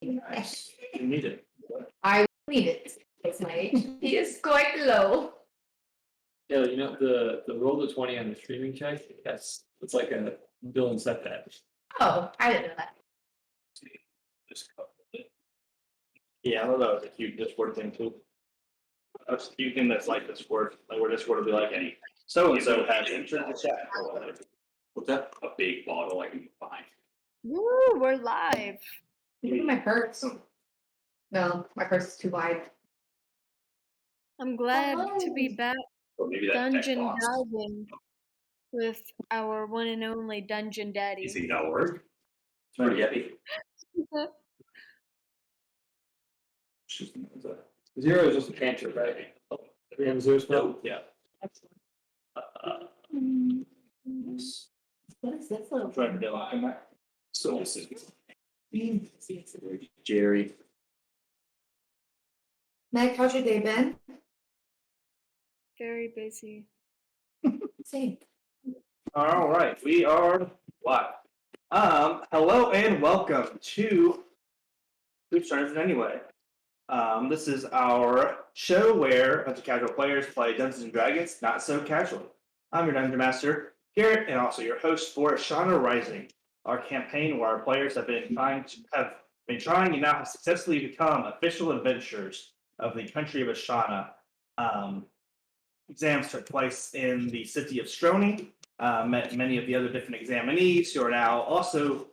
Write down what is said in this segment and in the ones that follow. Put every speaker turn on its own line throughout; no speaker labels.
Nice. You need it.
I need it. It's my HP is quite low.
Yeah, the roll of 20 on the streaming check, it's like a billing setback.
Oh, I didn't know that.
Yeah, I don't know. It's a cute Discord thing too. That's a cute thing that's like Discord, like where Discord will be like, hey, so and so has entered the chat. What's that? A big bottle I can find.
Woo, we're live.
Look at my purse. No, my purse is too wide.
I'm glad to be back
Or maybe that
dungeon
text box.
diving with our one and only Dungeon
You
Daddy.
think that'll work? It's pretty heavy.
Zero is just a cantrip, right? We have zero spell?
No, yeah.
What is this little
Trying to do it. So this is Jerry.
Meg, how's your day been?
Very busy.
Same.
All right, we are live. Hello and welcome to Who Started It Anyway. This is our show where a bunch of casual players play Dungeons and Dragons, not so casual. I'm your Dungeon Master, Garrett, and also your host for Ashana Rising, our campaign where our players have been trying and now have successfully become official adventurers of the country of Ashana. Exams took place in the city of Stroni. Met many of the other different examinees who are now also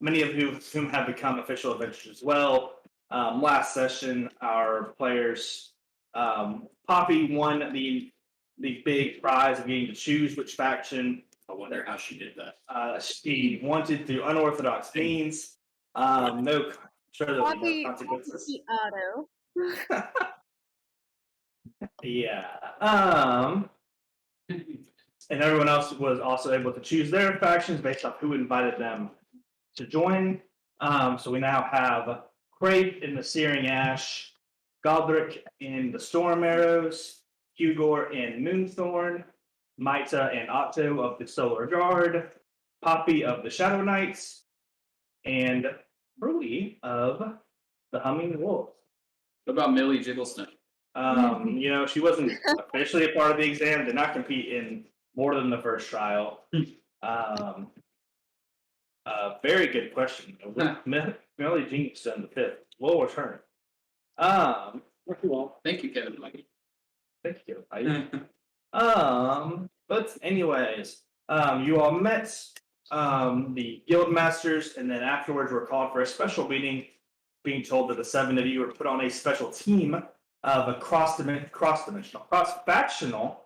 many of whom have become official adventurers as well. Last session, our players, Poppy won the big prize of getting to choose which faction.
I wonder how she did that.
She wanted through unorthodox means. No, sure there'll be no consequences.
The auto.
Yeah. And everyone else was also able to choose their factions based off who invited them to join. So we now have Crape in the Searing Ash, Godric in the Storm Arrows, Hugor in Moonthorn, Maita and Otto of the Solar Guard, Poppy of the Shadow Knights, and Hurley of the Humming Wolves.
What about Millie Jiggleston?
She wasn't officially a part of the exam, did not compete in more than the first trial. Very good question. Melly Jinx on the fifth. We'll return.
Thank you, Kevin. Mikey.
Thank you. But anyways, you all met the guild masters, and then afterwards were called for a special meeting, being told that the seven of you were put on a special team of a cross-factional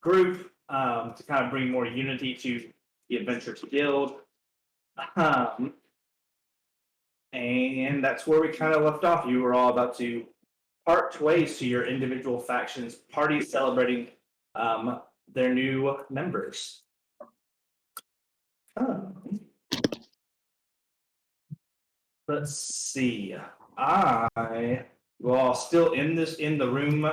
group to kind of bring more unity to the Adventurers Guild. And that's where we kind of left off. You were all about to part ways to your individual factions, parties celebrating their new members. Let's see. You all still in the room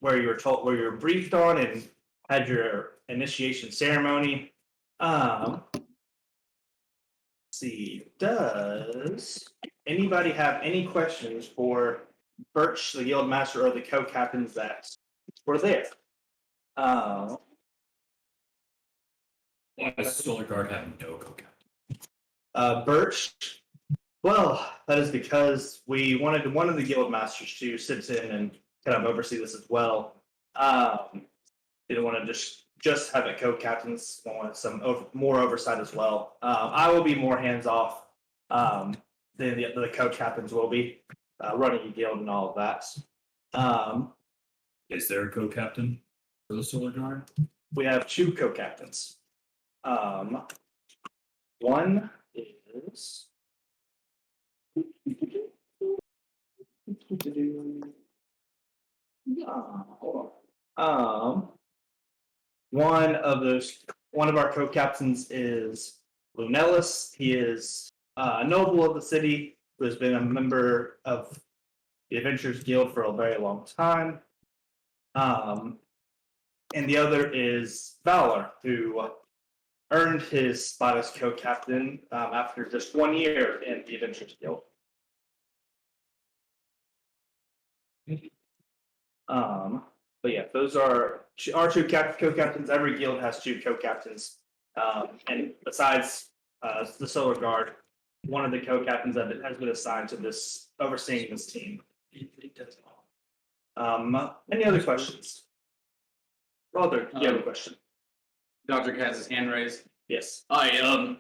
where you were briefed on and had your initiation ceremony. Let's see. Does anybody have any questions for Birch, the guild master, or the co-captains that were there?
Why does Solar Guard have no co-captain?
Birch. Well, that is because we wanted one of the guild masters to sit in and kind of oversee this as well. Didn't want to just have it co-captains. Want some more oversight as well. I will be more hands off than the co-captains will be running a guild and all of that.
Is there a co-captain for the Solar Guard?
We have two co-captains. One is. Hold on. One of our co-captains is Lunellus. He is a noble of the city who has been a member of the Adventurers Guild for a very long time. And the other is Valor, who earned his spot as co-captain after just 1 year in the Adventurers Guild. But yeah, those are our two co-captains. Every guild has two co-captains, and besides the Solar Guard, one of the co-captains has been assigned to this overseeing this team. Any other questions? Brother, you have a question?
Dodrick has his hand raised.
Yes.
I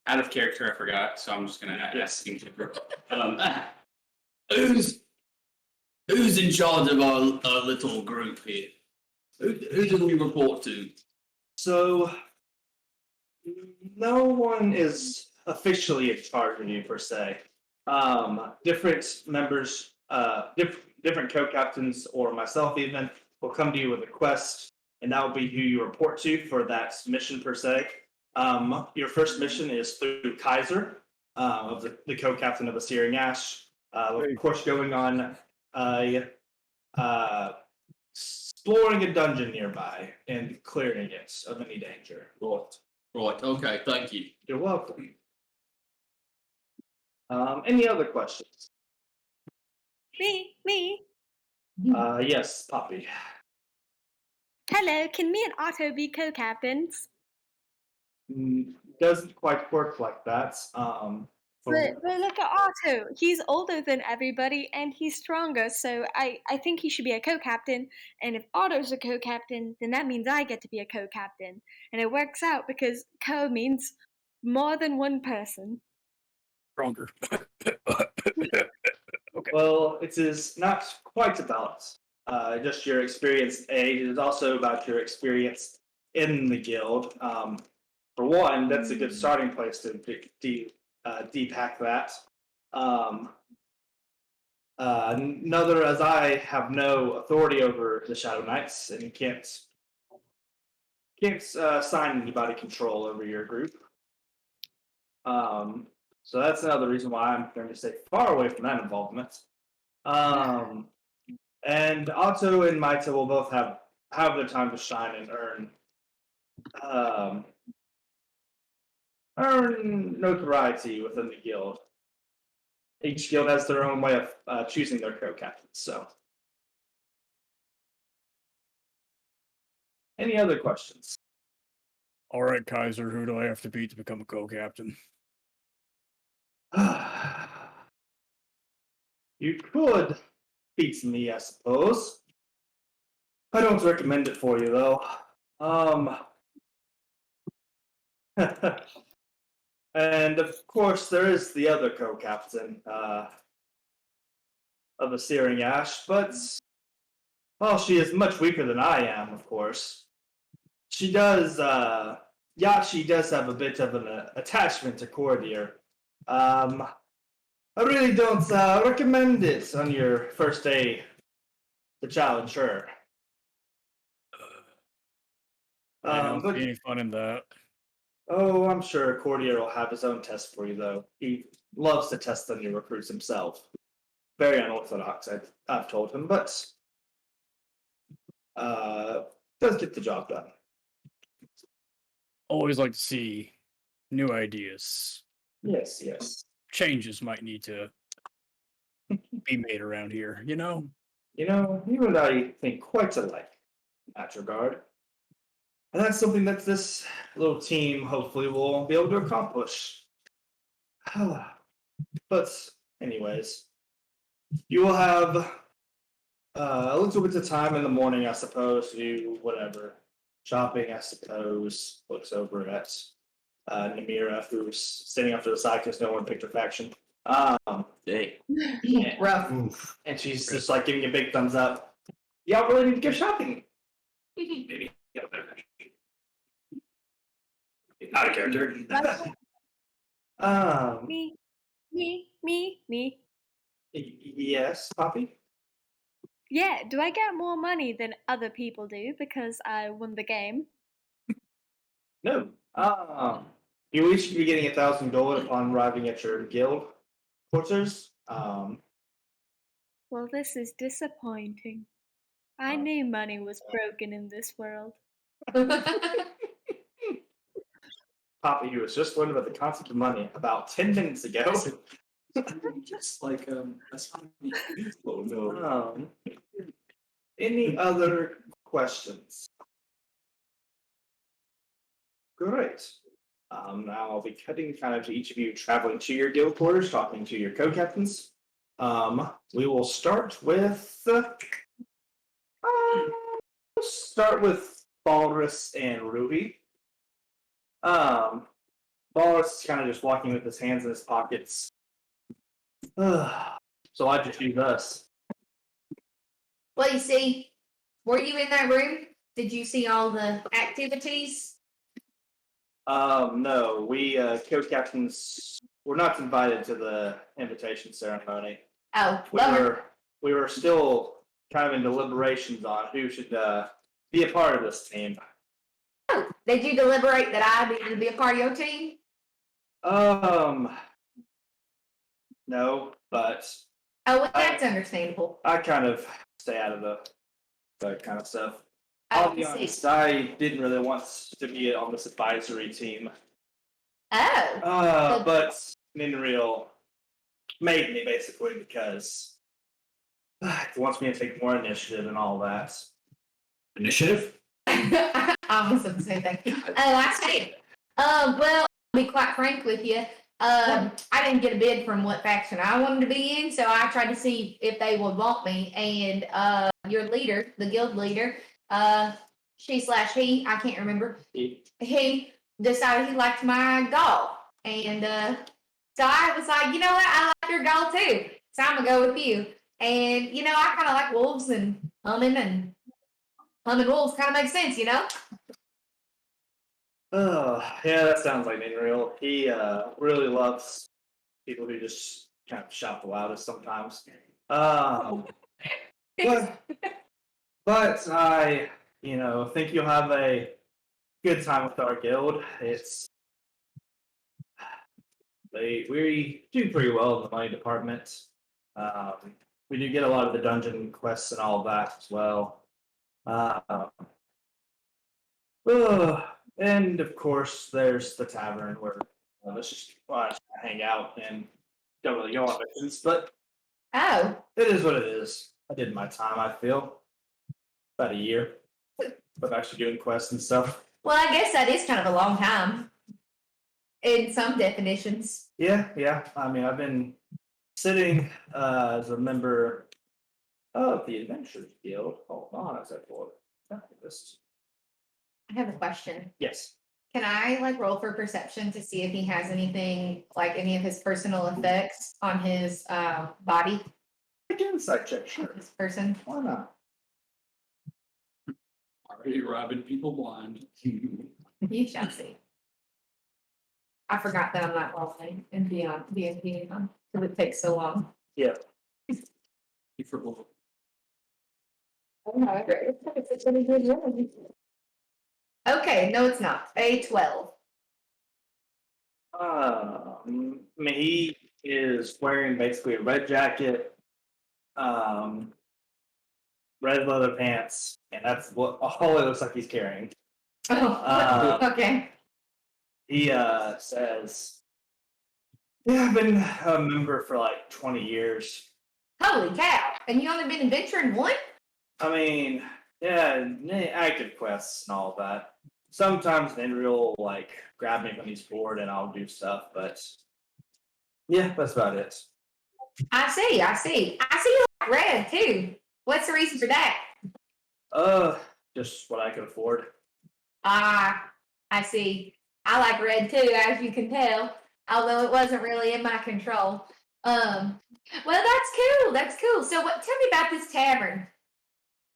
out of character, I forgot, so I'm just gonna ask him. Who's in charge of our little group here? Who do we report to?
So, no one is officially in charge of you per se. Different members, different co-captains, or myself even, will come to you with a quest, and that will be who you report to for that mission per se. Your first mission is through Kaiser, of the co-captain of the Searing Ash. Of course, going on exploring a dungeon nearby and clearing it of any danger.
Right. Okay. Thank you.
You're welcome. Any other questions?
Me.
Yes, Poppy.
Hello, can me and Otto be co-captains?
Doesn't quite work like that.
But look at Otto. He's older than everybody and he's stronger, so I think he should be a co-captain. And if Otto's a co-captain, then that means I get to be a co-captain. And it works out because co means more than one person.
Stronger.
Well, it is not quite about just your experience age. It is also about your experience in the guild. For one, that's a good starting place to depack that. Another, as I have no authority over the Shadow Knights and can't assign anybody control over your group. So that's another reason why I'm going to stay far away from that involvement. And Otto and Maita will both have their time to shine and earn notoriety within the guild. Each guild has their own way of choosing their co-captains. So, any other questions?
All right, Kaiser, who do I have to beat to become a co-captain?
You could beat me, I suppose. I don't recommend it for you, though. And of course, there is the other co-captain of the Searing Ash, but well, she is much weaker than I am, of course. She does, Yachi does have a bit of an attachment to Cordier. I really don't recommend it on your first day to challenge her.
I don't
But
see any fun in that.
oh, I'm sure Cordier will have his own test for you, though. He loves to test on your recruits himself. Very unorthodox, I've told him, but does get the job done.
Always like to see new ideas.
Yes, yes.
Changes might need to be made around here, you know?
You know, you and I think quite alike in that regard. And that's something that this little team hopefully will be able to accomplish. But, anyways, you will have a little bit of time in the morning, I suppose, to do whatever. Shopping, I suppose. Looks over at Namira, who's standing off to the side because no one picked her faction.
Hey.
Yeah.
Rough.
And she's just like giving you a big thumbs up. Y'all really need to go shopping. Maybe. Out of character.
Me.
Yes, Poppy?
Yeah, do I get more money than other people do because I won the game?
No. You each be getting 1,000 gold upon arriving at your guild quarters.
Well, this is disappointing. I knew money was broken in this world.
Poppy, who was just learning about the concept of money about 10 minutes ago.
Just like that's not me. Oh no.
Any other questions? Great. Now I'll be cutting kind of to each of you traveling to your guild quarters, talking to your co-captains. We will start with Walrus and Ruby. Walrus is kind of just walking with his hands in his pockets. So I just use us.
Well, you see, were you in that room? Did you see all the activities?
No, we co-captains were not invited to the invitation ceremony.
Oh,
We were still kind of in deliberations on who should be a part of this team.
Oh, did you deliberate that I needed to be a part of your team?
No, but
Oh, well, that's understandable.
I kind of stay out of that kind of stuff.
Oh,
I'll be
I see.
honest, I didn't really want to be on this advisory team.
Oh,
But Ninreal made me basically because he wants me to take more initiative and all that.
Initiative?
I almost said the same thing. Oh, I see. Well, to be quite frank with you, I didn't get a bid from what faction I wanted to be in, so I tried to see if they would want me. And your leader, the guild leader, she/he, I can't remember. He decided he liked my doll, and so I was like, you know what, I like your doll too, so I'm gonna go with you. And you know, I kind of like wolves, and humming wolves kind of makes sense, you know.
Oh, yeah, that sounds like Ninreal. He really loves people who just kind of shout the loudest sometimes. But I, think you'll have a good time with our guild. We do pretty well in the money department. We do get a lot of the dungeon quests and all that as well. And of course, there's the tavern where let's just hang out and don't really go on missions, but
Oh,
it is what it is. I did my time, I feel. About a year of actually doing quests and stuff.
well, I guess that is kind of a long time in some definitions.
Yeah. I mean, I've been sitting as a member of the Adventurers Guild. Hold on a second.
I have a question.
Yes.
Can I roll for perception to see if he has anything, like any of his personal effects on his body,
Make an insight check, sure.
this person?
Why not?
Already robbing people blind.
You shall see. I forgot that I'm not rolling and beyond BNP because it takes so long.
Yeah.
You forgot.
Okay, no, it's not. A 12.
I mean, he is wearing basically a red jacket, red leather pants, and that's what all it looks like he's carrying.
Oh, okay.
He says, "Yeah, I've been a member for like 20 years.
Holy cow! And you only been adventuring one?
I mean, yeah, active quests and all that. Sometimes Ninreal will grab me when he's bored and I'll do stuff, but yeah, that's about it."
I see. You like red too. What's the reason for that?
Just what I could afford.
Ah, I see. I like red too, as you can tell, although it wasn't really in my control. Well, that's cool. So tell me about this tavern.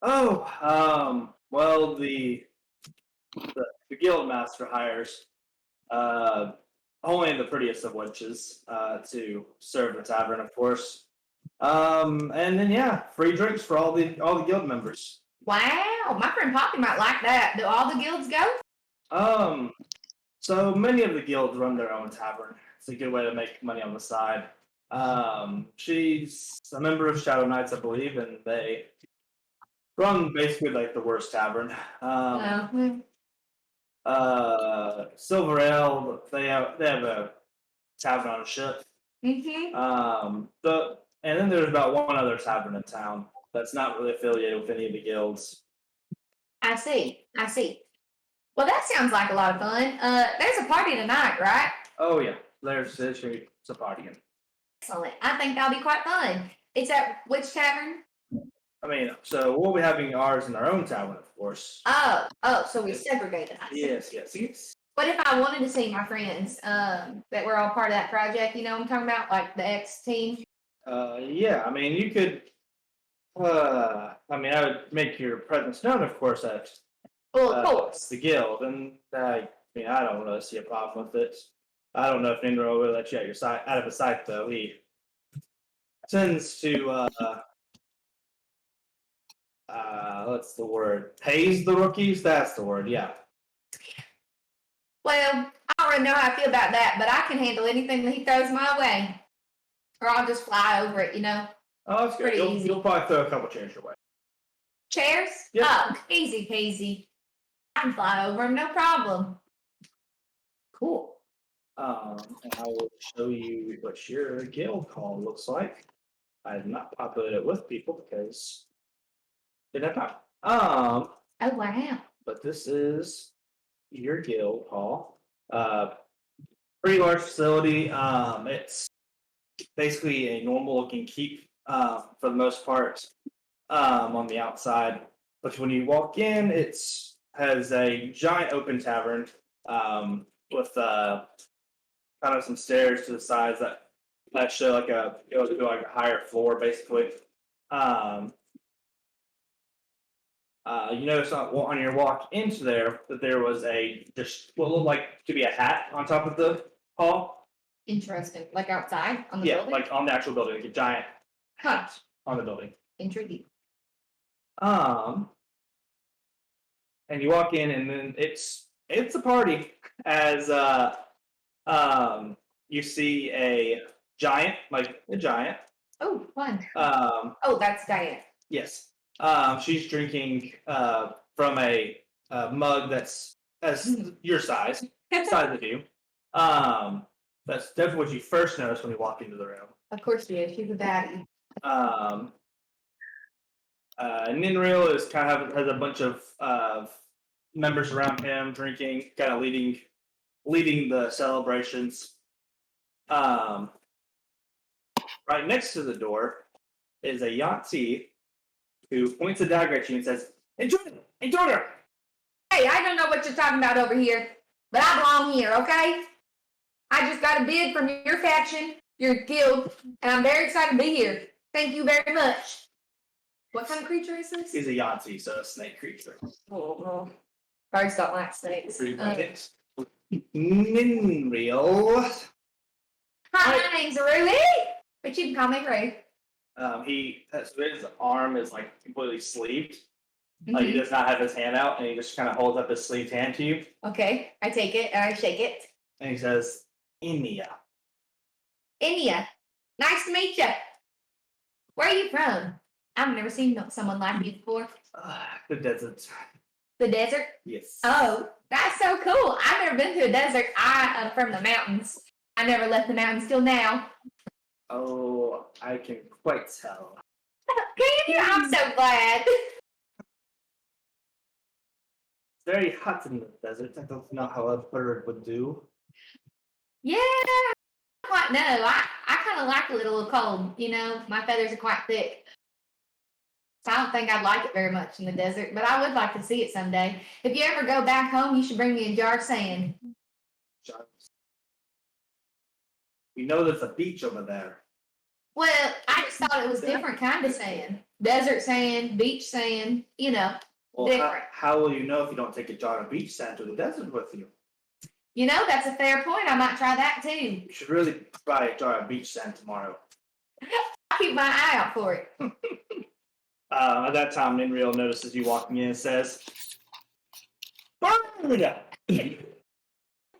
Well, the guild master hires only the prettiest of witches to serve the tavern, of course. And then free drinks for all the guild members.
Wow, my friend Poppy might like that. Do all the guilds go?
So many of the guilds run their own tavern. It's a good way to make money on the side. She's a member of Shadow Knights, I believe, and they run basically the worst tavern. Silver Ale, they have a tavern on a ship.
Mm-hmm.
And then there's about one other tavern in town that's not really affiliated with any of the guilds.
I see. Well, that sounds like a lot of fun. There's a party tonight, right?
Oh yeah, there's a party.
Excellent. I think that'll be quite fun. It's at which tavern?
I mean, so we'll be having ours in our own tavern, of course.
Oh, so we segregated. I see.
Yes.
What if I wanted to see my friends that were all part of that project? You know what I'm talking about? Like the X team?
Yeah, I mean, you could. I would make your presence known, of course, at
Well, of course.
the guild, and I don't really see a problem with it. I don't know if Nindro will let you out of his sight, though. He tends to what's the word? Pays the rookies. That's the word. Yeah.
Well, I don't really know how I feel about that, but I can handle anything that he throws my way. Or I'll just fly over it, you know?
Oh, that's good.
Pretty easy.
You'll probably throw a couple chairs your way.
Chairs?
Yep.
Oh, easy peasy. I can fly over them, no problem.
Cool. And I will show you what your guild hall looks like. I have not populated it with people because didn't have time.
Oh, wow.
But this is your guild hall. Pretty large facility. It's basically a normal looking keep for the most part on the outside. But when you walk in, has a giant open tavern with kind of some stairs to the sides that show like it goes to like a higher floor basically. You notice on your walk into there that there was just what looked like to be a hat on top of the hall.
Interesting. Like outside on the
Yeah,
building?
like on the actual building, like a giant hat on the building.
Intriguing.
And you walk in, and then it's a party as you see a giant.
Oh, fun.
Um,
That's Diane.
yes. She's drinking from a mug that's your size of you. That's definitely what you first notice when you walk into the room.
Of course she is. She's a baddie.
Ninreal is has a bunch of members around him drinking, kind of leading the celebrations. Right next to the door is a Yahtzee who points a dagger at you and says, "Enjoy her."
Hey, I don't know what you're talking about over here, but I belong here, okay? I just got a bid from your faction, your guild, and I'm very excited to be here. Thank you very much. What kind of creature is this?
He's a Yahtzee, so a snake creature.
Oh. Birds don't like snakes.
Ninreal.
Hi, my name's Ruby, but you can call me Rue.
His arm is like completely sleeved. Like he does not have his hand out, and he just kind of holds up his sleeved hand to you.
Okay, I take it and I shake it.
And he says, "Inia."
India, nice to meet you. Where are you from? I've never seen someone like you before.
The desert.
The desert?
Yes.
Oh, that's so cool. I've never been to a desert. I'm from the mountains. I never left the mountains till now.
Oh, I can quite tell.
Can you? I'm so glad.
It's very hot in the desert. I don't know how a bird would do.
Yeah, I don't quite know. I kind of like a little cold. You know, my feathers are quite thick. So I don't think I'd like it very much in the desert, but I would like to see it someday. If you ever go back home, you should bring me a jar of sand.
You know there's a beach over there.
Well, I just thought it was different kind of sand. Desert sand, beach sand, you know.
Well,
Different.
how will you know if you don't take a jar of beach sand to the desert with you?
You know, that's a fair point. I might try that too.
You should really buy a jar of beach sand tomorrow.
I'll keep my eye out for it.
At that time, Ninreal notices you walking in and says, "Bird!"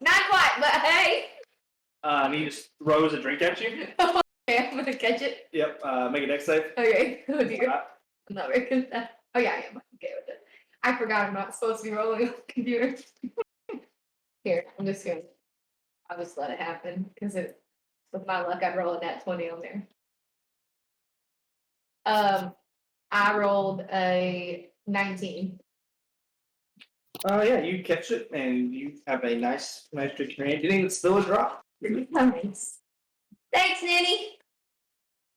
Not quite, but hey.
And he just throws a drink at you.
Okay, I'm gonna catch it.
Yep. Make a dex save.
Okay. Oh dear.
Alright.
I'm not very good at that. Oh yeah, I am. I'm okay with it. I forgot I'm not supposed to be rolling on the computer. Here, I'll just let it happen because with my luck, I'd roll a nat 20 on there. I rolled a 19.
Yeah, you catch it and you have a nice drink in your hand. You think it's still a drop?
Thanks. Thanks, Nanny.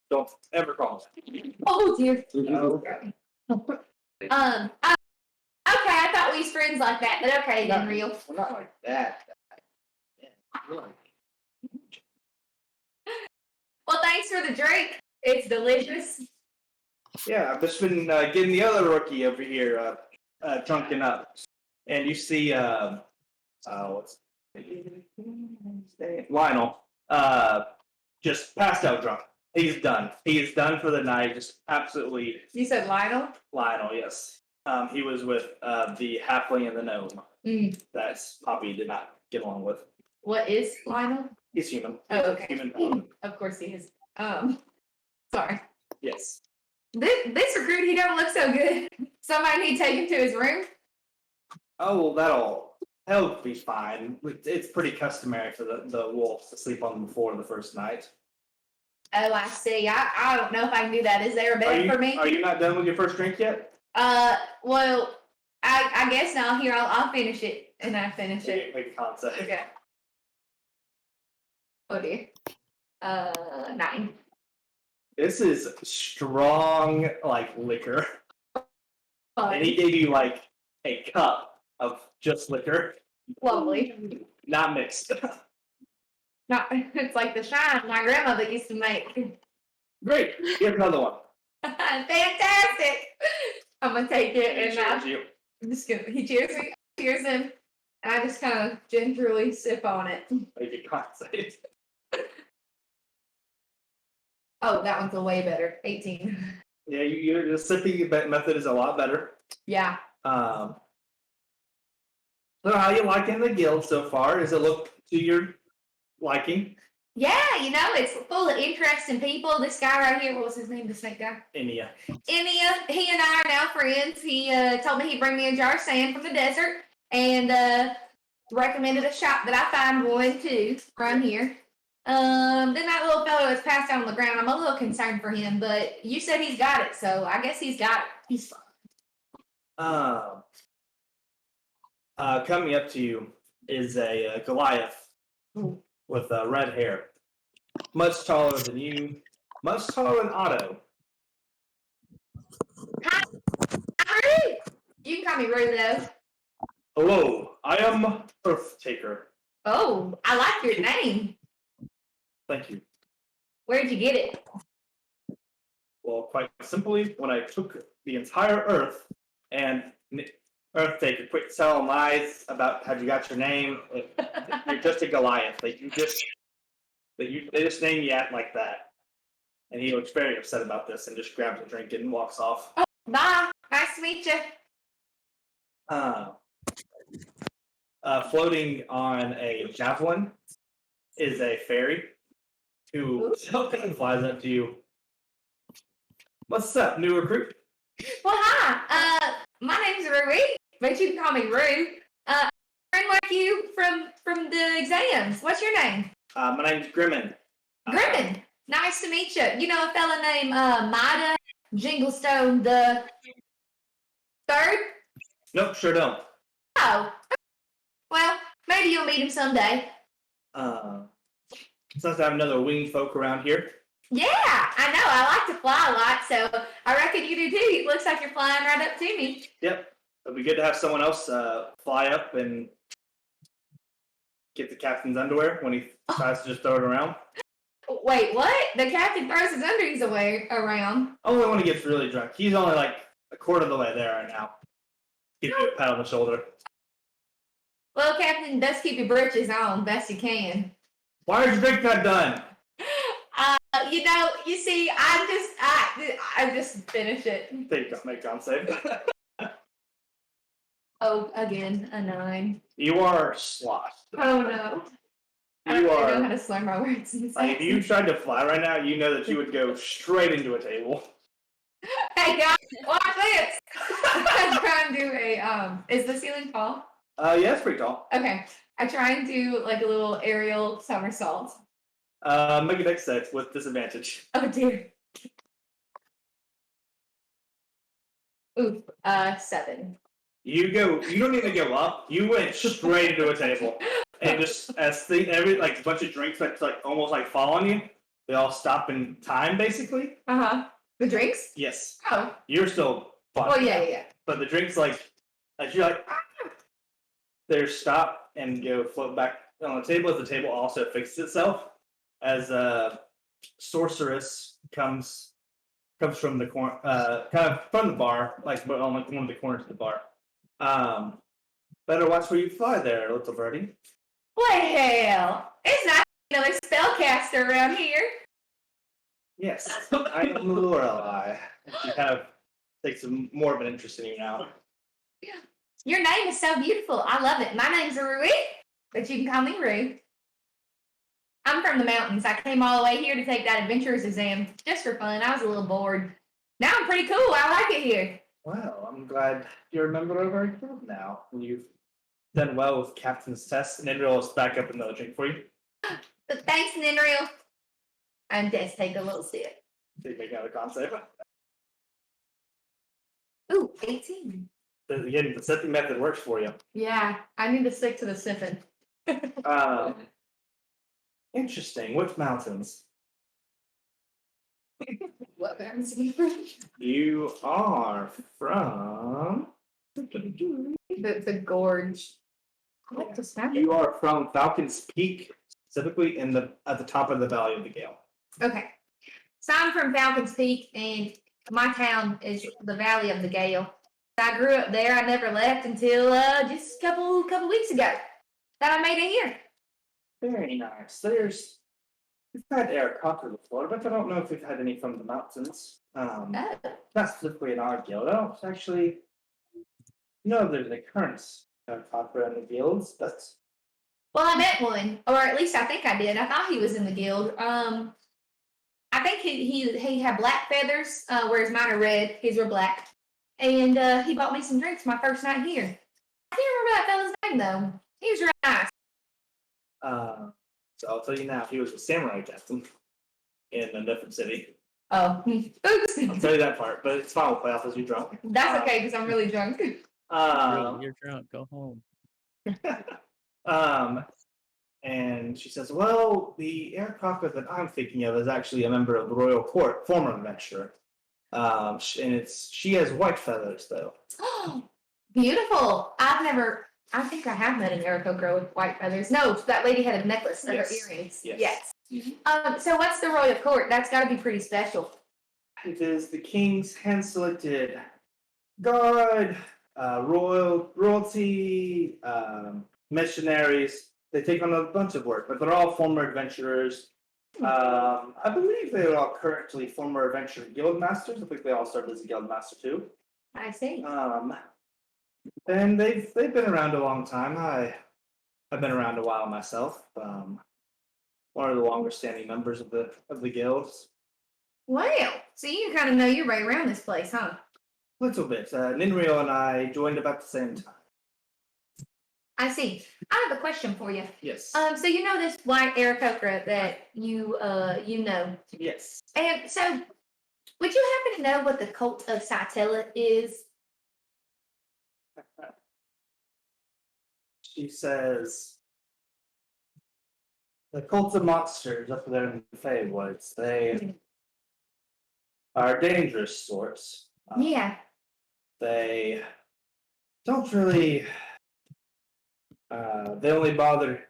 Don't ever call it.
Oh dear.
Okay.
Okay, I thought we was friends like that, but okay, then real.
We're not like that. Yeah,
Well, thanks for the drink. It's delicious.
yeah, I've just been getting the other rookie over here drunken up. And you see, what's Lionel, just passed out drunk. He's done. He's done for the night. Just absolutely.
You said Lionel?
Lionel, yes. He was with the halfling and the gnome. That's Poppy did not get along with.
What is Lionel?
He's human.
Oh, okay.
Human.
Of course he is. Sorry.
Yes.
This recruit, he don't look so good. Somebody need to take him to his room.
Oh, well, he'll be fine. It's pretty customary for the wolves to sleep on the floor the first night.
Oh, I see. I don't know if I can do that. Is there a bed for me?
Are you not done with your first drink yet?
Well, I guess now. Here, I'll finish it, and I finish it.
Make a concept.
Okay. Oh dear. 9.
This is strong, like, liquor. And he gave you, like, a cup of just liquor.
Lovely.
Not mixed.
Not. It's like the shine my grandmother used to make.
Great. Here's another one.
Fantastic. I'm gonna take it and
Cheers you.
I'm just gonna. He cheers me. Cheers him. And I just kind of gingerly sip on it.
Make a concept.
Oh, that one's a way better. 18.
Yeah, your sipping method is a lot better.
Yeah.
So how you liking the guild so far? Does it look to your liking?
Yeah, it's full of interesting people. This guy right here, what was his name, the snake guy?
Inia.
Inia, he and I are now friends. He told me he'd bring me a jar of sand from the desert and recommended a shop that I find one too from here. Then that little fellow that's passed out on the ground, I'm a little concerned for him, but you said he's got it, so I guess he's got it. He's fine.
Coming up to you is a Goliath with red hair. Much taller than you. Much taller than Otto.
Hi, Rude. You can call me Rude, though.
Hello, I am Earth Taker.
Oh, I like your name.
Thank you.
Where'd you get it?
Well, quite simply, when I took the entire Earth and Earth Taker, quit telling lies about how you got your name. You're just a Goliath. They just name you like that. And he looks very upset about this and just grabs a drink and walks off.
Oh, bye. Nice to meet you.
Floating on a javelin is a fairy who flies up to you. What's up, new recruit?
Well, hi. My name's Rui, but you can call me Rue. Friend like you from the exams. What's your name?
My name's Grimmin.
Grimmin. Nice to meet you. You know a fella named Mida Jinglestone the third?
Nope, sure don't.
Oh. Well, maybe you'll meet him someday.
It's nice to have another winged folk around here.
Yeah, I know. I like to fly a lot, so I reckon you do too. It looks like you're flying right up to me.
Yep. It'd be good to have someone else fly up and get the captain's underwear when he tries to just throw it around.
Wait, what? The captain throws his undies away around.
Only when he gets really drunk. He's only like a quarter of the way there right now. Give you a pat on the shoulder.
Well, Captain does keep your britches on best you can.
Why is your drink not done?
You see, I just finished it.
There you go, make John save.
Oh, again, a 9.
You are sloshed.
Oh no. I don't
You
really know how
are.
to slur my words.
Like, if you tried to fly right now, you know that you would go straight into a table.
Hey guys, watch this! I'm trying to do is the ceiling tall?
Yeah, it's pretty tall.
Okay. I try and do like a little aerial somersault.
Make a dex save with disadvantage.
Oh dear. Ooh, 7.
You don't even go up. You went straight into a table. And just as a bunch of drinks that's like almost like fall on you, they all stop in time basically.
The drinks?
Yes.
Oh.
You're still fine.
Oh yeah.
But the drinks as you're like they stop and go float back on the table as the table also fixes itself as a sorceress comes from the corner kind of from the bar, like on one of the corners of the bar. Better watch where you fly there, little birdie.
Well, it's not another spellcaster around here.
Yes, I am the Lorelei. She kind of takes more of an interest in you now.
Your name is so beautiful. I love it. My name's Rui, but you can call me Rue. I'm from the mountains. I came all the way here to take that adventurer's exam just for fun. I was a little bored. Now I'm pretty cool. I like it here.
Well, I'm glad you're a member of our guild now. You've done well with captain's test, and Indra will back up another drink for you.
Thanks, Ninreal. And just take a little sip.
So you make another con save.
Ooh, 18.
Again, the sipping method works for you.
Yeah, I need to stick to the sipping.
Interesting. Which mountains?
What mountains are you from?
You are from.
The gorge. What does that
You are from Falcon's Peak, specifically at the top of the Valley of the Gale.
Okay. So I'm from Falcon's Peak, and my town is the Valley of the Gale. I grew up there. I never left until just a couple weeks ago that I made it here.
Very nice. We've had Eric Cocker before, but I don't know if we've had any from the mountains.
Oh.
Not specifically in our guild. I don't actually know if there's an occurrence of Cocker in the guilds, but
Well, I met one, or at least I think I did. I thought he was in the guild. I think he had black feathers, whereas mine are red. His were black. And he bought me some drinks my first night here. I can't remember that fella's name, though. He was real nice.
so I'll tell you now, he was a samurai captain in a different city.
Oh, oops.
I'll tell you that part, but it's fine. We'll play off as you drunk.
That's okay, because I'm really drunk.
You're drunk. Go home.
And she says, well, the Eric Cocker that I'm thinking of is actually a member of the royal court, former adventurer. And she has white feathers, though.
Beautiful. I think I have met an Erico girl with white feathers. No, that lady had a necklace and her earrings.
Yes.
So what's the royal court? That's got to be pretty special.
It is the king's hand-selected guard, royalty, missionaries. They take on a bunch of work, but they're all former adventurers. I believe they're all currently former adventure guild masters. I think they all started as a guild master too.
I see.
And they've been around a long time. I've been around a while myself. One of the longer standing members of the guilds.
Well, so you kind of know your way around this place, huh?
Little bit. Ninreal and I joined about the same time.
I see. I have a question for you.
Yes.
So you know this white Aarakocra that you know.
Yes.
And so would you happen to know what the Cult of Cytella is?
She says the cult of monsters up there in the Feywoods, they are dangerous sorts.
Yeah.
They don't really they only bother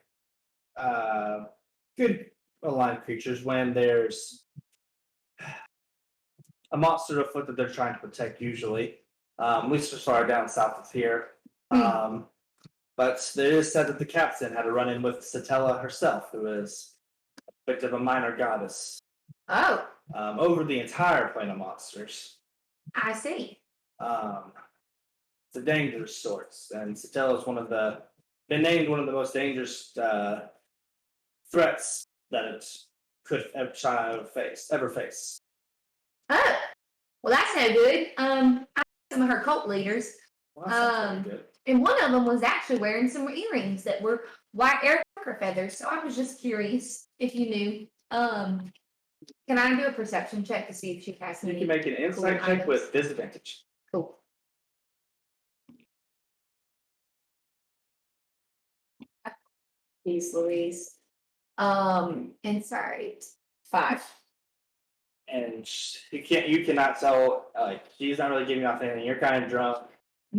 good aligned creatures when there's a monster afoot that they're trying to protect usually. At least as far down south of here. But there is said that the captain had a run-in with Cytella herself, who is a bit of a minor goddess.
Oh,
Over the entire plane of monsters.
I see.
It's a dangerous sorts, and Cytella is been named one of the most dangerous threats that it could ever face.
Oh, well, that's no good. I know some of her cult leaders.
Well, that sounds pretty good.
And one of them was actually wearing some earrings that were white aircraft feathers. So I was just curious if you knew. Can I do a perception check to see if she has
You
any?
can make an insight
cool
check
items?
with disadvantage.
Cool. Please, Louise. Insight 5.
And you cannot tell, like, she's not really giving off anything. You're kind of drunk.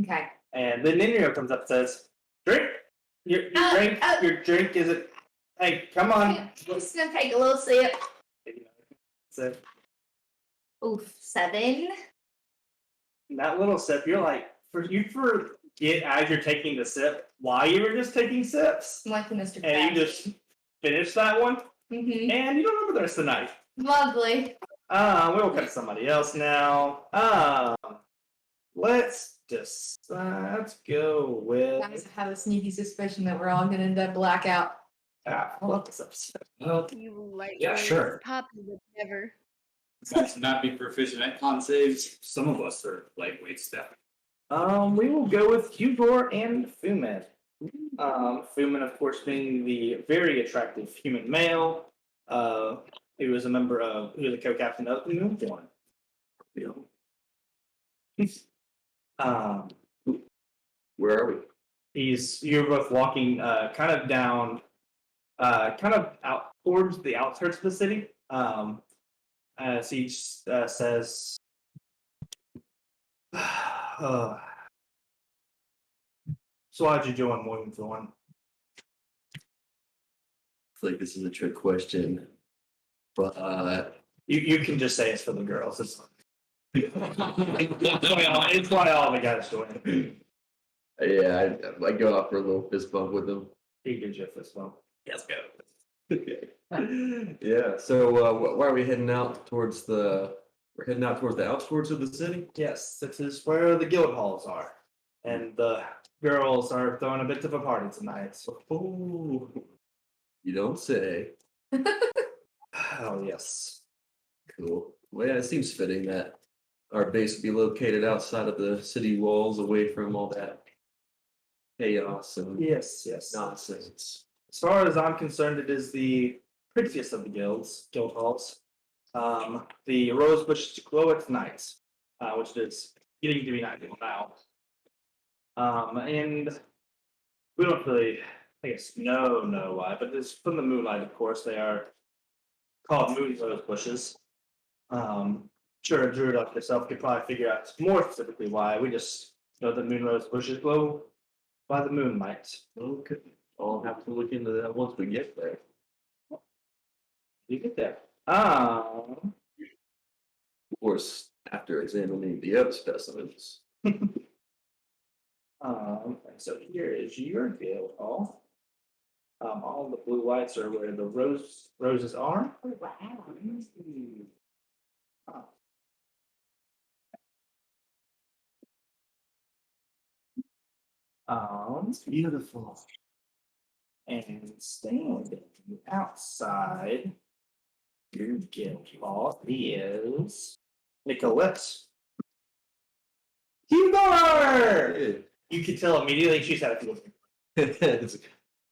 Okay.
And then Ninrio comes up and says, drink. Your drink isn't, hey, come on.
I'm just gonna take a little sip.
So,
Oof, 7.
that little sip, you're like, you forget as you're taking the sip why you were just taking sips.
Like Mr.
And you just finish that one,
Mm-hmm.
and you don't remember the rest of the night.
Lovely.
We'll cut to somebody else now. Let's go with.
Guys, I have a sneaky suspicion that we're all gonna end up blackout.
I love this episode.
Well,
You lightweight.
Yeah, sure.
Poppy would never.
Guys not be proficient at con saves. Some of us are lightweight stuff.
We will go with Hugor and Fumin. Fumin, of course, being the very attractive human male. He was a co-captain of the Moonthorn.
Where are we?
You're both walking, kind of down, kind of out towards the outskirts of the city. As he says, so why'd you join Moonthorn?
I feel like this is a trick question, but
You can just say it's for the girls. It's it's why all the guys join.
yeah, I go out for a little fist bump with them.
He gives you a fist bump.
Let's go. Okay. Yeah. So why are we heading out towards the? We're heading out towards the outskirts of the city.
Yes, this is where the guild halls are, and the girls are throwing a bit of a party tonight. So,
Oh, you don't say.
oh yes.
Cool. Well, yeah, it seems fitting that our base be located outside of the city walls, away from all that chaos and
Yes.
nonsense.
As far as I'm concerned, it is the prettiest of the guild halls. The rose bush glow at night, which is getting to be night now. And we don't really, I guess, know why, but it's from the moonlight, of course. They are called moon rose bushes. Sure, a druid like yourself could probably figure out more specifically why. We just know the moon rose bushes glow by the moonlight.
Okay. I'll have to look into that once we get there.
You get there.
Of course, after examining the other specimens.
So here is your guild hall. All the blue lights are where the roses are.
Oh, wow.
Beautiful.
And standing outside your guild hall is Nicolette. Hugor! You can tell immediately she's had a feeling.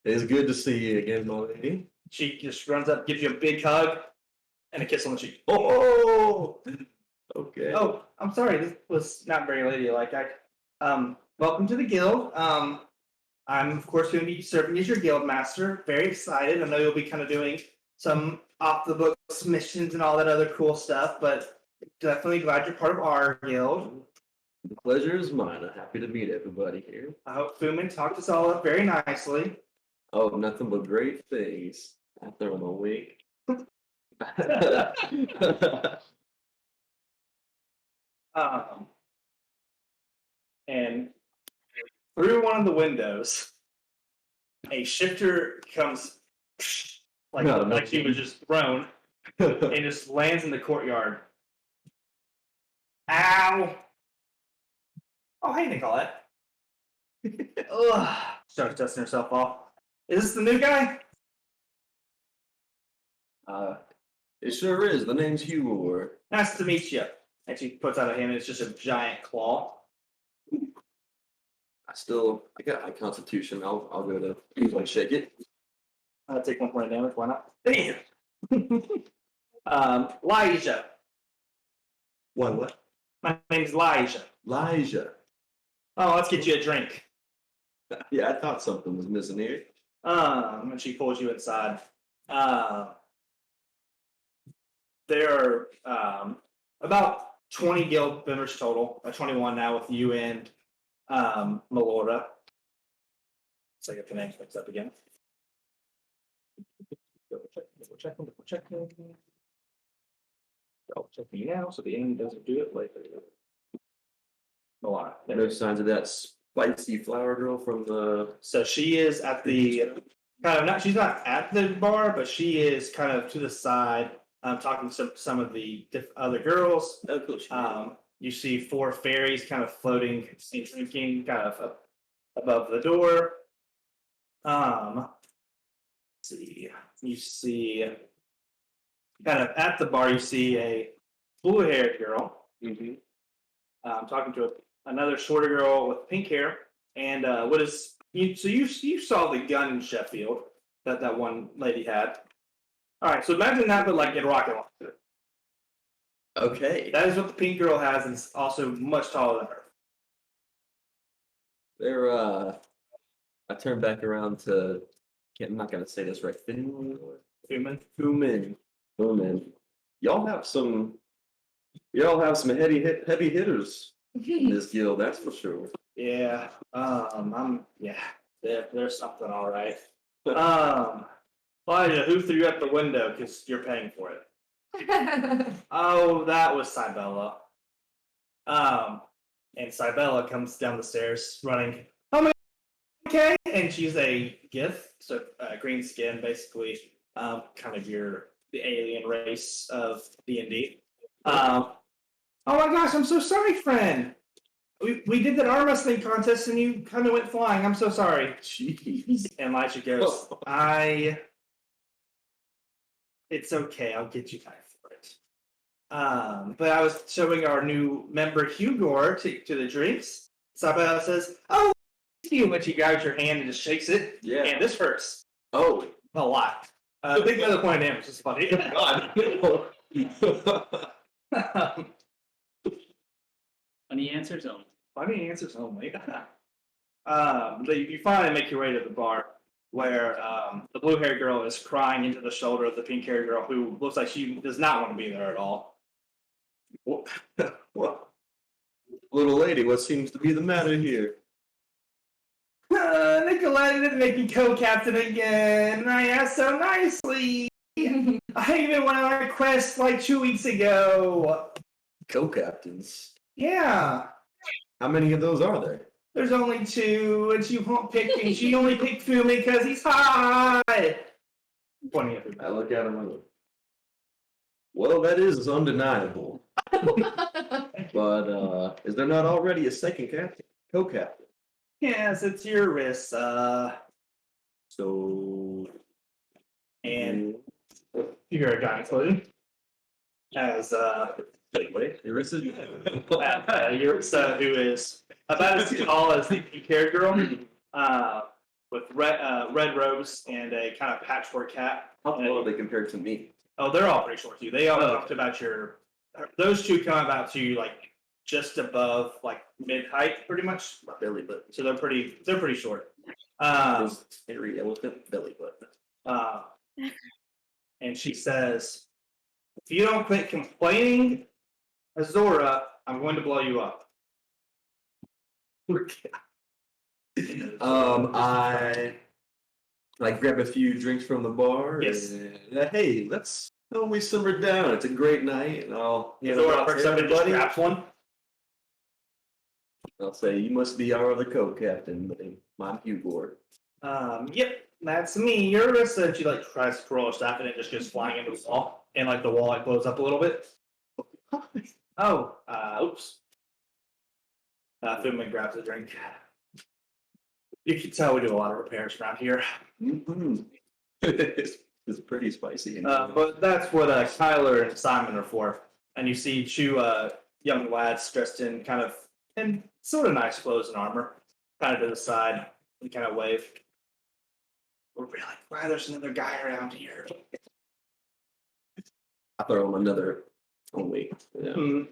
It's good to see you again, my lady.
She just runs up, gives you a big hug, and a kiss on the cheek. Oh!
Okay.
Oh, I'm sorry. This was not very ladylike. Welcome to the guild. I'm of course going to be serving as your guild master. Very excited. I know you'll be kind of doing some off the books missions and all that other cool stuff, but definitely glad you're part of our guild.
The pleasure is mine. I'm happy to meet everybody here.
I hope Fumin talked us all up very nicely.
Oh, nothing but great things. I throw him a wink.
And through one of the windows, a shifter comes like he was just thrown and just lands in the courtyard. Ow! Oh, hey, Nicolette. Ugh. Starts dusting herself off. Is this the new guy?
It sure is. The name's Hugor.
Nice to meet you. And she puts out a hand and it's just a giant claw.
I got high constitution. I'll go to like shake it.
I'll take 1 point of damage. Why not? Damn. Elijah.
What?
My name's Elijah.
Elijah.
Oh, let's get you a drink.
Yeah, I thought something was missing here.
And she pulls you inside. There are about 20 guild members total. 21 now with you and Melora. It's like if the name's mixed up again. Double checking. Double checking now, so the aim doesn't do it later. Melora.
No signs of that spicy flower girl from the.
So she is at the kind of not. She's not at the bar, but she is kind of to the side, talking to some of the other girls.
Oh, cool.
You see 4 fairies kind of floating and drinking, kind of up above the door. Let's see. You see, kind of at the bar, you see a blue-haired girl.
Mm-hmm.
Talking to another shorter girl with pink hair. And what is you? So you saw the gun in Sheffield that one lady had. All right, so imagine that, but like in rocket launcher.
Okay.
That is what the pink girl has, and it's also much taller than her.
They're I turn back around to. I'm not gonna say this right.
Human.
Fumin. Y'all have some heavy hitters in this guild, that's for sure.
Yeah. There's something all right. Elijah, who threw you out the window because you're paying for it? Oh, that was Cybella. And Cybella comes down the stairs running. Oh my, okay. And she's a Gith, so green skin, basically, kind of the alien race of D&D. Oh my gosh, I'm so sorry, friend. We did that arm wrestling contest and you kind of went flying. I'm so sorry.
Jeez.
And Elijah goes, it's okay. I'll get you back for it. But I was showing our new member Hugor to the drinks. Sabella says, "Oh, thank you," when she grabs your hand and just shakes it.
Yeah.
And this hurts
Oh.
a lot. Big another point of damage. It's funny.
God.
Funny answers only.
Funny answers only. You finally make your way to the bar where the blue-haired girl is crying into the shoulder of the pink-haired girl who looks like she does not want to be there at all.
What? Little lady, what seems to be the matter here?
Nicoletta didn't make me co-captain again, and I asked so nicely. I even went on a quest like 2 weeks ago.
Co-captains.
Yeah.
How many of those are there?
There's only 2, and she won't pick me. She only picked Fumi because he's hot. Pointing at
I look at him and go, well, that is undeniable. But is there not already a second captain? Co-captain.
Yes, it's your wrist.
So
And you hear a giant explosion. As
wait, Irissa?
Yurissa, who is about as tall as the pink-haired girl, with red robes and a kind of patchwork hat.
How tall are they compared to me?
Oh, they're all pretty short too. They all come up to about those 2 come about to like just above like mid height, pretty much.
Belly button.
So they're pretty short.
Hairy elephant belly button.
And she says, "If you don't quit complaining, Azora, I'm going to blow you up."
I grab a few drinks from the bar.
Yes.
And, hey, let's we simmer down. It's a great night, and I'll
Azora perks up and just grabs one.
I'll say you must be our other co-captain, but I'm Hugor.
Yep, that's me. Eurus, and she like tries to twirl her staff and it just goes flying into the wall. And like the wall like blows up a little bit. Oops. Foodman grabs a drink. You can tell we do a lot of repairs around here.
It's pretty spicy.
But that's what Kyler and Simon are for. And you see 2 young lads dressed in kind of sort of nice clothes and armor. kind of to the side, and kind of wave. We're really glad there's another guy around here.
I throw him another only. Yeah.
Mm.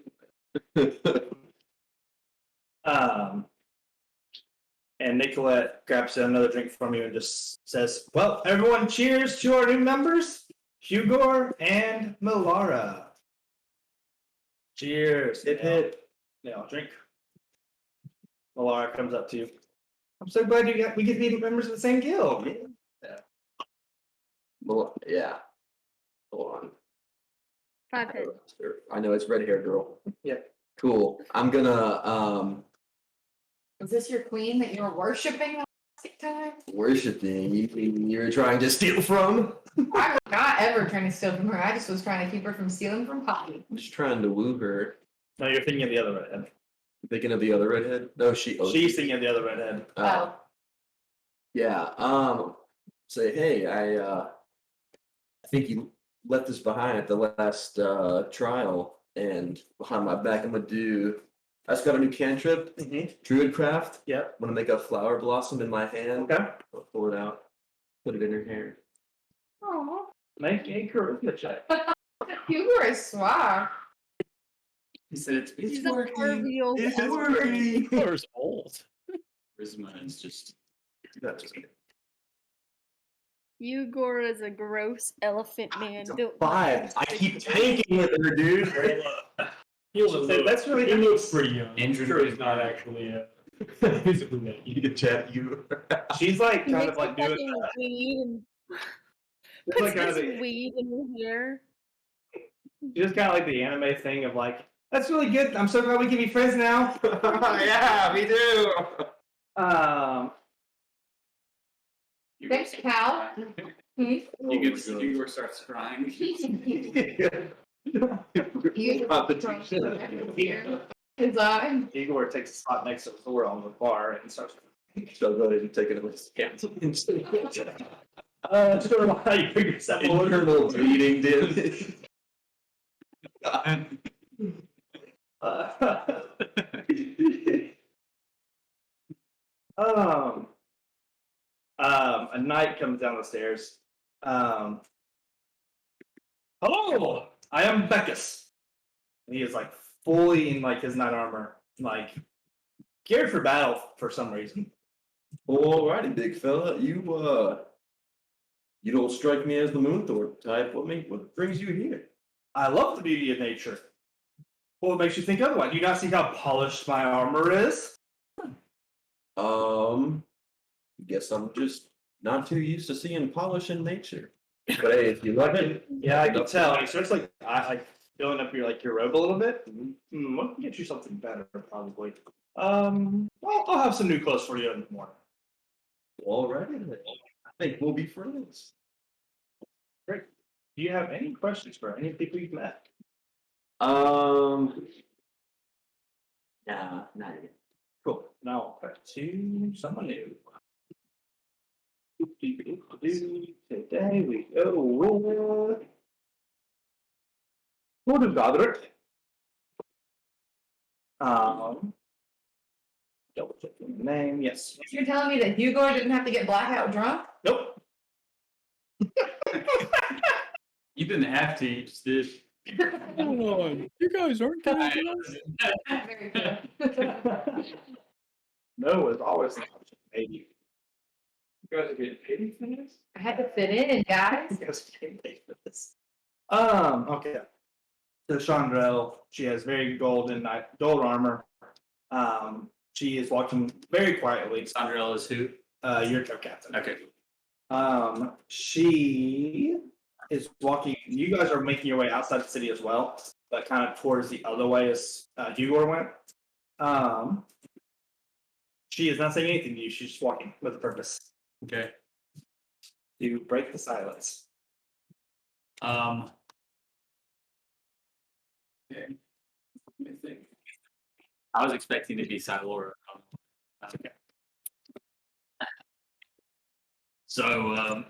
And Nicolette grabs another drink from you and just says, "Well, everyone, cheers to our new members, Hugor and Melara. Cheers. Hit. They all drink. Melara comes up to you. I'm so glad we get to be members of the same guild.
Well, yeah. Hold on.
5 hits.
I know it's red hair girl.
Yeah.
Cool. I'm gonna
Is this your queen that you were worshiping last time?
worshiping. You're trying to steal from?
I was not ever trying to steal from her. I just was trying to keep her from stealing from Poppy.
I'm just trying to woo her.
No, you're thinking of the other redhead.
Thinking of the other redhead? No,
She's thinking of the other redhead.
Oh.
Yeah. Say, hey, I think you left this behind at the last trial, and behind my back, I just got a new cantrip, Druidcraft.
Yep.
I'm gonna make a flower blossom in my hand.
Okay.
I'll pull it out, put it in her hair.
Oh.
Make a charisma check.
You were a swag.
He said it's
He's a proverbial
It's
elf.
working.
Color's old.
Charisma is just.
That's just
Ugor is a gross elephant man. Don't-
5. I keep tanking with her, dude.
He looks,
That's really
he looks pretty young.
Andrew
Sure, he's
is
not
not
actually physically that
you can chat you.
She's like
He
kind
makes
of like
a
doing
fucking weed and
It's
puts
like kind of
this
the,
weed in her hair.
just kind of like the anime thing of like, that's really good. I'm so glad we can be friends now.
Yeah, me too.
Thanks, pal.
Igor starts crying.
Competition.
His eye.
Igor takes a spot next to Thor on the bar and starts.
So go ahead and take it away.
Sort of how you figure yourself out.
Internal bleeding, dude.
A knight comes down the stairs. Hello, I am Beckus. And he is like fully in like his knight armor, like geared for battle for some reason.
Alrighty, big fella. You don't strike me as the Moonthorpe type. What brings you here?
I love the beauty of nature. What makes you think otherwise? Do you not see how polished my armor is?
Guess I'm just not too used to seeing polish in nature. But hey, if you like it,
Yeah, I can tell. He starts like filling up your robe a little bit. What can get you something better, probably. I'll have some new clothes for you in the morning.
alrighty then. I think we'll be friends.
Great. Do you have any questions for any people you've met?
Nah, not yet.
Cool. Now back to someone new. Today we go with Lord of Godric. Double checking the name. Yes.
You're telling me that Hugo didn't have to get blackout drunk?
Nope.
You didn't have to, you just did.
Come on, you guys aren't doing this.
Very good.
No is always an option. Maybe. You guys are getting paid for this?
I had to fit in, guys.
You guys are getting paid for this. Okay. So Chandrell, she has very gold armor. She is walking very quietly.
Sandrell is who?
Your co-captain.
Okay.
She is walking. You guys are making your way outside the city as well, but kind of towards the other way as Hugor went. She is not saying anything to you. She's just walking with a purpose
Okay.
to break the silence.
Okay. Let me think. I was expecting to be Silora. Okay. So,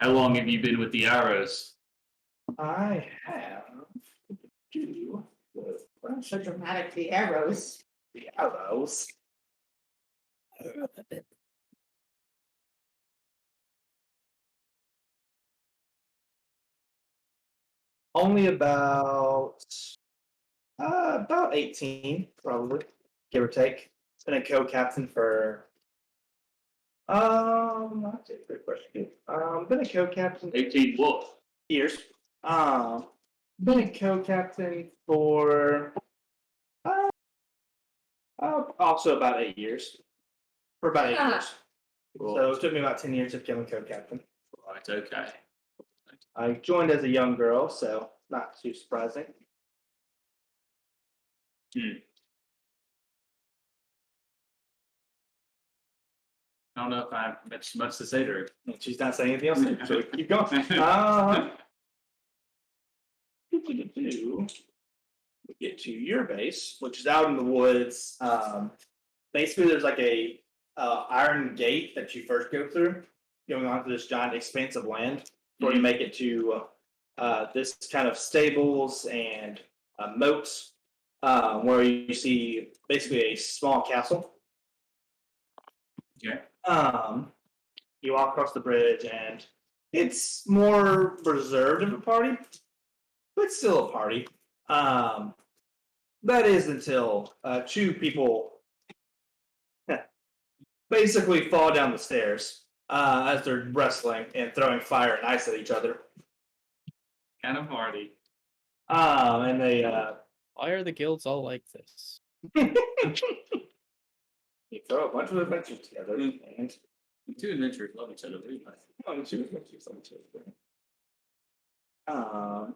how long have you been with the arrows?
I have
So dramatic, the arrows.
the arrows. Only about 18, probably, give or take. Been a co-captain for that's a great question. Been a co-captain
18 what?
years. Been a co-captain for also about 8 years. For about 8 years. So it took me about 10 years to become a co-captain.
Right, okay.
I joined as a young girl, so not too surprising.
I don't know if I have much to say to her.
And she's not saying anything else, so keep going. We get to your base, which is out in the woods. Basically, there's like a iron gate that you first go through, going onto this giant expanse of land before you make it to this kind of stables and moats, where you see basically a small castle.
Okay.
You walk across the bridge, and it's more reserved of a party, but still a party. That is until two people basically fall down the stairs as they're wrestling and throwing fire and ice at each other.
Kind of party.
And they
Why are the guilds all like this?
you throw a bunch of adventures together, and
Two adventurers love each other. Really nice.
two adventures on each other.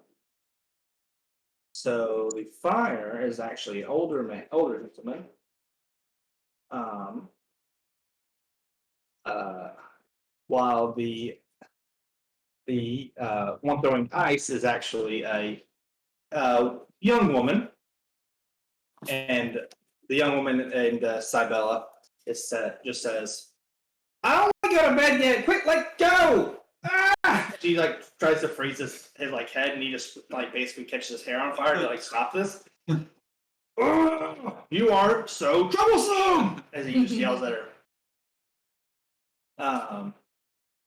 So the fire is actually older gentleman. While the one throwing ice is actually a young woman, and the young woman in Cybella just says, "I don't want to go to bed yet. Quick, let go!" Ah! She like tries to freeze his like head, and he just like basically catches his hair on fire to like stop this. You are so troublesome! As he just yells at her.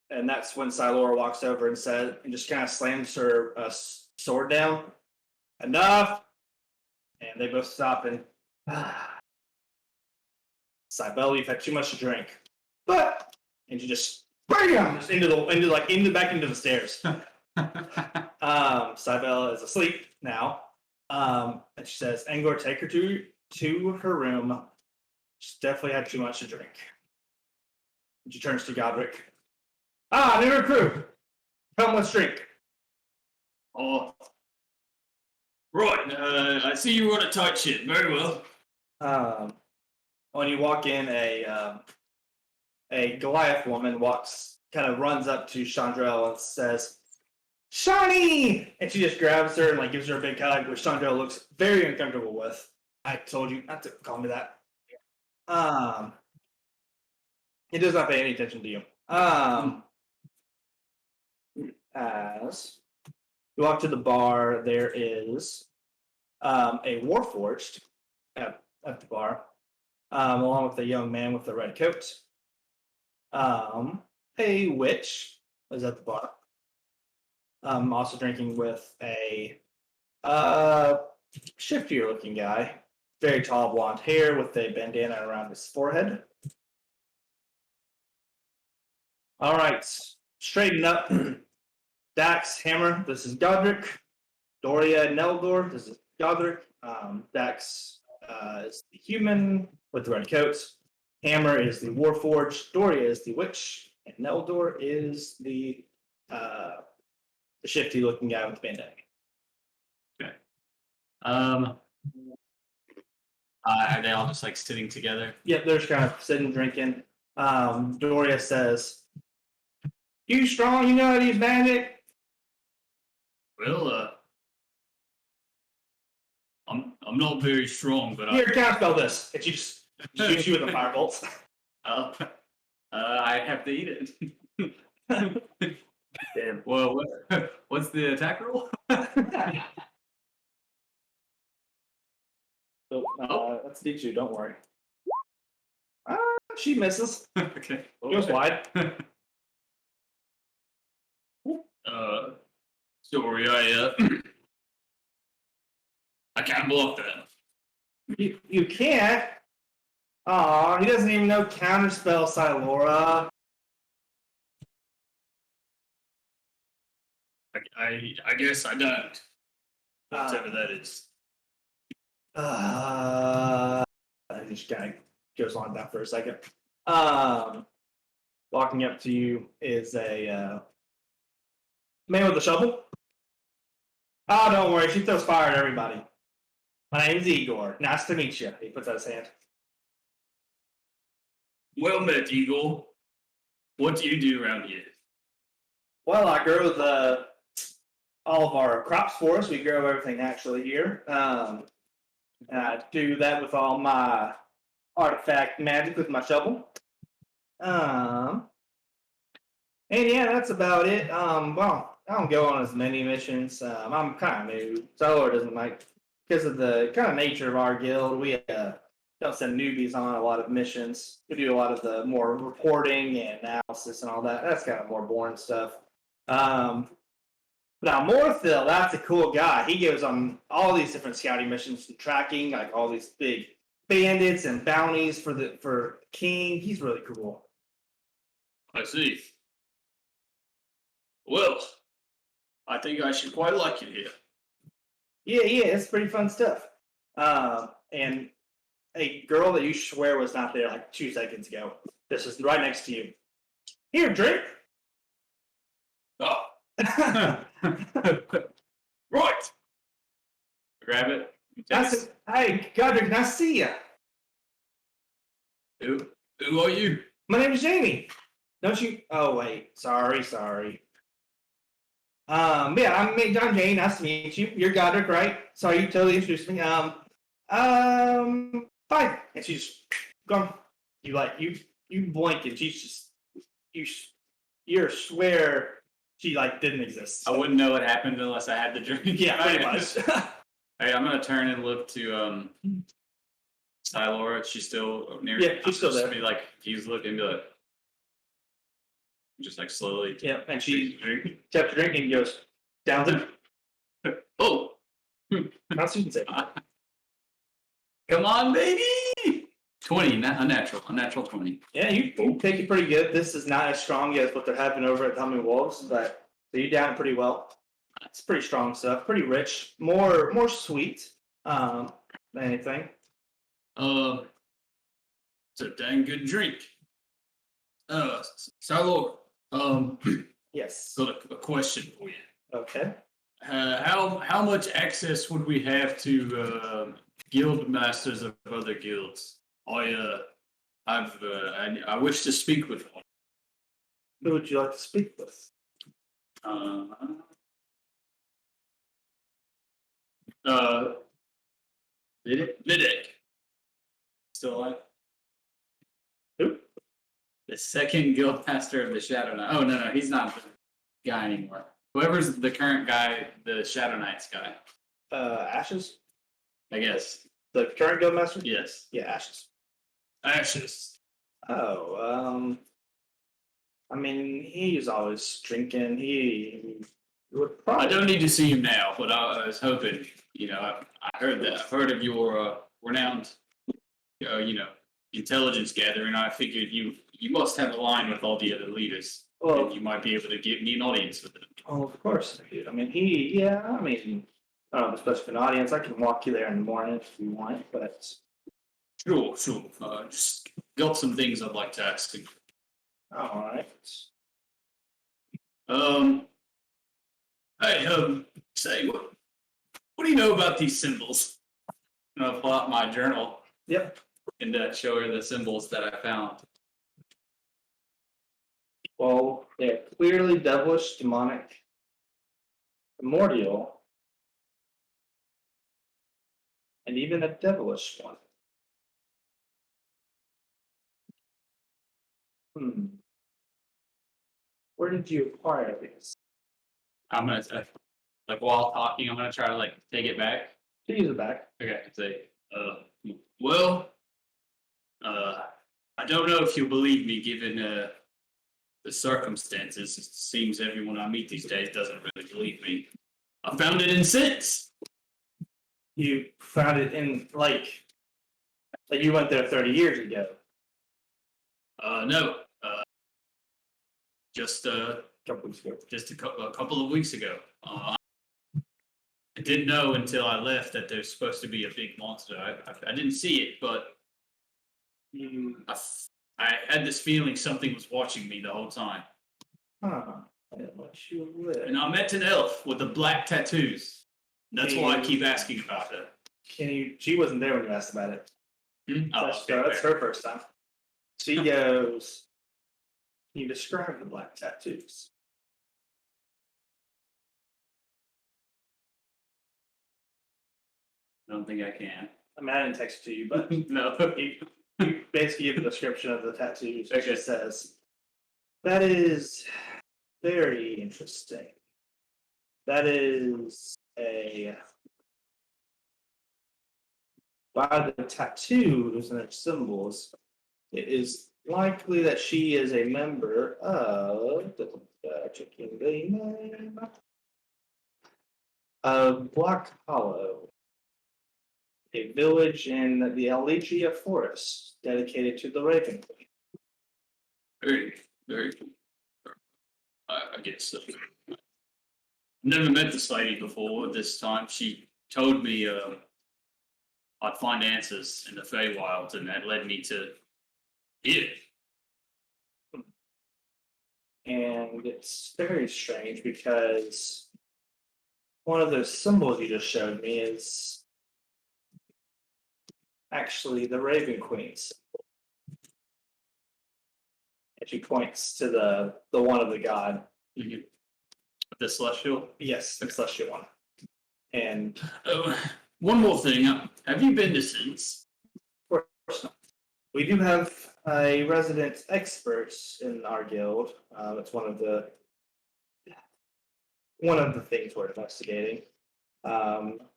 And that's when Silora walks over and just kind of slams her sword down. Enough! And they both stop and Cybella, you've had too much to drink. But and she just bam! Just back into the stairs. Cybella is asleep now. And she says, Angor, take her to her room. She's definitely had too much to drink. And she turns to Godric. New recruit. Come, let's drink.
Oh. Right, I see you on a tight ship. Very well.
When you walk in, a Goliath woman kind of runs up to Chandrell and says, Shawnee! And she just grabs her and like gives her a big hug, which Chandrell looks very uncomfortable with. I told you not to call me that. He does not pay any attention to you. As you walk to the bar, there is a Warforged at the bar, along with a young man with a red coat. A witch is at the bar. Also drinking with a shiftier looking guy, very tall blonde hair with a bandana around his forehead. All right, straighten up. Dax, Hammer, this is Godric. Doria, Neldor, this is Godric. Dax is the human with the red coat. Hammer is the Warforged. Doria is the witch. And Neldor is the shifty-looking guy with the bandana.
Okay. Are they all just like sitting together?
Yep, they're just kind of sitting drinking. Doria says, "You strong? You know how to use magic?"
Well, I'm not very strong, but
Here, counterspell this. And she just shoots you with a firebolt.
I have to eat it.
Damn.
Well, what's the attack roll?
So, let's teach you. Don't worry. She misses.
Okay.
Goes wide.
Sorry, I can't block that.
You can't. Aw, he doesn't even know counterspell, Silora.
I guess I don't. Whatever that is.
I just kind of goes on that for a second. Walking up to you is a man with a shovel. Oh, don't worry. She throws fire at everybody. My name's Igor. Nice to meet you. He puts out his hand.
Well met, Eagle. What do you do around here?
Well, I grow all of our crops for us. We grow everything naturally here. And I do that with all my artifact magic with my shovel. And yeah, that's about it. Well, I don't go on as many missions. I'm kind of new. Solar doesn't like, because of the kind of nature of our guild, we don't send newbies on a lot of missions. We do a lot of the more reporting and analysis and all that. That's kind of more boring stuff. Now, Morthil, that's a cool guy. He goes on all these different scouting missions and tracking, like all these big bandits and bounties for King. He's really cool.
I see. Well, I think I should quite like it here.
Yeah, it's pretty fun stuff. And a girl that you swear was not there like 2 seconds ago. This is right next to you. Here, drink.
Oh, right. Grab it.
Hey, Godric, nice to see you.
Who are you?
My name is Jamie. Don't you? Oh wait, sorry. Yeah, I'm Jane. Nice to meet you. You're Godric, right? Sorry, you totally introduced me. Fine. And she's gone. You blink and she's just you swear she like didn't exist.
I wouldn't know what happened unless I had the drink.
Yeah, pretty much.
Hey, I'm gonna turn and look to Stylora. She's still near.
Yeah, she's still there.
Be like, he's looking good. Just like slowly.
Yeah, and she kept drinking and goes down to
Oh,
Constitution save.
Come on, baby. 20, a natural 20.
Yeah, you take it pretty good. This is not as strong as what they're having over at the Humming Wolves, but so you down it pretty well. It's pretty strong stuff, pretty rich, more sweet than anything.
it's a dang good drink. Salor,
Yes.
got a question for you.
Okay.
How much access would we have to guild masters of other guilds? I wish to speak with one.
Who would you like to speak with?
Vidic.
Still alive?
Who?
The second guildmaster of the Shadow Knight. Oh no, he's not the guy anymore. Whoever's the current guy, the Shadow Knights guy.
Ashes?
I guess.
The current guildmaster?
Yes.
Yeah, Ashes.
Ashes.
Oh, I mean, he's always drinking. He would probably.
I don't need to see him now, but I was hoping. I heard that. I've heard of your renowned, intelligence gathering. I figured you must have a line with all the other leaders.
Well,
And you might be able to get me an audience with them.
oh, of course. I mean, I don't know, especially for an audience, I can walk you there in the morning if you want, but.
Sure. Just got some things I'd like to ask you.
All right.
Hey, say what do you know about these symbols?
I'm gonna pull out my journal
Yep.
and show her the symbols that I found.
Well, they're clearly devilish, demonic, primordial, and even a devilish one. Where did you acquire these?
I'm gonna while talking, I'm gonna try to take it back.
To use it back.
Okay, say,
Well,
I don't know if you'll believe me, given the circumstances. It seems everyone I meet these days doesn't really believe me. I found it in sense.
You found it in like you went there 30 years ago.
No, just
A couple weeks ago.
just a couple of weeks ago. I didn't know until I left that there's supposed to be a big monster. I didn't see it, but I had this feeling something was watching me the whole time.
Huh. I didn't let you live.
And I met an elf with the black tattoos. That's why I keep asking about her.
She wasn't there when you asked about it.
Oh,
That's her first time. She goes, can you describe the black tattoos?
I don't think I can.
I mean, I didn't text it to you, but
No.
you basically give a description of the tattoos. It
Okay.
just says, that is very interesting. That is by the tattoos and their symbols, it is likely that she is a member of checking the name of Black Hollow, a village in the Elegia Forest dedicated to the Raven Queen.
Very, very cool. I guess so. Never met this lady before. This time she told me I'd find answers in the Feywild, and that led me to here.
And it's very strange because one of those symbols you just showed me is actually the Raven Queen's. And she points to the one of the god.
The celestial.
Yes, the celestial one. And
One more thing. Have you been to Sins?
of course, we do have a resident expert in our guild. It's one of the things we're investigating.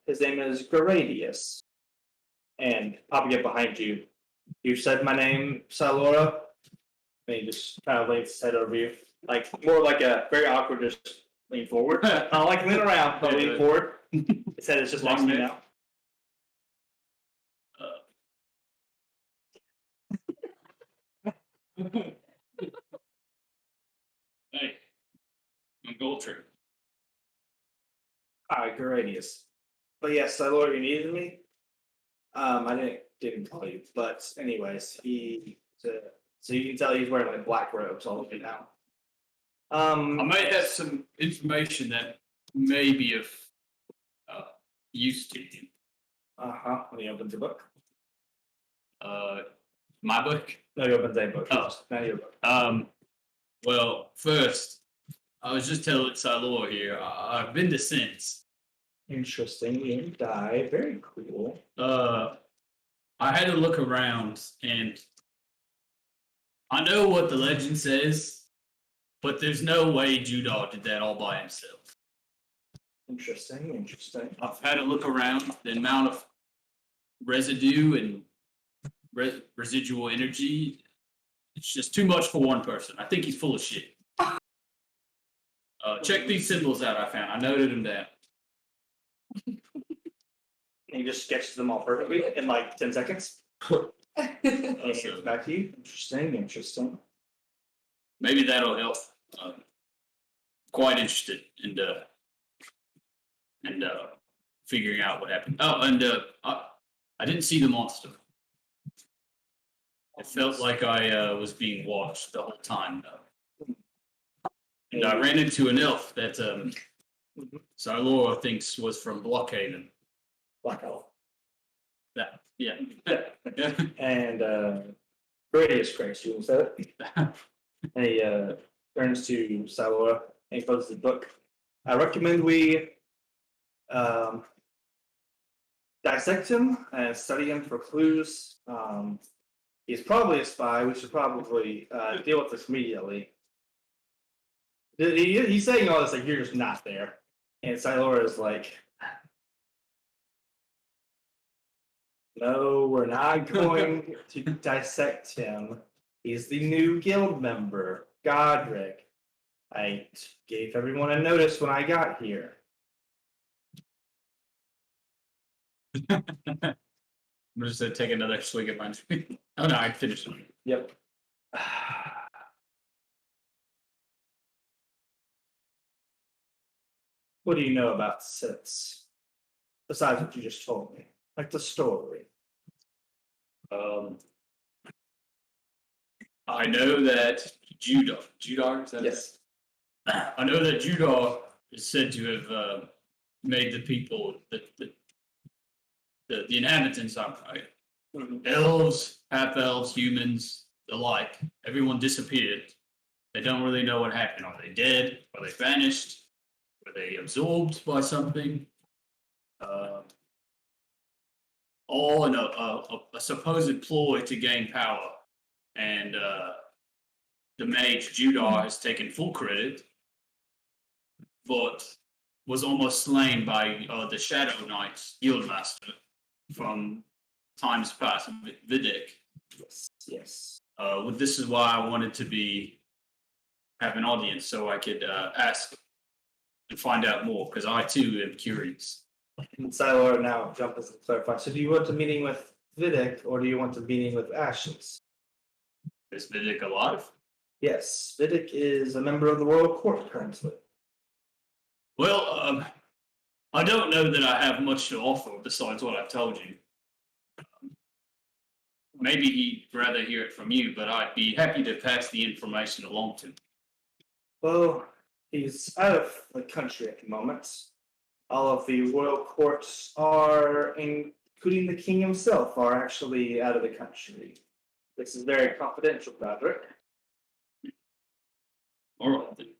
His name is Gradius. And popping up behind you, you said my name, Salora. And he just kind of leans his head over you, like more like a very awkward, just lean forward. Not like lean around, but lean forward. His head is just next to me now.
Hey, I'm Goldtree.
Hi, Gradius. But yes, Salora, you needed me. I didn't call you, but anyways, so you can tell he's wearing like black robes all over now.
I might have some information that may be of use to you.
When he opens a book.
My book.
No, he opens a book.
Oh.
Not your book.
Well, first, I was just telling Salor here. I've been to Sins.
Interesting. You die. Very cool.
I had to look around, and I know what the legend says, but there's no way Judah did that all by himself.
Interesting.
I've had to look around. The amount of residue and residual energy, it's just too much for one person. I think he's full of shit. Check these symbols out I found. I noted them down.
And he just sketches them all perfectly in like 10 seconds. And he hands
So
it back to you. Interesting.
maybe that'll help. Quite interested in figuring out what happened. Oh, and I didn't see the monster. It felt like I was being watched the whole time. And I ran into an elf that Sarlora thinks was from Blockhaven.
Black Elf.
That, yeah.
And Gradius Grace, you want to say it? And he turns to Salora and he closes the book. I recommend we dissect him and study him for clues. He's probably a spy. We should probably deal with this immediately. He's saying all this like you're just not there. And Silora is like, no, we're not going to dissect him. He's the new guild member, Godric. I gave everyone a notice when I got here.
I'm just gonna take another swig at my drink. Oh no, I finished it.
Yep. What do you know about Siths? Besides what you just told me. Like the story.
I know that Judar, is that it?
Yes.
I know that Judar is said to have made the people, the inhabitants, elves, half elves, humans, the like. Everyone disappeared. They don't really know what happened. Are they dead? Are they vanished? Were they absorbed by something? All in a supposed ploy to gain power. And the mage Judar has taken full credit, but was almost slain by the Shadow Knights Guildmaster from times past, Vidic.
Yes.
This is why I wanted to have an audience so I could ask and find out more, because I too am curious.
And Silor now jump us and clarify. So do you want a meeting with Vidic or do you want a meeting with Ashes?
Is Vidic alive?
Yes, Vidic is a member of the royal court currently.
Well, I don't know that I have much to offer besides what I've told you. Maybe he'd rather hear it from you, but I'd be happy to pass the information along to him.
Well, he's out of the country at the moment. All of the royal courts are, including the king himself, are actually out of the country. This is very confidential, Godric.
All right, then.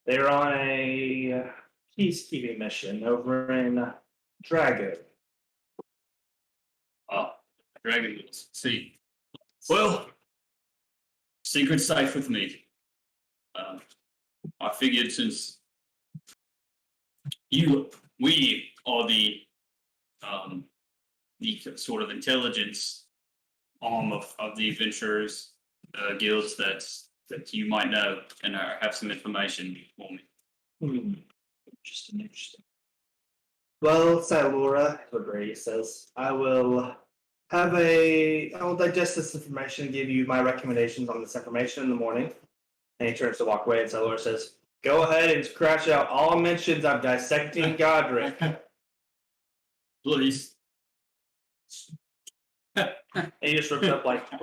They're on a peacekeeping mission over in Drago.
Dragon Wheels. See. Well, secret's safe with me. I figured since we are the sort of intelligence arm of the adventurers guilds that you might know and have some information for me.
Interesting. Well, Silura, what Brady says, I will digest this information and give you my recommendations on this information in the morning. And he turns to walk away, and Silura says, go ahead and scratch out all mentions of dissecting Godric.
Please.
And he just rips out like 3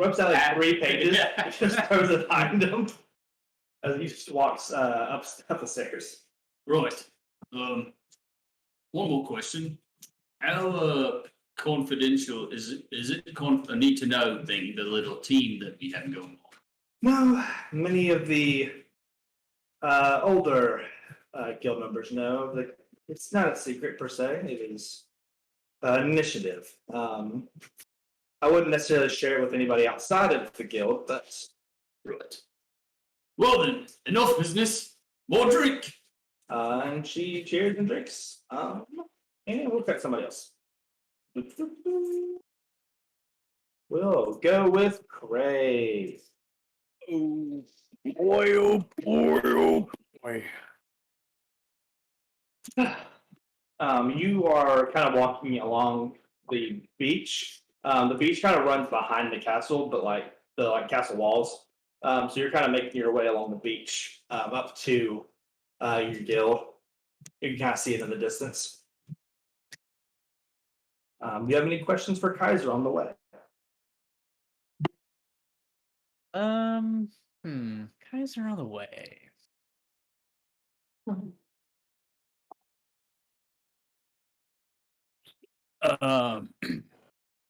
pages, and just throws it behind him as he just walks up the stairs.
Right. One more question. How confidential is it a need to know thing, the little team that we have going on?
No, many of the older guild members know that it's not a secret per se. It is an initiative. I wouldn't necessarily share it with anybody outside of the guild, but
Right. Well then, enough business. More drink.
and she cheers and drinks. And we'll pick somebody else. We'll go with Cray.
Oh boy, oh boy, oh boy.
You are kind of walking along the beach. The beach kind of runs behind the castle, but like the castle walls. So you're kind of making your way along the beach up to your guild. You can kind of see it in the distance. Do you have any questions for Kaiser on the way?
Kaiser on the way. Um,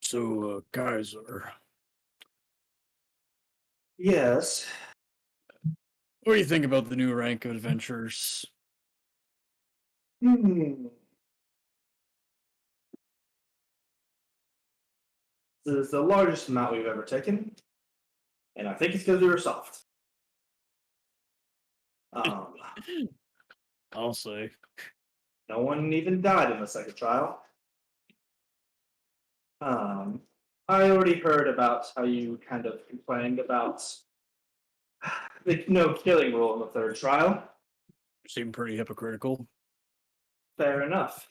so Kaiser,
Yes.
what do you think about the new rank of adventures?
This is the largest amount we've ever taken, and I think it's because we were soft.
I'll say.
No one even died in the second trial. I already heard about how you kind of complained about the no killing rule in the third trial.
Seem pretty hypocritical.
Fair enough.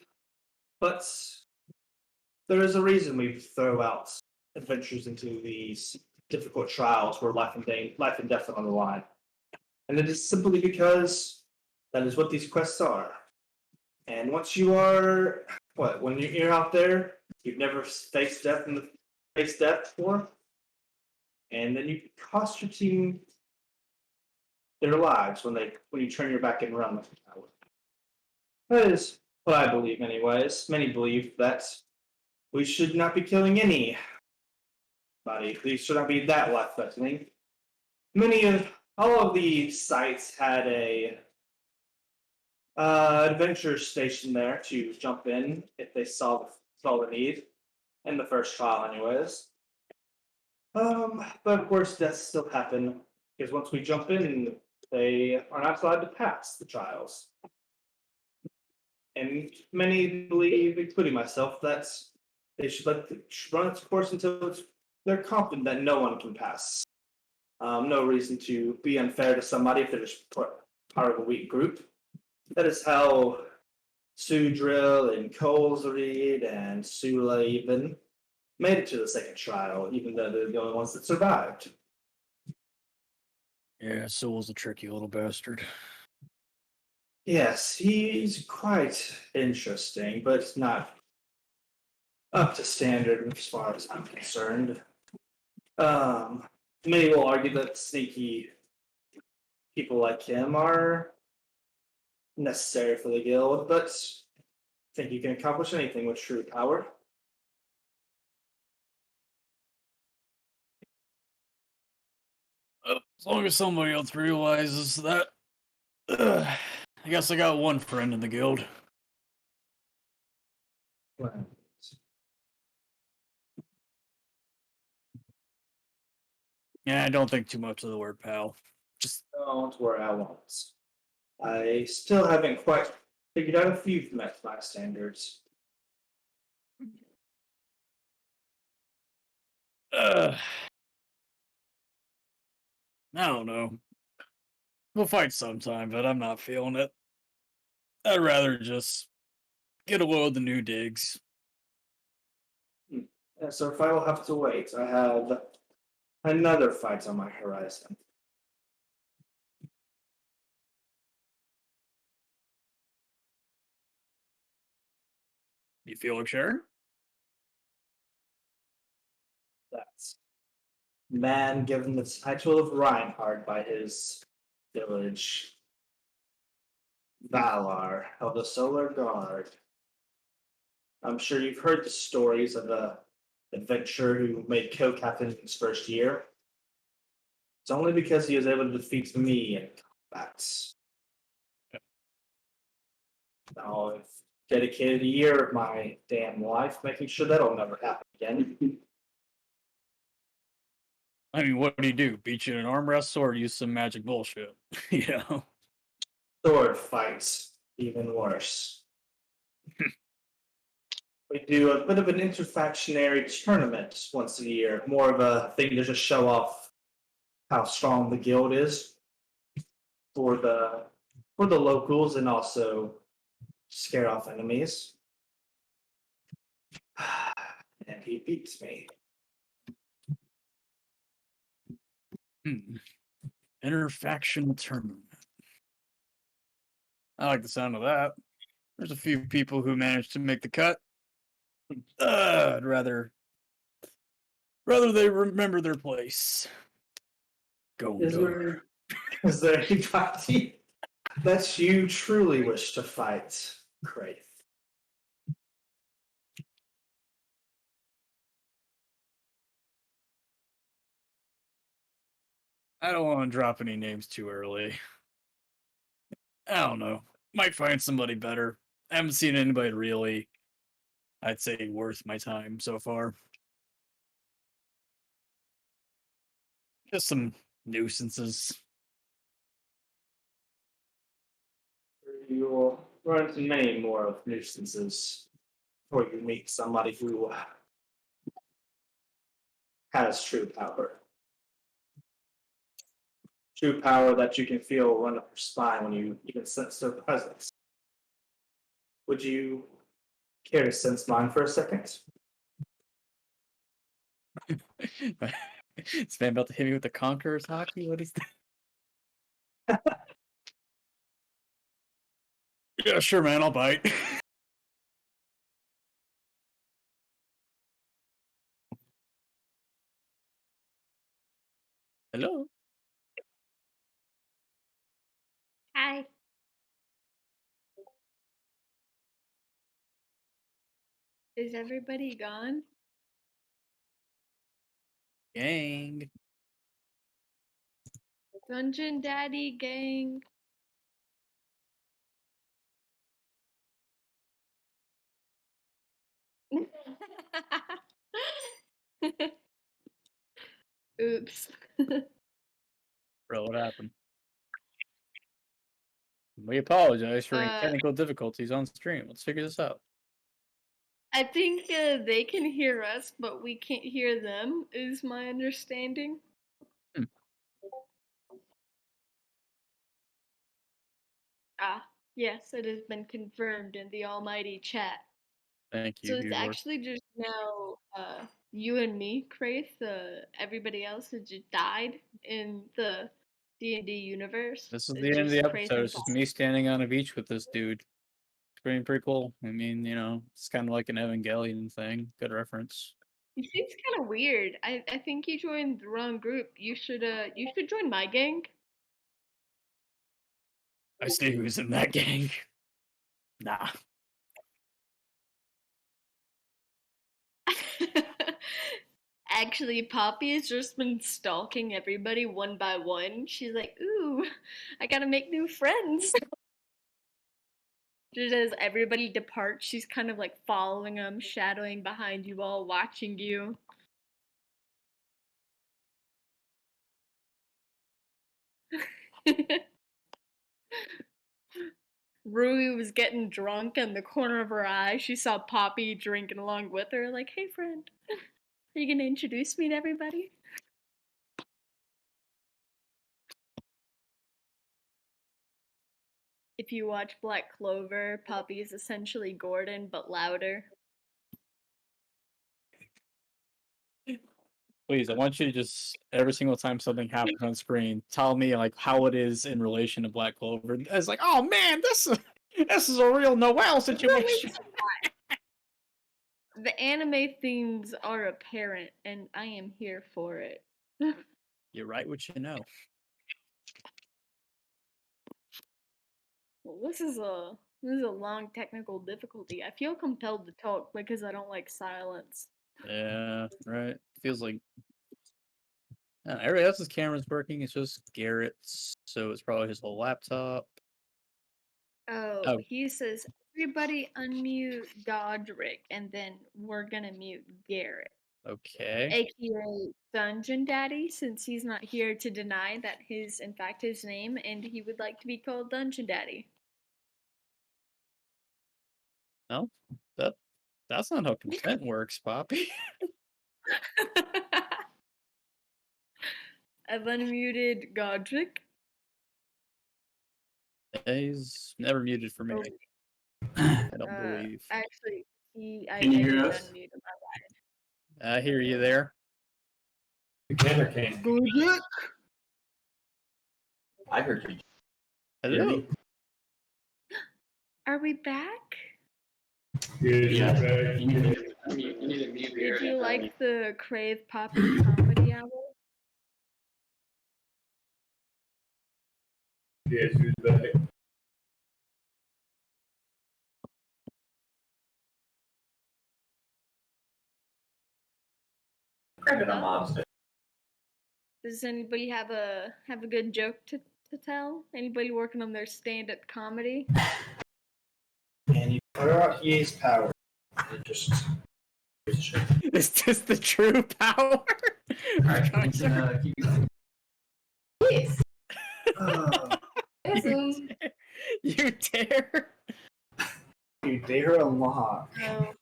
But there is a reason we throw out adventures into these difficult trials where life and death are on the line. And it is simply because that is what these quests are. And once you are, when you're out there, you've never faced death before, and then you cost your team their lives when you turn your back and run. That is what I believe, anyways. Many believe that we should not be killing anybody. We should not be that life-threatening. All of the sites had a adventure station there to jump in if they saw the need in the first trial, anyways. But of course, deaths still happen because once we jump in, they are not allowed to pass the trials. And many believe, including myself, that they should let it run its course until they're confident that no one can pass. No reason to be unfair to somebody if they're just part of a weak group. That is how Sudrill and Colesreed and Sula even made it to the second trial, even though they're the only ones that survived.
Yeah, Sewell's a tricky little bastard.
Yes, he's quite interesting, but not up to standard as far as I'm concerned. Many will argue that sneaky people like him are necessary for the guild, but I think you can accomplish anything with true power.
As long as somebody else realizes that, I guess I got one friend in the guild. Yeah, I don't think too much of the word pal. Just
Don't worry, I won't. I still haven't quite figured out if you've met my standards.
I don't know. We'll fight sometime, but I'm not feeling it. I'd rather just get a load of the new digs.
Yeah, so if I will have to wait, I have another fight on my horizon.
You feel like sharing?
That's man given the title of Reinhard by his village. Valar of the Solar Guard. I'm sure you've heard the stories of the adventurer who made co-captain in his first year. It's only because he was able to defeat me in combat. Now I've dedicated a year of my damn life making sure that'll never happen again.
I mean, what do? Beat you in an arm wrestle or use some magic bullshit? You know?
Sword fights, even worse. We do a bit of an interfactionary tournament once a year, more of a thing to just show off how strong the guild is for the locals and also scare off enemies. And he beats me.
Interfaction tournament. I like the sound of that. There's a few people who managed to make the cut. I'd rather they remember their place. Go.
Is there anybody that you truly wish to fight, Kraith?
I don't want to drop any names too early. I don't know. Might find somebody better. I haven't seen anybody really, I'd say, worth my time so far. Just some nuisances.
You will run into many more of nuisances before you meet somebody who has true power. True power that you can feel run up your spine when you even sense their presence. Would you care to sense mine for a second?
This man about to hit me with the Conqueror's hockey? What is that? Yeah, sure, man. I'll bite. Hello.
Hi. Is everybody gone?
Gang.
Dungeon Daddy gang. Oops.
Bro, what happened? We apologize for any
Uh,
technical difficulties on stream. Let's figure this out.
I think they can hear us, but we can't hear them, is my understanding.
Hmm.
Ah, yes, it has been confirmed in the almighty chat.
Thank
So
you,
it's
Hugor.
actually just now you and me, Kraith. Everybody else has just died in the D&D universe.
This is
It's
the end of the
just Kraith
episode.
and
It's just me standing on a beach with this dude. It's pretty cool. I mean, you know, it's kind of like an Evangelion thing. Good reference.
He seems kind of weird. I think you joined the wrong group. You should join my gang.
I see who's in that gang. Nah.
Actually, Poppy has just been stalking everybody one by one. She's like, "Ooh, I gotta make new friends." Just as everybody departs, she's kind of like following them, shadowing behind you all, watching you. Rui was getting drunk in the corner of her eye. She saw Poppy drinking along with her, like, "Hey, friend, are you gonna introduce me to everybody?" If you watch Black Clover, Poppy is essentially Gordon, but louder.
Please, I want you to just every single time something happens on screen, tell me like how it is in relation to Black Clover. It's like, oh man, this is a real Noel situation.
The anime themes are apparent, and I am here for it.
You're right, what you know.
Well, this is a long technical difficulty. I feel compelled to talk because I don't like silence.
Yeah, right. Feels like everybody else's camera's working. It's just Garrett's, so it's probably his whole laptop.
Oh,
Oh,
he says everybody unmute Godric, and then we're gonna mute Garrett,
okay.
aka Dungeon Daddy, since he's not here to deny that is in fact his name, and he would like to be called Dungeon Daddy.
No, that's not how consent works, Poppy.
I've unmuted Godric.
He's never muted for me.
Oh,
I don't believe.
actually, I
Can you
did
hear us?
unmute him.
I hear you there.
You can or can't?
Godric.
I heard you.
Hello.
Are we back?
Yeah.
You need to mute
Did you
Garrett.
like the Crave Poppy comedy hour?
Yes, who's back?
Credit on mom's day.
Does anybody have a good joke to tell? Anybody working on their stand-up comedy?
And you put out EA's power. It just.
Is this the true power?
Alright, we can keep going.
Yes. Yes,
You dare?
You dare unlock.
No.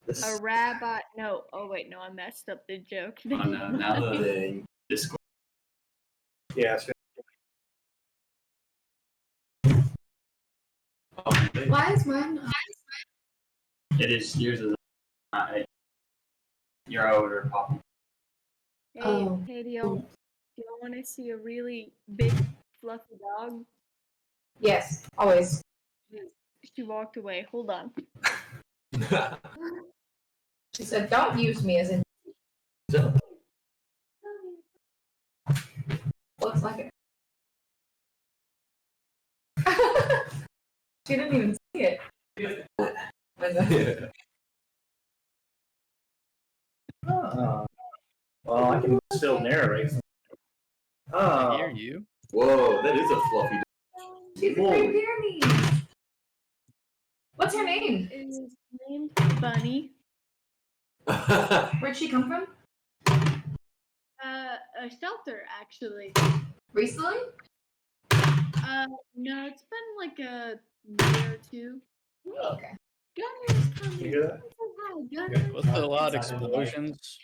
This
A rabbi. No. Oh wait, no, I messed up the joke.
Oh no, now the
thing.
Discord.
Yeah. It's
Oh,
Why is mine?
it is yours is not a your older copy.
Hey,
Oh.
hey, do y'all want to see a really big fluffy dog?
Yes, always.
She walked away. Hold on.
She said, "Don't use me as in." Looks like it. She didn't even see it.
Well, I can still narrate.
I hear you.
Whoa, that is a fluffy dog.
She's a great pyramid. What's her name?
Is named Bunny.
Where'd she come from?
A shelter actually.
Recently?
No, it's been like a year or two.
Okay.
Gunner's coming.
You hear that?
Hi, Gunner.
What's the loud explosions?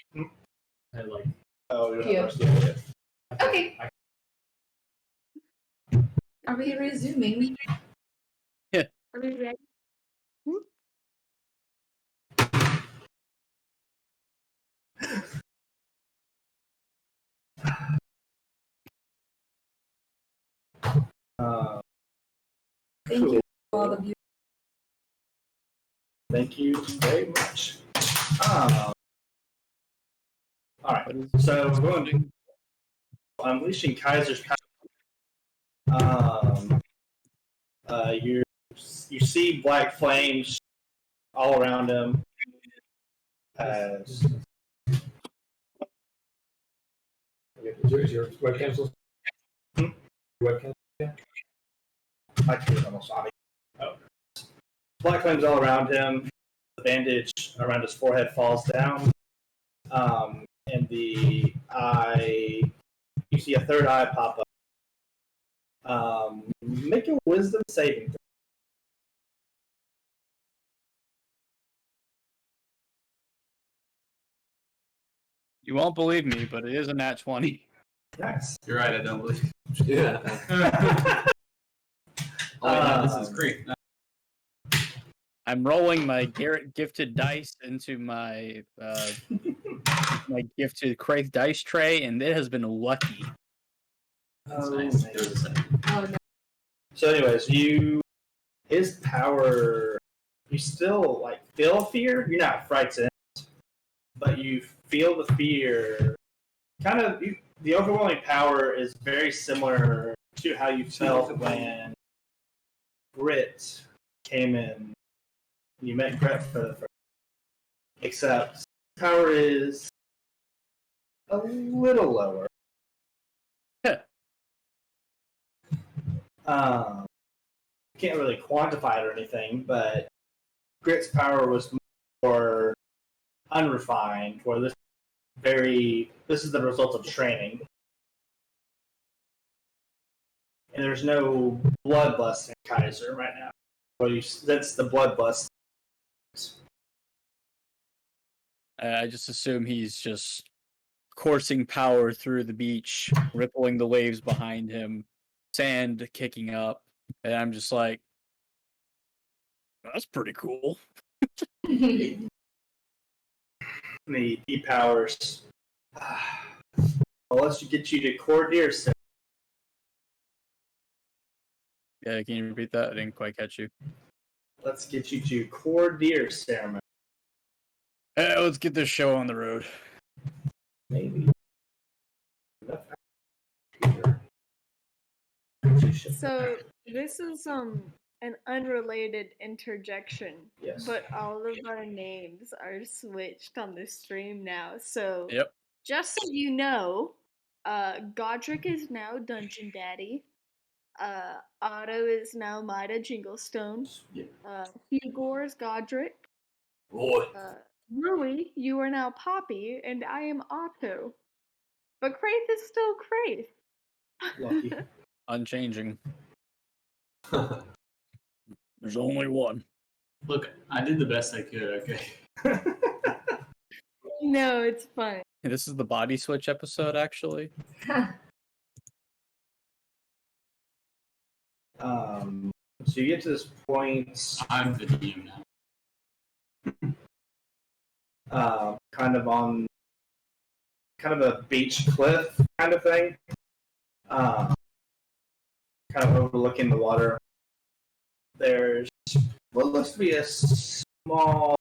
Oh,
Cute.
you're not
Okay. Are we resuming?
Are we ready?
Thank you for all of you.
Thank you very much. All right. So we're going to unleashing Kaiser's power. You see black flames all around him. As
Is your webcam still? Webcam?
I can do it almost obvious. Oh. Black flames all around him. The bandage around his forehead falls down. And the eye, you see a third eye pop up. Make a wisdom saving throw.
You won't believe me, but it is a nat 20.
Nice.
You're right, I don't believe.
Yeah.
Oh wait, no, this is great.
I'm rolling my Garrett gifted dice into my my gifted Craig dice tray, and it has been lucky.
That's nice. It was a second.
Oh no.
So, anyways, his power, you still like feel fear. You're not frightened, but you feel the fear. Kind of, the overwhelming power is very similar to how you felt when Grit came in. You met Grit for the first, except power is a little lower. Can't really quantify it or anything, but Grit's power was more unrefined, where this is the result of training. And there's no bloodlust in Kaiser right now. That's the bloodlust.
I just assume he's just coursing power through the beach, rippling the waves behind him, sand kicking up, and I'm just like, that's pretty cool.
The powers. Well, let's get you to core deer.
Yeah, can you repeat that? I didn't quite catch you.
Let's get you to core deer ceremony.
Let's get this show on the road.
Maybe.
So this is an unrelated interjection,
Yes.
but all of our names are switched on the stream now. So
Yep.
just so you know, Godric is now Dungeon Daddy. Otto is now Mida Jinglestone.
Yeah.
Hugor is Godric.
Boy.
Rui, you are now Poppy, and I am Otto. But Kraith is still Kraith.
Lucky.
Unchanging. There's only one.
Look, I did the best I could. Okay.
No, it's fun.
Hey, this is the body switch episode, actually.
So you get to this point,
I'm the DM now.
kind of on kind of a beach cliff kind of thing, kind of overlooking the water. There's what looks to be a small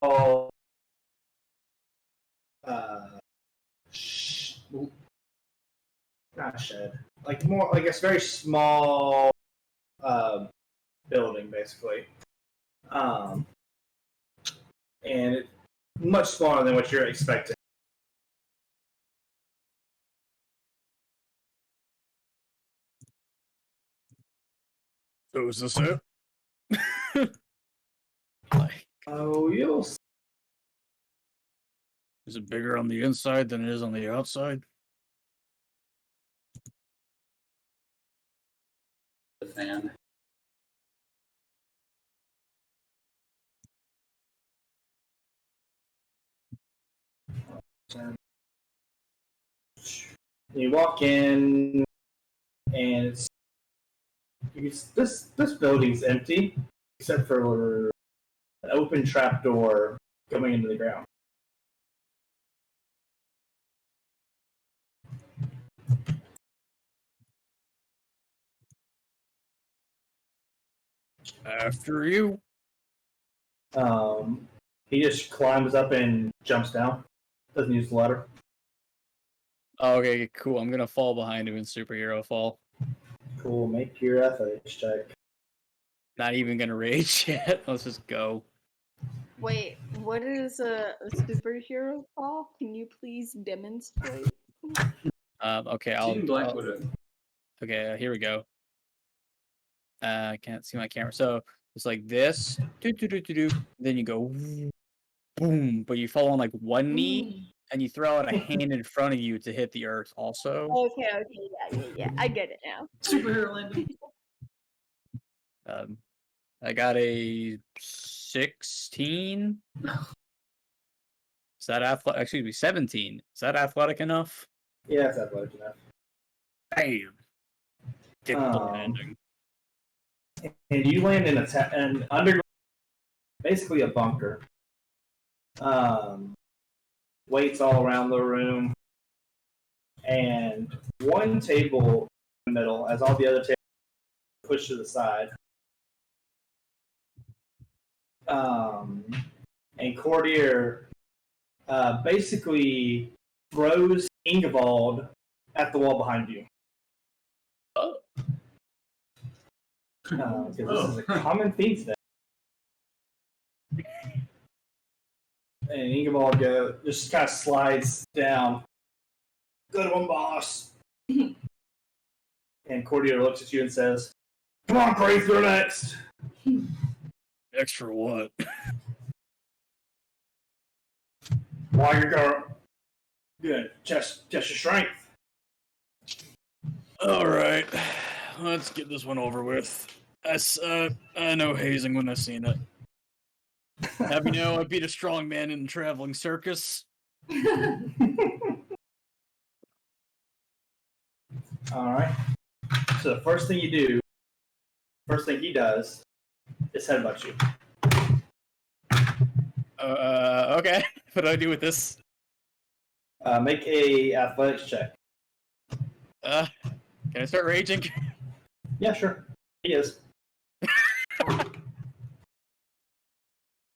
not shed, like more like a very small building, basically, and it's much smaller than what you're expecting.
So is this it? Like,
Oh, you'll see.
is it bigger on the inside than it is on the outside?
The fan.
You walk in, and this building's empty except for an open trap door going into the ground.
After you.
He just climbs up and jumps down. Doesn't use the ladder.
Oh, okay, cool. I'm gonna fall behind him in superhero fall.
Cool. Make your athletics check.
Not even gonna rage yet. Let's just go.
Wait, what is a superhero fall? Can you please demonstrate?
Okay,
Team Black Widow.
Okay, here we go. I can't see my camera. So it's like this. Then you go boom, but you fall on like one knee and you throw out a hand in front of you to hit the earth also.
Okay, yeah. I get it now.
Superhero landing.
I got a 16. Is that athletic? Excuse me, 17. Is that athletic enough?
Yeah, it's athletic enough.
Bam. Get the landing.
And you land in an underground, basically a bunker. Weights all around the room, and one table in the middle, as all the other tables pushed to the side. And Cordier basically throws Ingevald at the wall behind you.
Oh.
Because this is a common theme today. And Ingevald just kind of slides down. Good one, boss. And Cordier looks at you and says, "Come on, Craig, you're next."
Extra what?
While you're going, good. Test your strength.
All right, let's get this one over with. I know hazing when I seen it. Have you know I beat a strong man in a traveling circus?
All right. So the first thing he does is headbutt you.
Okay. What do I do with this?
Make a athletics check.
Can I start raging?
Yeah, sure. He is.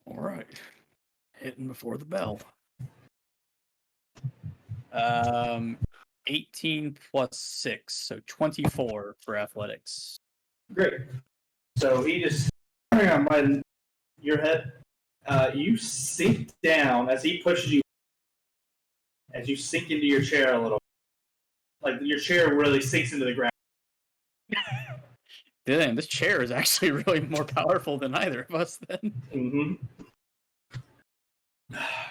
All right. Hitting before the bell. 18 plus 6, so 24 for athletics.
Great. So he just right in your head. You sink down as he pushes you. As you sink into your chair a little, like your chair really sinks into the ground.
Damn, this chair is actually really more powerful than either of us. Then.
Mm-hmm.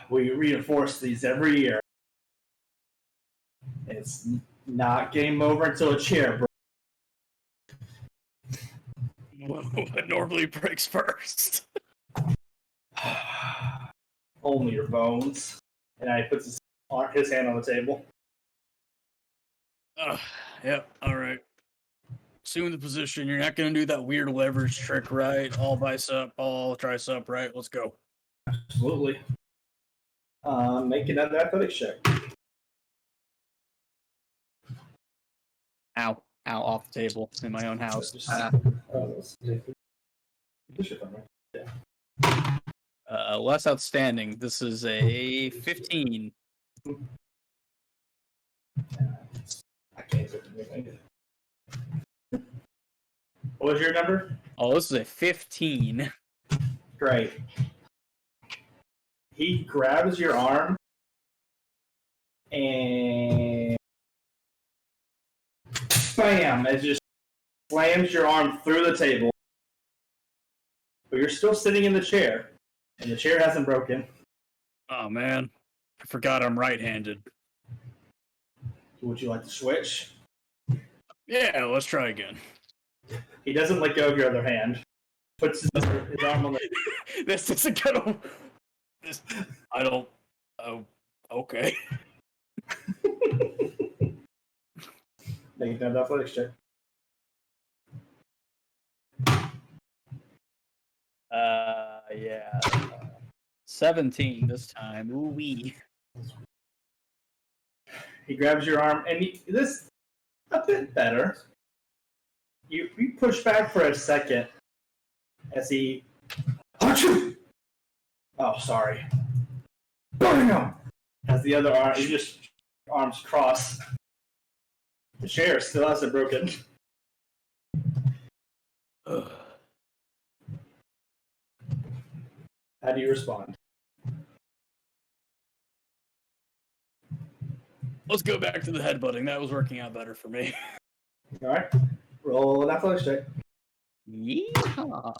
We reinforce these every year. It's not game over until a chair breaks.
What normally breaks first?
only your bones. And he puts his hand on the table.
Yep, alright. Assume the position. You're not going to do that weird leverage trick, right? All bicep, all tricep, right? Let's go.
Absolutely. Make another athletics check.
Ow. Ow, off the table in my own house. Less outstanding. This is a 15.
I can't do anything. What was your number?
Oh, this is a 15.
Great. He grabs your arm and bam! It just slams your arm through the table. But you're still sitting in the chair, and the chair hasn't broken.
Oh, man. I forgot I'm right-handed.
Would you like to switch?
Yeah, let's try again.
He doesn't let go of your other hand. Puts his arm on the...
This isn't gonna... This... I don't... Oh, okay.
Make another athletics check.
Yeah. 17 this time. Ooh-wee.
He grabs your arm, and this a bit better. You push back for a second as he. Achoo! Oh, sorry. Bam! As the other arm, you just arms cross. The chair still hasn't broken.
Ugh.
How do you respond?
Let's go back to the headbutting. That was working out better for me.
All right, roll an athletics check.
Yeehaw.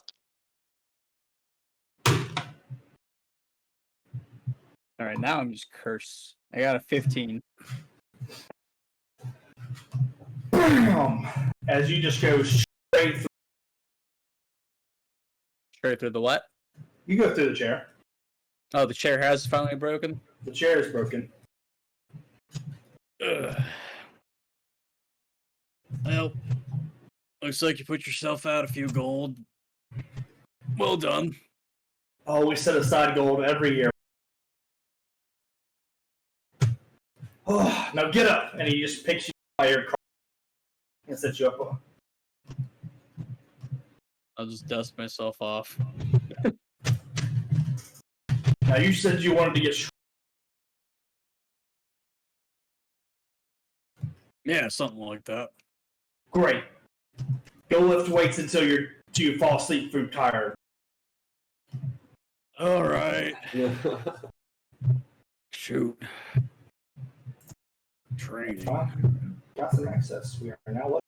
All right, now I'm just cursed. I got a 15.
Bam! As you just go straight through.
Straight through the what?
You go through the chair.
Oh, the chair has finally broken?
The chair is broken.
Ugh. Well, looks like you put yourself out a few gold. Well done.
Oh, we set aside gold every year. Oh, now get up! And he just picks you by your car and sets you up.
I'll just dust myself off.
Now you said you wanted to get.
Yeah, something like that.
Great. Go lift weights until you fall asleep through tired.
All right. Shoot. Training.
Got some access. We are now what?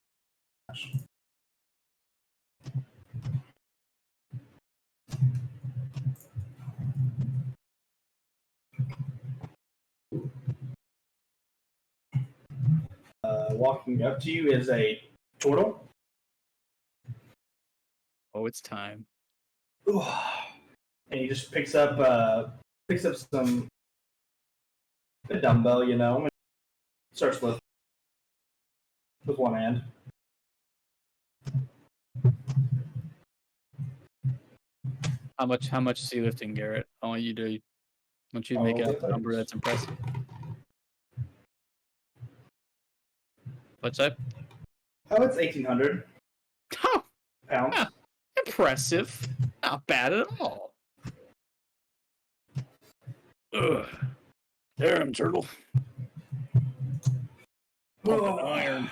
Walking up to you is a turtle.
Oh, it's time.
Ooh. And he just picks up some a dumbbell, and starts with one hand.
How much is he lifting, Garrett? I want you to make a number that's impressive. What's that?
Oh, it's 1,800
Oh,
pounds.
yeah. Impressive. Not bad at all. Ugh. Damn, turtle. Pumping iron.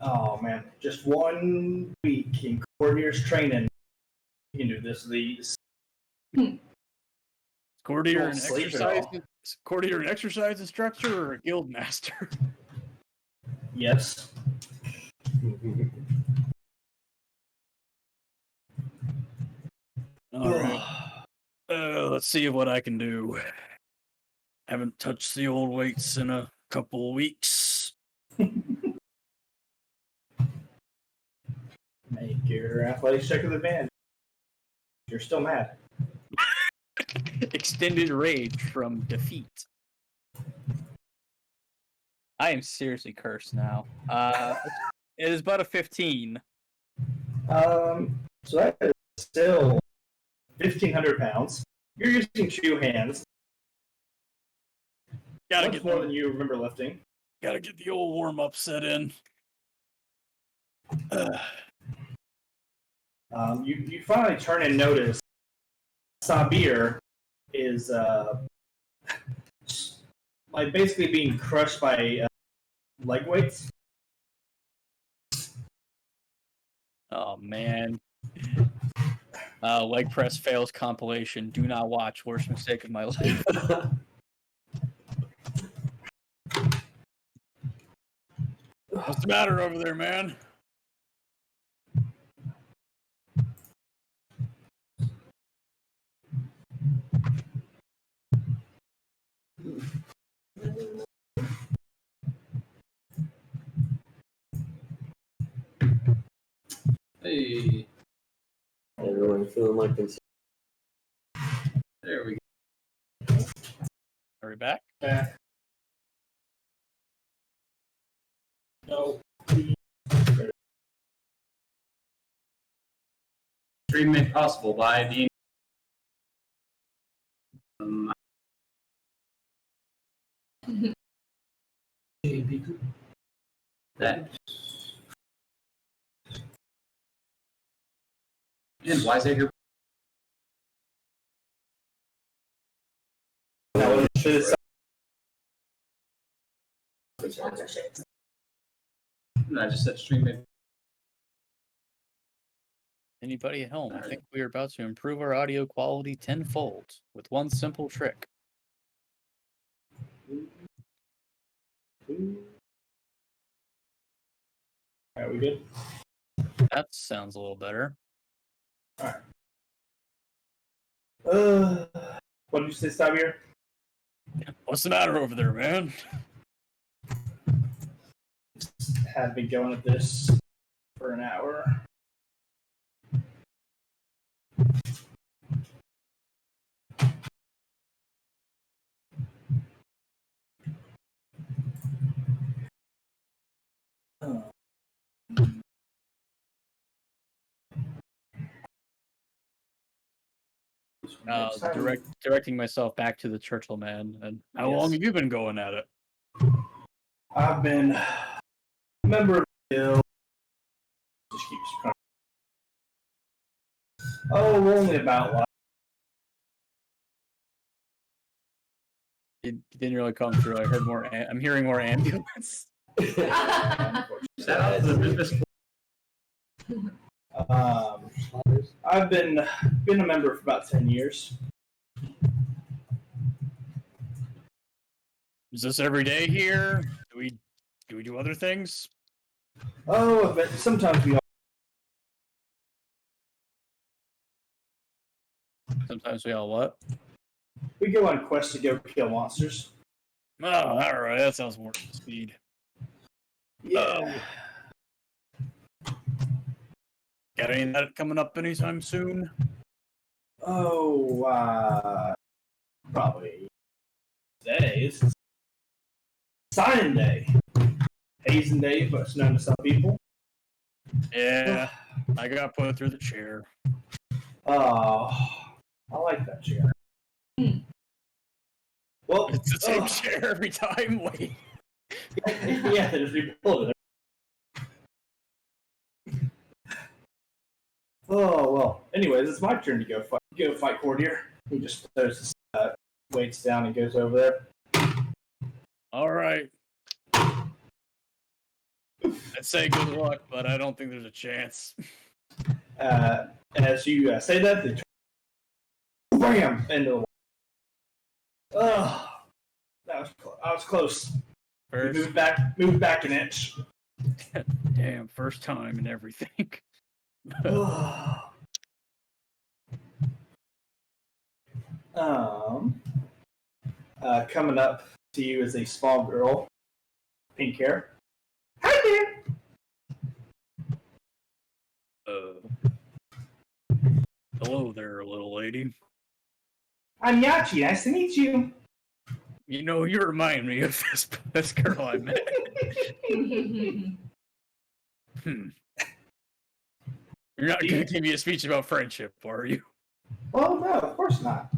Oh man, just 1 week in coordinator's training. You can do these.
Coordinator and
Don't sleep at
exercise.
all.
Coordinator and exercise instructor or a guild master?
Yes.
All right. Let's see what I can do. Haven't touched the old weights in a couple of weeks.
Make your athletics check with advantage. You're still mad.
Extended rage from defeat. I am seriously cursed now. It is but a 15.
So that is still 1,500 pounds. You're using 2 hands.
Gotta
Much
get
more than you remember lifting.
Gotta get the old warm-up set in.
You finally turn and notice Sabir is like basically being crushed by leg weights.
Oh man. Leg press fails compilation. Do not watch. Worst mistake of my life. What's the matter over there, man?
Hey,
Everyone feeling like this.
there we go.
Are we back?
No.
Stream made possible by the that and Wiseacre.
No, it's
I just said stream made.
Anybody at home? I think we are about to improve our audio quality tenfold with one simple trick.
Are we good?
That sounds a little better.
Alright. What did you say, Sabir?
What's the matter over there, man?
Had been going at this for an hour.
Directing myself back to the Churchill man. And how long have you been going at it?
I've been a member of the guild. Just keeps coming. Oh, we're only about like
It didn't really come through. I heard more. I'm hearing more ambulance.
Shout out to the business.
I've been a member for about 10 years.
Is this every day here? Do we do other things?
Oh, but sometimes we
Sometimes we all what?
go on quests to go kill monsters.
Oh, all right. That sounds more speed.
Yeah.
Got any of that coming up anytime soon?
Oh, probably today. It's Sign Day. Hazen Day, but it's known to some people.
Yeah, I got put through the chair.
Oh, I like that chair. Well,
It's the same chair every time. Wait.
yeah, there's people over there. Oh well. Anyways, it's my turn to go fight Cordier. He just throws his weights down and goes over there.
All right. I'd say good luck, but I don't think there's a chance.
As you say that, they bam into the wall. Oh, I was close.
First,
Moved back an inch.
damn, first time and everything.
Coming up to you is a small girl, pink hair. Hi there.
Hello there, little lady.
I'm Yachi. Nice to meet you.
You know, you remind me of this girl I met. You're not going to give me a speech about friendship, are you?
Well, no, of course not.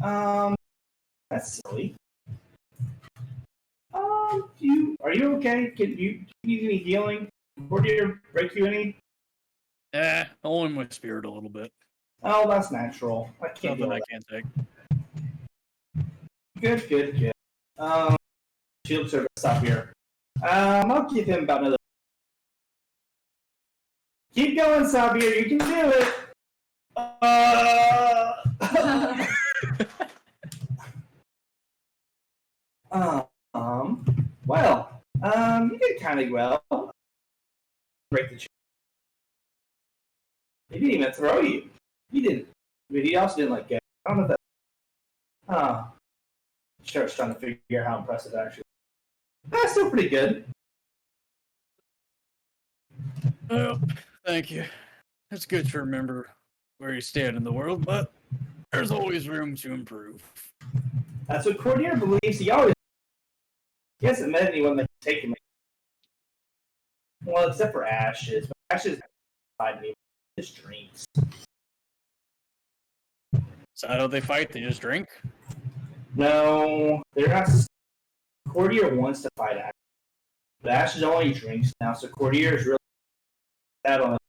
That's silly. Are you okay? Can you need any healing? Or do you break you any?
Only my spirit a little bit.
Oh, that's natural. I can't
Nothing
deal
I
with
can't take.
that. Good. Shield service up here. I'll give him about another. Keep going, Sabir. You can do it. You did kind of well. Break the chair. He didn't even throw you. He didn't. But he also didn't let go. I don't know if that. Sheriff's trying to figure out how impressive that actually. That's still pretty good.
Well, thank you. It's good to remember where you stand in the world, but there's always room to improve.
That's what Cordier believes. He hasn't met anyone that can take him. Well, except for Ashes. But Ashes fight me. Just drinks.
So how do they fight? They just drink?
No, they're not. Cordier wants to fight Ashes. But Ashes only drinks now, so Cordier is really bad on it.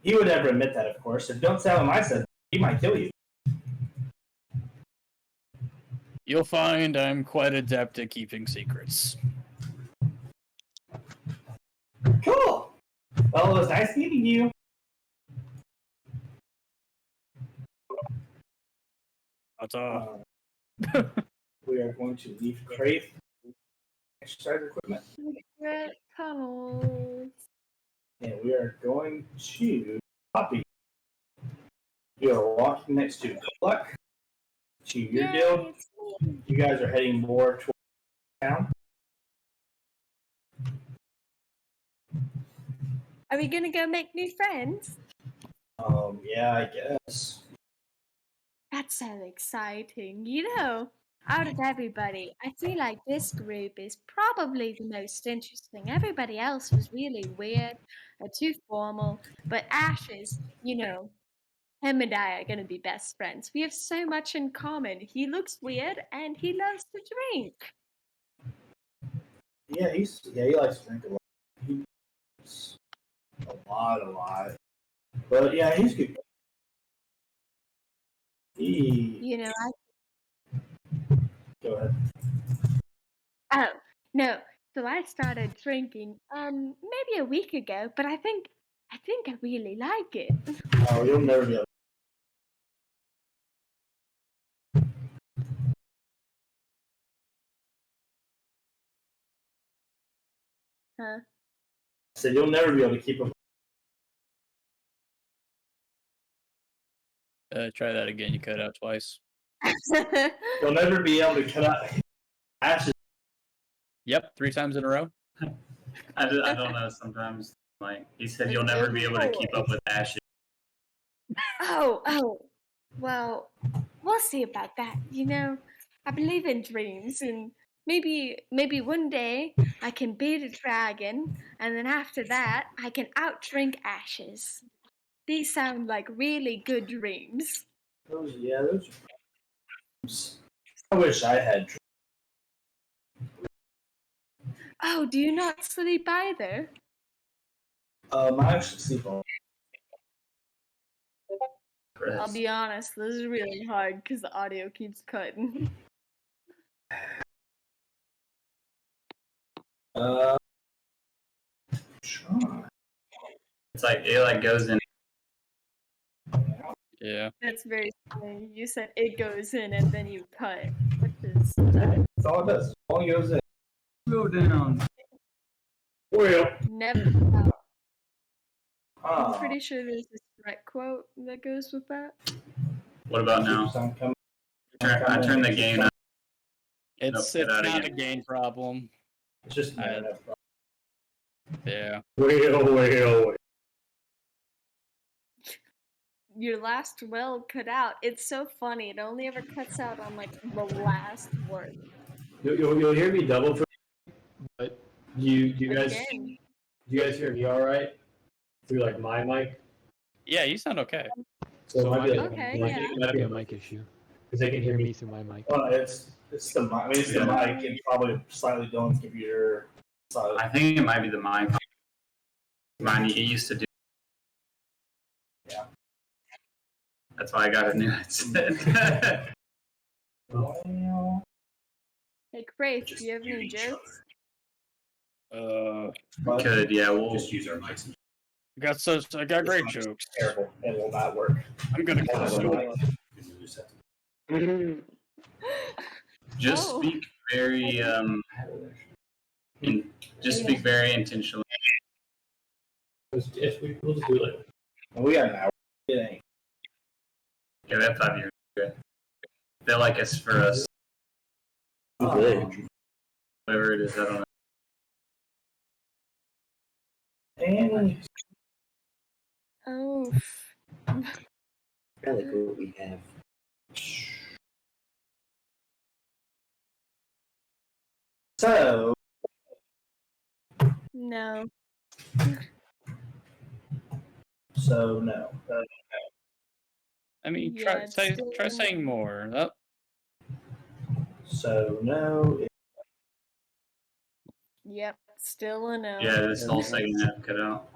He would never admit that, of course. So don't tell him I said that. He might kill you.
You'll find I'm quite adept at keeping secrets.
Cool. Well, it was nice meeting you. We are going to leave Crave exercise equipment.
Secret tunnels.
And we are going to Poppy. You are walking next to Cluck. To your
Yay,
deal.
it's me.
You guys are heading more towards town.
Are we gonna go make new friends?
Yeah, I guess.
That's so exciting. You know, out of everybody, I feel like this group is probably the most interesting. Everybody else was really weird or too formal, but Ashes, him and I are gonna be best friends. We have so much in common. He looks weird and he loves to drink.
Yeah, he likes to drink a lot. He drinks a lot. But yeah, he's good. Go ahead.
Oh, no. So I started drinking maybe a week ago, but I think I really like it.
Oh, you'll never be able.
Huh?
So you'll never be able to keep him.
Try that again. You cut out twice.
You'll never be able to cut out Ashes.
Yep, 3 times in a row.
I don't know. Sometimes, he said, you'll never be able to keep up with Ashes.
Oh, well, we'll see about that. I believe in dreams, and maybe one day I can beat a dragon, and then after that I can outdrink Ashes. These sound like really good dreams.
Those I wish I had.
Oh, do you not sleep either?
I actually sleep on.
I'll be honest, this is really hard because the audio keeps cutting.
Sure.
It's it goes in.
Yeah.
That's very funny. You said it goes in and then you cut. Which is
That's all it does. It only goes in.
Go down.
Well.
never. I'm pretty sure there's a Shrek quote that goes with that.
What about now? I turned the gain up.
It's not a gain problem.
It's just
yeah.
Well.
your last well cut out. It's so funny. It only ever cuts out on like the last word.
You'll hear me double for, but you guys
Again.
you guys hear me all right through like my mic?
Yeah, you sound okay.
So it might be like
Okay,
a mic,
yeah.
it might be a mic issue because they can hear me through my mic.
Well, it's the mic. I mean, it's the mic and probably slightly Dylan's computer. So
I think it might be the mic. Mine, it used to do.
Yeah.
That's why I got a new headset.
well,
Hey, Craig, do you have any jokes?
but
Could, yeah, we'll
Just use our mics.
I got great jokes.
terrible. It will not work.
I'm gonna
Oh,
consume.
just
Oh.
speak very just speak very intentionally.
We'll just do it later.
we got an hour. It ain't.
Yeah, we have 5 years. Good. They like us for us. Whatever it is, I don't know.
And
Oh.
I like what we have.
so,
No.
no.
I mean,
Yeah,
try
it's
say,
still
try
no.
saying more. Oh,
So no.
Yep, still a no.
Yeah, this whole second half cut out.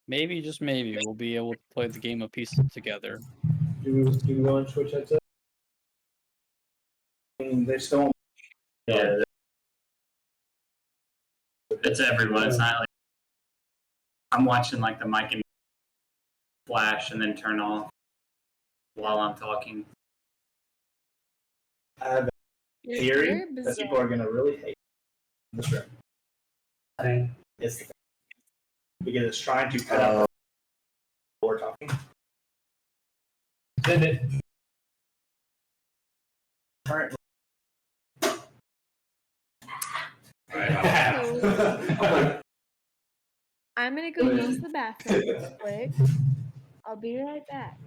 maybe, just maybe, we'll be able to play the game of pieces together.
Do we want to switch headsets?
I mean, they still.
Yeah. It's everyone. It's not like I'm watching like the mic and flash and then turn off while I'm talking.
I have a theory
Very
that people are
bizarre.
going to really hate this room. It's the because it's trying to cut out the we're talking.
Send it.
Currently.
I'm gonna go use the bathroom real quick. I'll be right back.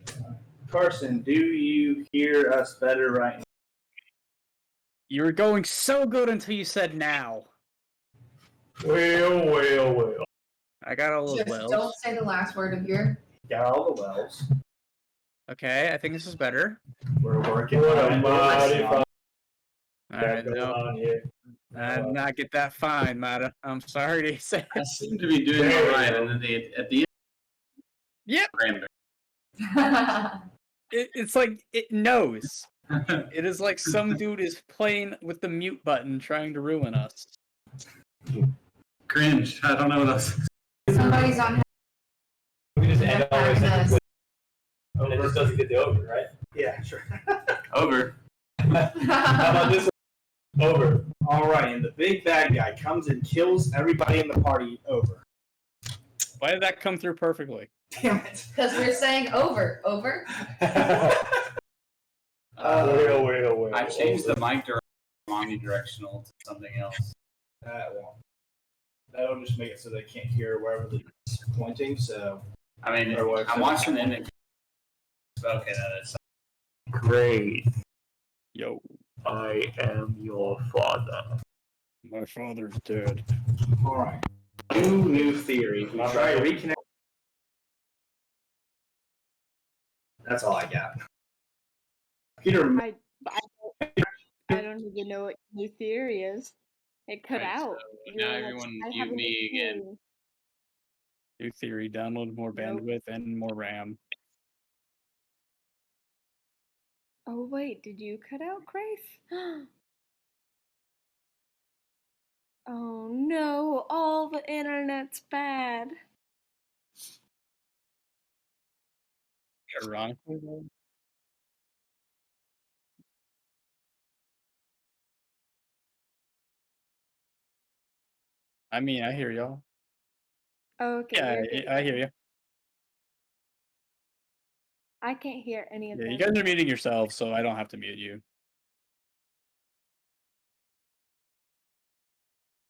Carson, do you hear us better right now?
You were going so good until you said now.
Well.
I got all those
Just
wells.
don't say the last word of your.
Got all the wells.
Okay, I think this is better.
We're working
What
on
a
it.
mighty
It's not-
Alright,
going
no.
on here.
I did not get that fine, Mata. I'm sorry to say.
I seem to be doing
There
all
we
right,
go.
and then at the end,
Yep.
cranberry.
It's like it knows. It is like some dude is playing with the mute button trying to ruin us.
Cringe. I don't know what else.
Somebody's on.
We just end all our sentences with
Over.
it just doesn't get the over, right?
Yeah, sure.
Over.
How about this one? Over.
All right, and the big bad guy comes and kills everybody in the party. Over.
Why did that come through perfectly?
Damn it.
Because we're saying over.
Well.
I changed the mic direction from omnidirectional to something else.
That won't. That'll just make it so they can't hear wherever it's pointing. So
I mean,
Or what?
I'm watching the image. Okay, that is.
Great.
Yo,
I am your father.
my father's dead.
all right. New theory. We try to reconnect. That's all I got. Peter.
I don't even know what new theory is. It cut
Right,
out.
so
You're
now
like,
everyone
I
mute
have a new
me again.
theory.
New theory, download more
Nope.
bandwidth and more RAM.
Oh wait, did you cut out, Grace? Oh no, all the internet's bad.
Ironically, though. I mean, I hear y'all.
Okay,
Yeah,
you're good.
I hear you.
I can't hear any of
Yeah,
them.
you guys are muting yourselves, so I don't have to mute you.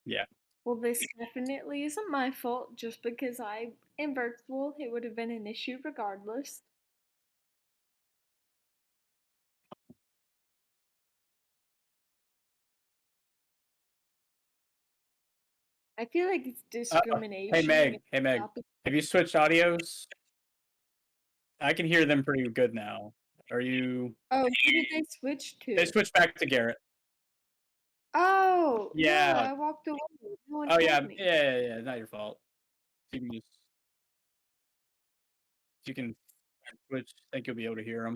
Yeah.
Well, this definitely isn't my fault. Just because I am virtual, it would have been an issue regardless. I feel like it's discrimination.
Hey Meg,
against
have you switched audios? I can hear them pretty good now. Are you?
Oh, who did they switch to?
They switched back to Garrett.
Oh, no,
Yeah.
I walked away. No one
Oh
told
yeah,
me.
yeah. Not your fault. You can switch. I think you'll be able to hear them.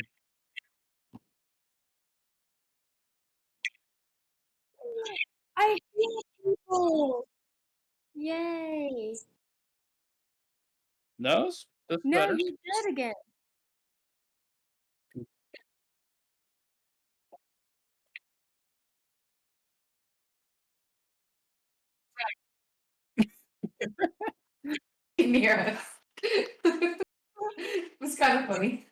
I hear people. Yay.
Those? That's
No,
better.
you're dead again.
Near us. It was kind of funny.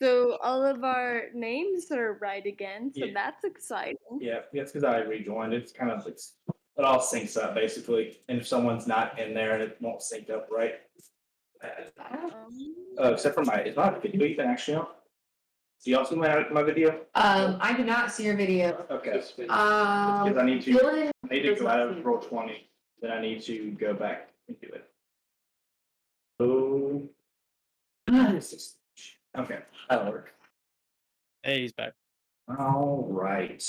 So all of our names are right again, so
Yeah.
that's exciting.
Yeah, that's because I rejoined. It's kind of it all syncs up basically, and if someone's not in there, it won't sync up right. Except for is my video even actually on? Do y'all see my video?
I do not see your video.
Okay. Because
Um,
I need to
Dylan does
go
not
out
see
of roll 20, then I need to go back and do it. Oh. Okay, that'll work.
Hey, he's back.
All right.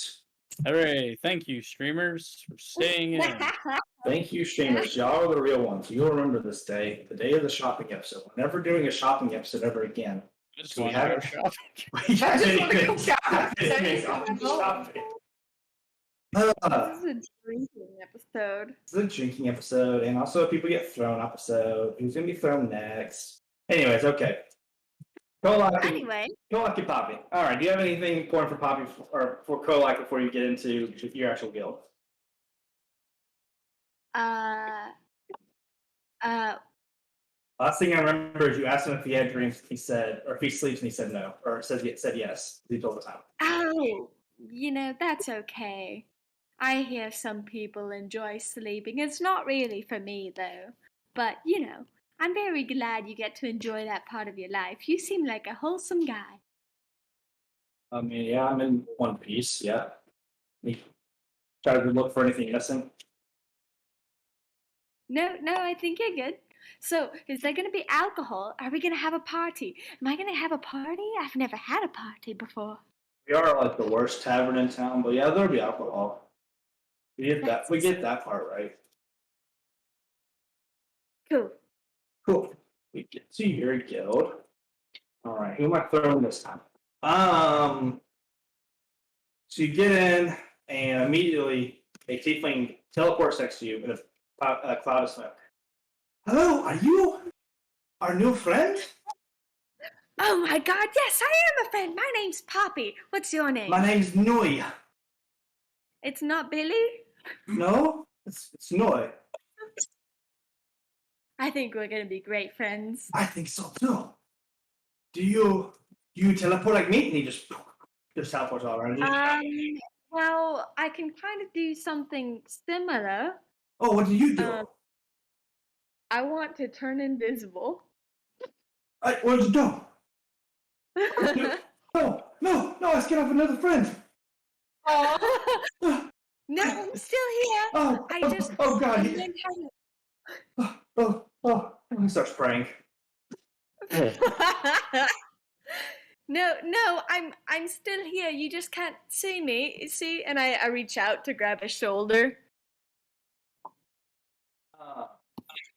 Hooray! Thank you, streamers, for staying in.
Thank you, streamers. Y'all are the real ones. You'll remember this day, the day of the shopping episode. We're never doing a shopping episode ever again.
I just
We
want to go
haven't-
shopping.
We
I just wanna go
haven't
shopping.
gone shopping.
This is a drinking episode.
It's a drinking episode, and also people get thrown episode. Who's gonna be thrown next? Anyways, okay. Kolak
Anyway,
and Poppy. All right. Do you have anything important for Poppy or for Kolak before you get into your actual guild?
uh,
Last thing I remember is you asked him if he had dreams. He said, or if he sleeps, and he said no, or said yes. He told the time.
oh, that's okay. I hear some people enjoy sleeping. It's not really for me, though. But, I'm very glad you get to enjoy that part of your life. You seem like a wholesome guy.
I mean, yeah, I'm in One Piece. Yeah. Me try to look for anything missing.
No, I think you're good. So, is there going to be alcohol? Are we going to have a party? Am I going to have a party? I've never had a party before.
We are like the worst tavern in town, but yeah, there'll be alcohol. We get that. We get that part right.
Cool.
Cool. We get to your guild. All right. Who am I throwing this time? So you get in, and immediately a tiefling teleports next to you in a cloud of smoke. Hello, are you our new friend?
Oh my god, yes, I am a friend. My name's Poppy. What's your name?
My name's Noi.
It's not Billy?
No, it's Noi.
I think we're going to be great friends.
I think so too. Do you teleport like me? And he just teleports all around you.
Well, I can kind of do something similar.
Oh, what do you do?
I want to turn invisible.
What did you do? No, let's get off another friend.
No, I'm still here.
Oh, God. He starts praying.
No, I'm still here. You just can't see me. You see? And I reach out to grab his shoulder.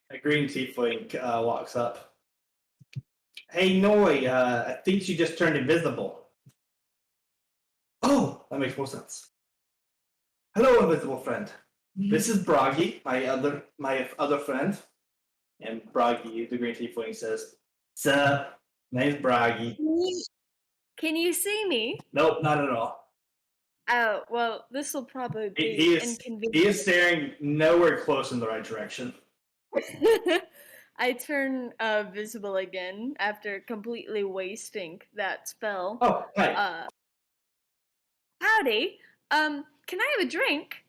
A green tiefling walks up. Hey, Noi, I think she just turned invisible. Oh, that makes more sense. Hello, invisible friend. This is Bragi, my other friend. And Bragi, the green tiefling, says, "Sup, name's Bragi."
Can you see me?
Nope, not at all.
Oh, well, this will probably be
He
inconvenient.
is staring nowhere close in the right direction.
I turn visible again after completely wasting that spell.
Oh, hi.
Howdy. Can I have a drink?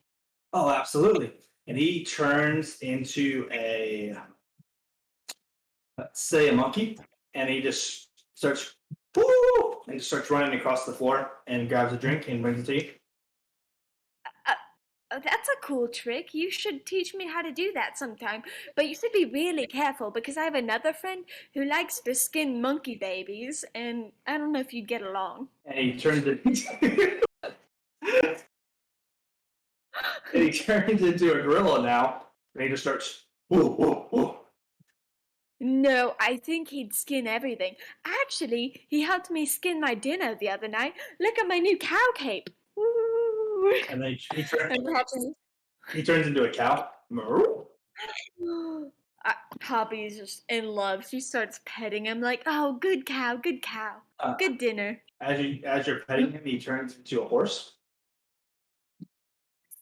Oh, absolutely. and he turns into let's say a monkey, and he just starts, woo, and just starts running across the floor and grabs a drink and brings it to you.
That's a cool trick. You should teach me how to do that sometime. But you should be really careful because I have another friend who likes to skin monkey babies, and I don't know if you'd get along.
And he turns it. And he turns into a gorilla now, and he just starts, whoa, whoa, whoa.
No, I think he'd skin everything. Actually, he helped me skin my dinner the other night. Look at my new cow cape. Woo!
And then
And
he turns into a cow. Moo.
Poppy's just in love. She starts petting him like, "Oh, good cow, good dinner."
As you're petting him, he turns into a horse.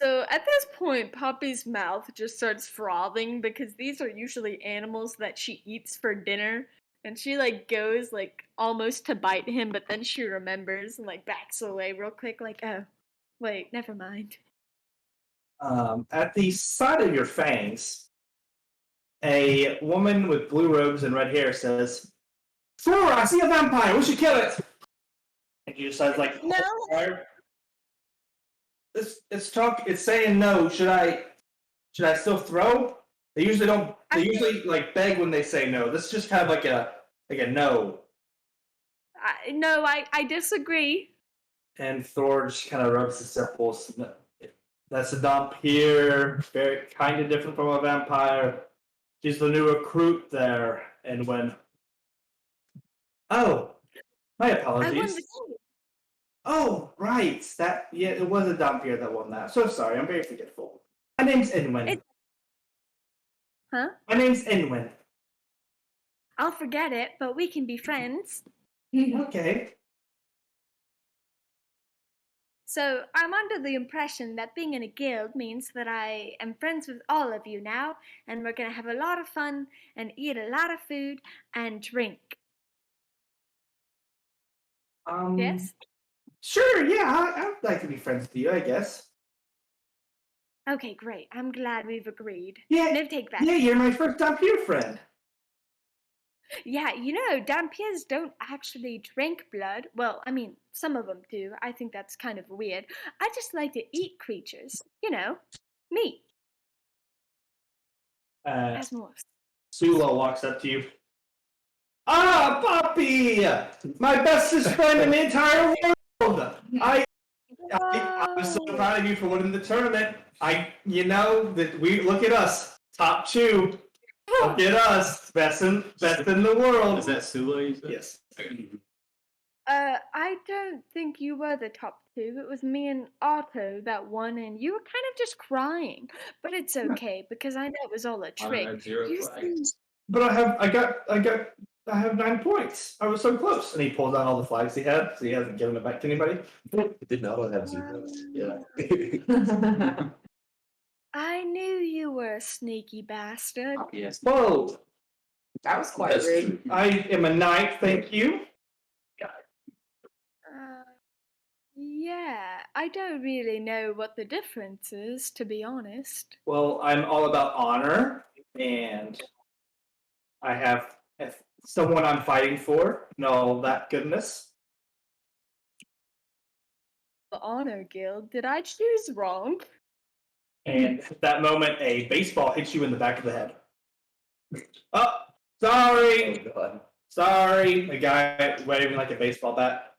So at this point, Poppy's mouth just starts frothing because these are usually animals that she eats for dinner. And she like goes like almost to bite him, but then she remembers and like backs away real quick, like, "Oh, wait, never mind."
At the side of your fangs, a woman with blue robes and red hair says, "Flora, I see a vampire. We should kill it." And she decides, like,
No.
It's saying no. Should I still throw? They usually don't. They usually like beg when they say no. This is just kind of like a no.
No, I disagree.
And Thor just kind of rubs his temples. That's a dump here. Very kind of different from a vampire. She's the new recruit there. And when... Oh, my
I won
apologies.
the game.
Oh, right. It was a Dampier that won that. So sorry, I'm very forgetful. My name's Inwin.
Huh?
My name's Inwin.
I'll forget it, but we can be friends.
Okay.
So I'm under the impression that being in a guild means that I am friends with all of you now, and we're gonna have a lot of fun and eat a lot of food and drink. Yes?
Sure, yeah, I'd like to be friends with you, I guess.
Okay, great. I'm glad we've agreed.
Yeah,
No take back.
yeah, you're my first Dampier friend.
Yeah, you know, Dampiers don't actually drink blood. Well, I mean, some of them do. I think that's kind of weird. I just like to eat creatures. You know, meat. As more.
Sula walks up to you. Ah, Poppy! My bestest friend in the entire world! I'm so proud of you for winning the tournament. Look at us, top two. Look at us, best in the world.
Is that Sula you said?
Yes.
I don't think you were the top two. It was me and Otto that won, and you were kind of just crying. But it's okay because I know it was all a
I
trick.
had 0
You
flags.
But I have 9 points. I was so close. And he pulls out all the flags he had, so he hasn't given it back to anybody.
Did not all have zeros.
Yeah.
I knew you were a sneaky bastard.
Yes.
Whoa!
That was quite
That's
rude.
true.
I am a knight, thank you.
Yeah, I don't really know what the difference is, to be honest.
Well, I'm all about honor, and I have someone I'm fighting for, and all that goodness.
The Honor Guild, did I choose wrong?
And at that moment, a baseball hits you in the back of the head. Oh, sorry!
Oh, God.
Sorry, a guy waving like a baseball bat.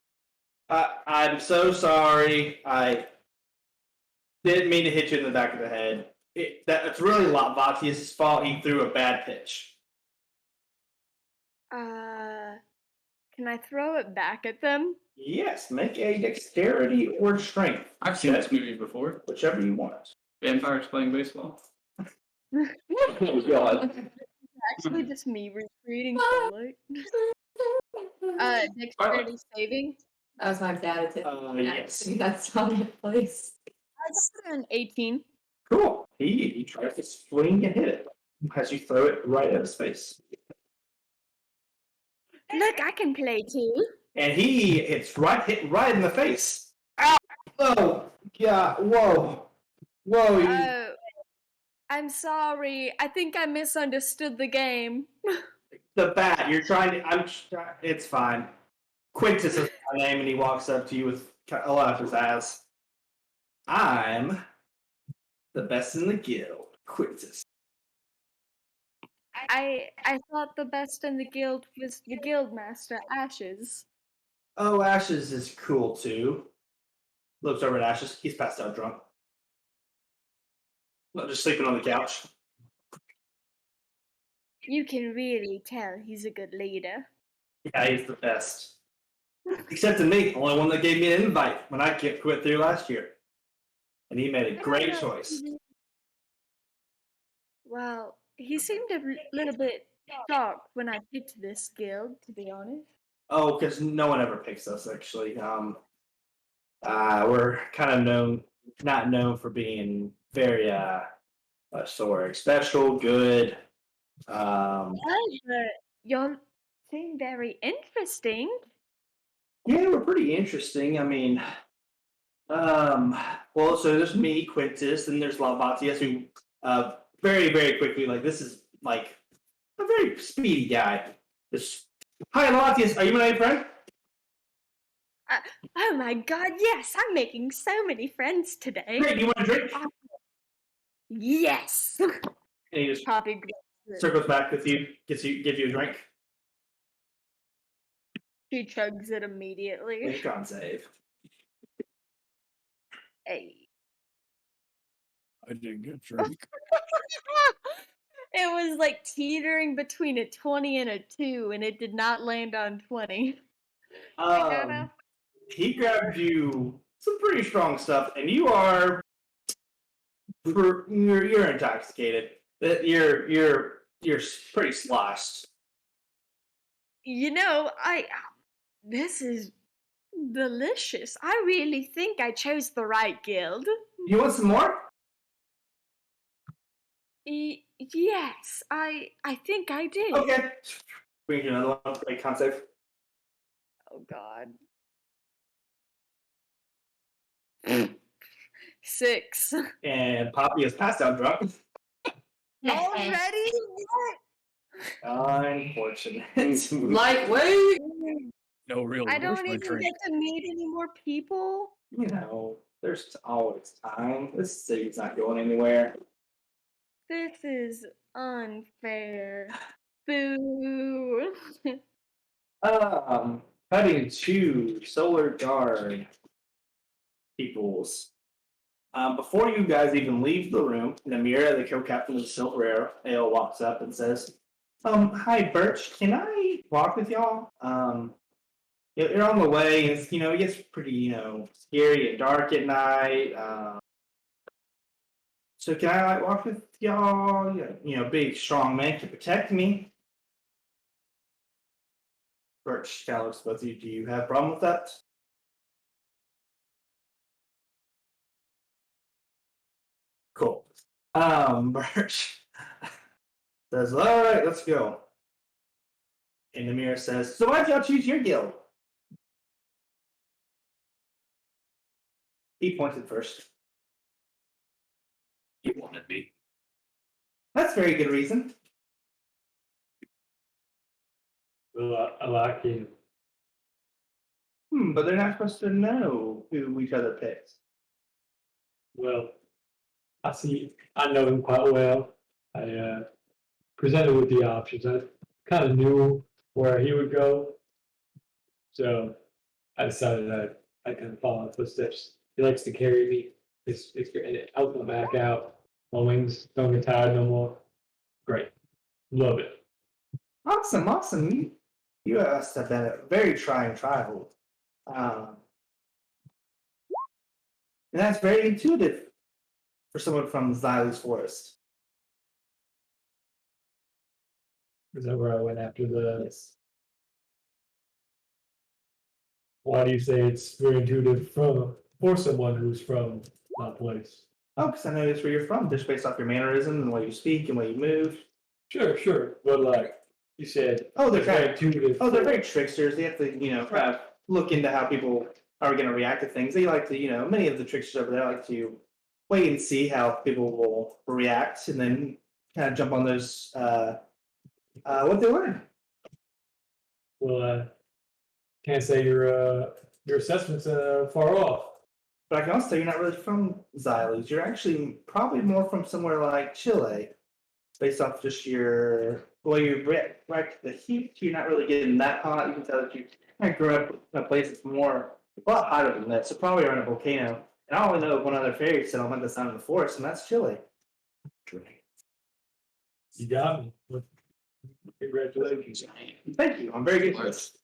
I'm so sorry. I didn't mean to hit you in the back of the head. It's really Latvatius' fault. He threw a bad pitch.
Can I throw it back at them?
Yes, make a dexterity or strength.
I've seen
check,
this movie before.
whichever you want.
Vampires playing baseball.
Oh, God.
Actually, just me reading Twilight. Dexterity saving.
That was my dad.
Yes.
That's on that place.
I got an 18.
Cool. He tries to swing and hit it as you throw it right at his face.
Look, I can play too.
And he hit right in the face. Ow! Oh, yeah, whoa. Whoa, you
Oh, I'm sorry. I think I misunderstood the game.
The bat, you're trying to. It's fine. Quintus is my name, and he walks up to you with a laugh his ass. I'm the best in the guild, Quintus.
I thought the best in the guild was the guild master, Ashes.
Oh, Ashes is cool too. Looks over at Ashes. He's passed out drunk. Not just sleeping on the couch.
You can really tell he's a good leader.
Yeah, he's the best. Except to me, only one that gave me an invite when I quit through last year. And he made a great choice.
Well, he seemed a little bit shocked when I picked this guild, to be honest.
Oh, because no one ever picks us, actually. We're kind of not known for being very special, good.
Oh, but y'all seem very interesting.
Yeah, we're pretty interesting. I mean, well, so there's me, Quintus, and there's Lavatius, who, very, very quickly, like, this is, like, a very speedy guy. Hi, Lavatius, are you my friend?
Oh my god, yes, I'm making so many friends today.
Great, you want a drink?
Yes!
And he just
Poppy
circles back with you, gives you a drink.
She chugs it immediately.
Con save.
Hey.
I didn't get drunk.
It was like teetering between a 20 and a 2, and it did not land on 20.
He grabbed you some pretty strong stuff, and you're intoxicated. You're pretty sloshed.
You know, this is delicious. I really think I chose the right guild.
You want some more?
Yes, I think I did.
Okay. Bring you another one. Like con save.
Oh god. 6.
And Poppy is passed out drunk.
Already?
Unfortunate.
Lightweight.
No, really.
I
Where's
don't
my
even
drink?
get to meet any more people.
You know, there's always time. This city's not going anywhere.
This is unfair. Boo.
Cutting to Solar Guard peoples. Before you guys even leave the room, Namira, the co-captain of the Silver Ale, walks up and says, hi, Birch, can I walk with y'all? You're on the way, and it's, it gets pretty, scary and dark at night. So can I, walk with y'all? Big, strong man can protect me. Birch kind of looks both of you. Do you have a problem with that? Cool. Birch says, all right, let's go. And the mirror says, so why'd y'all choose your guild? He pointed first.
You wanted me.
That's a very good reason.
Well, I like you.
But they're not supposed to know who each other picks.
Well, I know him quite well. I presented with the options. I kind of knew where he would go. So I decided I'd kind of follow in footsteps. He likes to carry me. It's great. And it helps my back out. My wings don't get tired no more. Great. Love it.
Awesome. You must have been a very trying travel. And that's very intuitive for someone from Xyle's Forest.
Is that where I went after the...
Yes.
Why do you say it's very intuitive for someone who's from that place?
Oh, because I know that's where you're from, just based off your mannerism and the way you speak and the way you move.
Sure. But like you said,
Oh, they're
it's very
very
intuitive.
they're very tricksters. They have to, kind of look into how people are going to react to things. They like to, many of the tricksters over there like to wait and see how people will react, and then kind of jump on those what they learn.
Well, can't say your assessment's far off.
But I can also tell you're not really from Xyles. You're actually probably more from somewhere like Chile, based off just your you're right to the heat. You're not really getting that hot. You can tell that you kind of grew up in a place that's a lot hotter than that. So probably around a volcano. And I only know of one other fairy settlement that's not in the forest, and that's Chile.
You got me. Congratulations.
Thank you. I'm very good at this.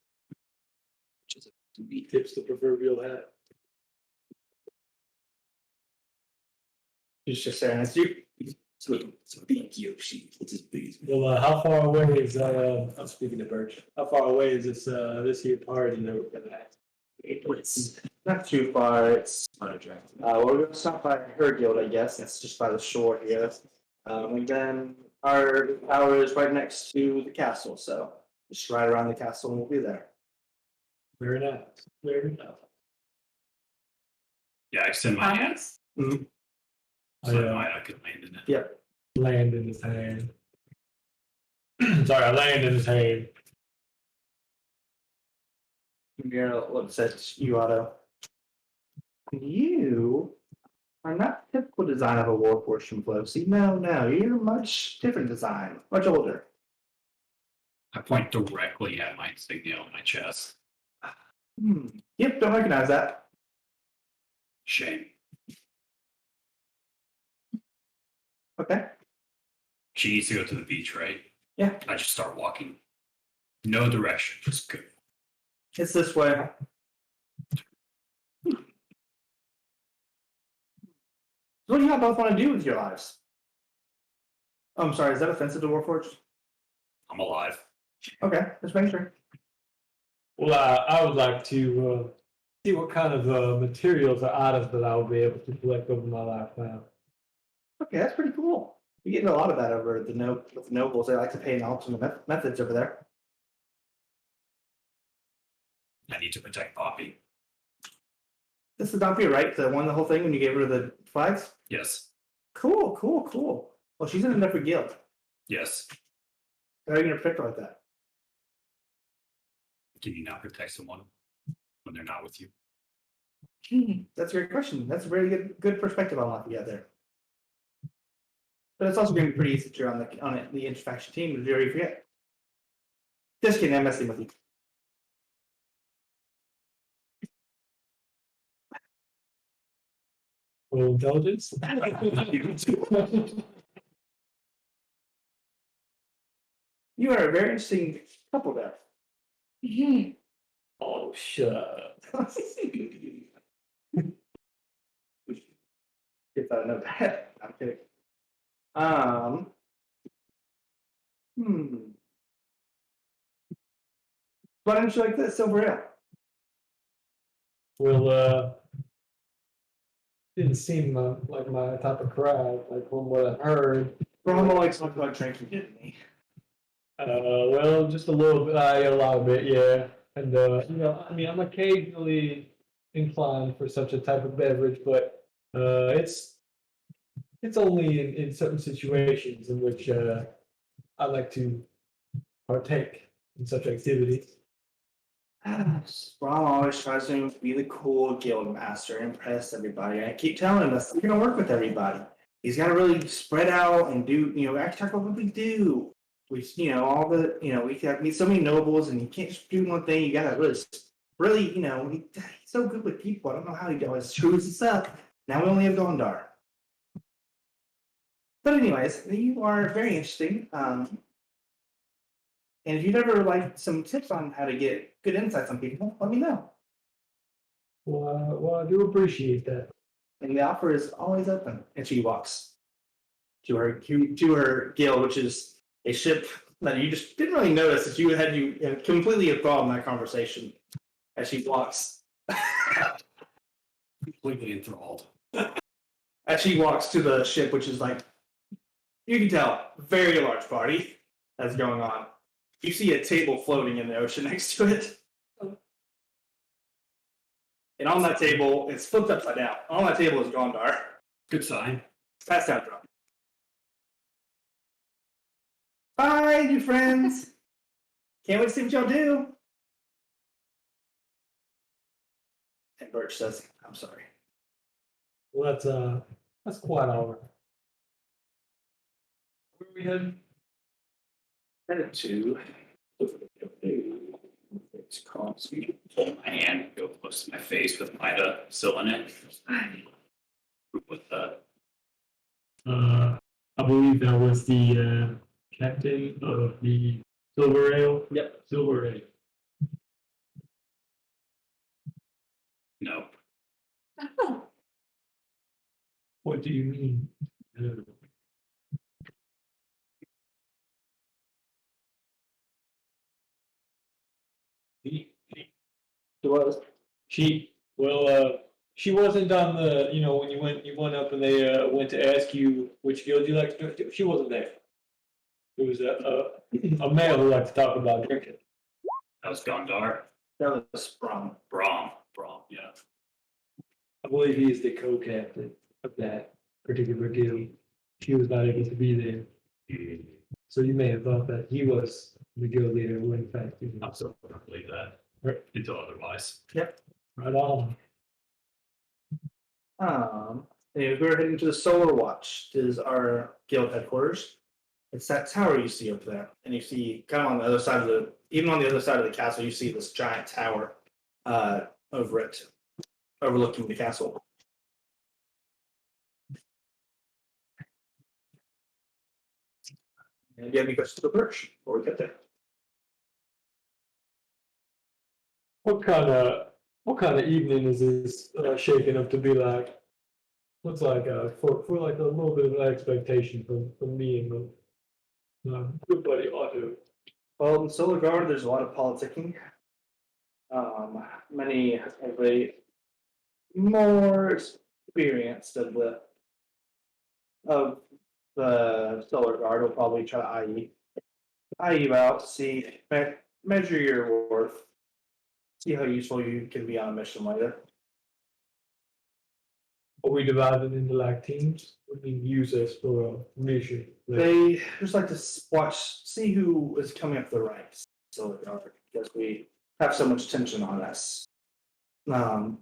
Tips the proverbial hat.
He's just saying it's you.
So big Yoshi. It's as big as me.
Well, how far away is I'm speaking to Birch. How far away is this here party that we're gonna have?
It's not too far. It's we're gonna stop by her guild, I guess. It's just by the shore here. And then our tower is right next to the castle, so just right around the castle and we'll be there.
Very nice. Very nice.
Yeah, I extend my hand.
Mhm.
So I could land in it.
Yep.
Land in his hand. Sorry, I land in his hand.
You're gonna look at you, Otto. You are not the typical design of a warforged from Flosi. No, you're much different design, much older.
I point directly at my insignia on my chest.
Yep, don't recognize that.
Shame.
Okay.
She needs to go to the beach, right?
Yeah.
I just start walking. No direction, just go.
It's this way. So what do you both want to do with your lives? Oh, I'm sorry, is that offensive to Warforged?
I'm alive.
Okay, just making sure.
Well, I would like to see what kind of materials or items that I will be able to collect over my lifetime.
Okay, that's pretty cool. You get a lot of that over at with the nobles. They like to pay in alternate methods over there.
I need to protect Poppy.
This is Dumpy, right? The one, the whole thing when you gave her the flags?
Yes.
Cool. Well, she's in a different guild.
Yes.
How are you going to protect her like that?
Can you not protect someone when they're not with you?
That's a great question. That's a very good perspective on what you got there. But it's also going to be pretty easy if you're on the interfaction team to already forget. Just kidding, I'm messing with you.
Roll intelligence.
You are a very interesting couple there.
Oh, shut up.
Get that note bad. I'm kidding. Why don't you like this silver ale?
Well, didn't seem like my type of crowd, like from what I heard.
Brahma likes to talk about drinking, didn't he?
Well, just a little bit, a lot of it, yeah. And, you know, I mean, I'm occasionally inclined for such a type of beverage, but it's only in certain situations in which I like to partake in such activities.
Brahma always tries to be the cool guild master and impress everybody. I keep telling him that's not going to work with everybody. He's got to really spread out and do, actually talk about what we do. We, we have meet so many nobles, and you can't just do one thing. You got to really, he's so good with people. I don't know how he always screws this up. Now we only have Gondar. But anyways, you are very interesting. And if you'd ever like some tips on how to get good insights on people, let me know.
Well, I do appreciate that.
And the offer is always open. And she walks to her guild, which is a ship that you just didn't really notice that you had completely enthralled in that conversation as she walks.
Completely enthralled.
As she walks to the ship, which is like, you can tell, very large party that's going on. You see a table floating in the ocean next to it. And on that table, it's flipped upside down. On that table is Gondar.
Good sign.
Pass down drop. Bye, new friends. Can't wait to see what y'all do. And Birch says, I'm sorry.
Well, that's quite all right. Where are we heading?
Headed to.
It's called. Hold my hand, go close to my face with my still in it. With
I believe that was the captain of the Silver Ale.
Yep.
Silver Ale.
no.
Oh,
What do you mean?
It was.
She wasn't on the, when you went up and they went to ask you which guild you like to do. She wasn't there. It was a male who liked to talk about drinking.
That was Gondar.
That was from.
Brahm, yeah.
I believe he is the co-captain of that particular guild. She was not able to be there. So you may have thought that he was the guild leader who in fact he
I'm
was.
so going to believe that
Right.
until otherwise.
Right on.
Anyway, we're heading to the Solar Watch. This is our guild headquarters. It's that tower you see up there, and you see kind of on the other side of even on the other side of the castle, you see this giant tower over it, overlooking the castle. And do you have any questions for Birch before we get there?
What kind of evening is this shaping up to be like? Looks like for like a little bit of an expectation from me and my good buddy Otto.
Well, in Solar Guard, there's a lot of politicking. Many of the more experienced of the Solar Guard will probably try to eye you out, see, measure your worth, see how useful you can be on a mission later.
Are we divided into like teams? What do you use us for a mission?
They just like to see who is coming up the ranks. Solar Guard, because we have so much tension on us.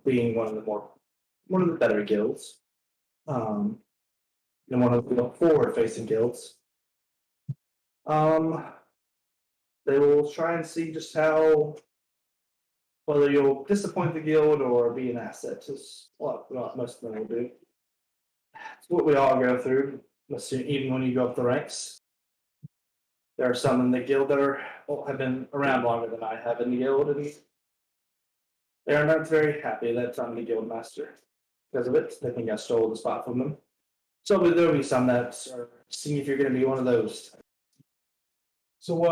Being one of the better guilds, and one of the forward-facing guilds. They will try and see just whether you'll disappoint the guild or be an asset. Is what most of them will do. It's what we all go through, even when you go up the ranks. There are some in the guild that have been around longer than I have in the guild, and they are not very happy that I'm the guild master because of it. They think I stole the spot from them. So there will be some that are seeing if you're going to be one of those.
So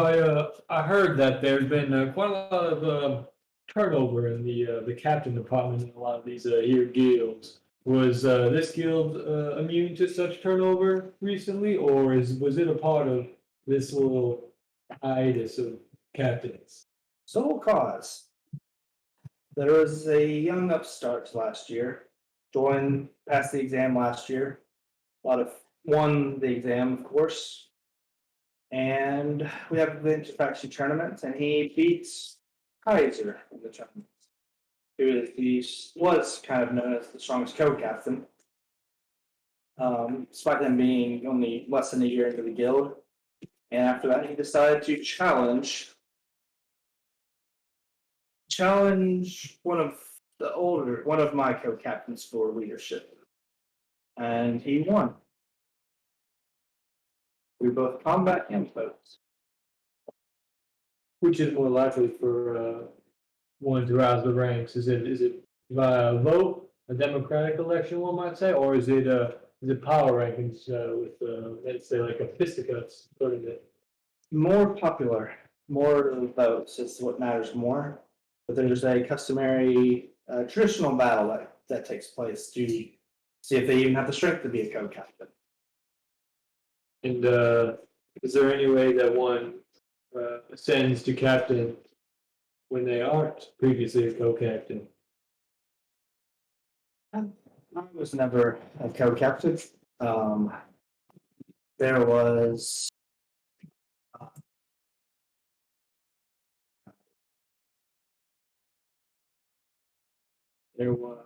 I heard that there's been quite a lot of turnover in the captain department in a lot of these here guilds. Was this guild immune to such turnover recently, or was it a part of this little hiatus of captains?
Sole cause. There was a young upstart last year, passed the exam last year. Won the exam, of course. And we have the Interfaction tournament, and he beats Kaiser in the tournament. He was kind of known as the strongest co-captain. Despite him being only less than a year into the guild. And after that, he decided to challenge one of my co-captains for leadership. And he won. We both combat and votes.
Which is more likely for one to rise the ranks? Is it via vote, a democratic election, one might say, or is it power rankings with let's say like a fisticuffs sort of it?
More popular, more votes is what matters more. But there's a customary traditional battle that takes place to see if they even have the strength to be a co-captain.
And is there any way that one ascends to captain when they aren't previously a co-captain?
I was never a co-captain. There was there was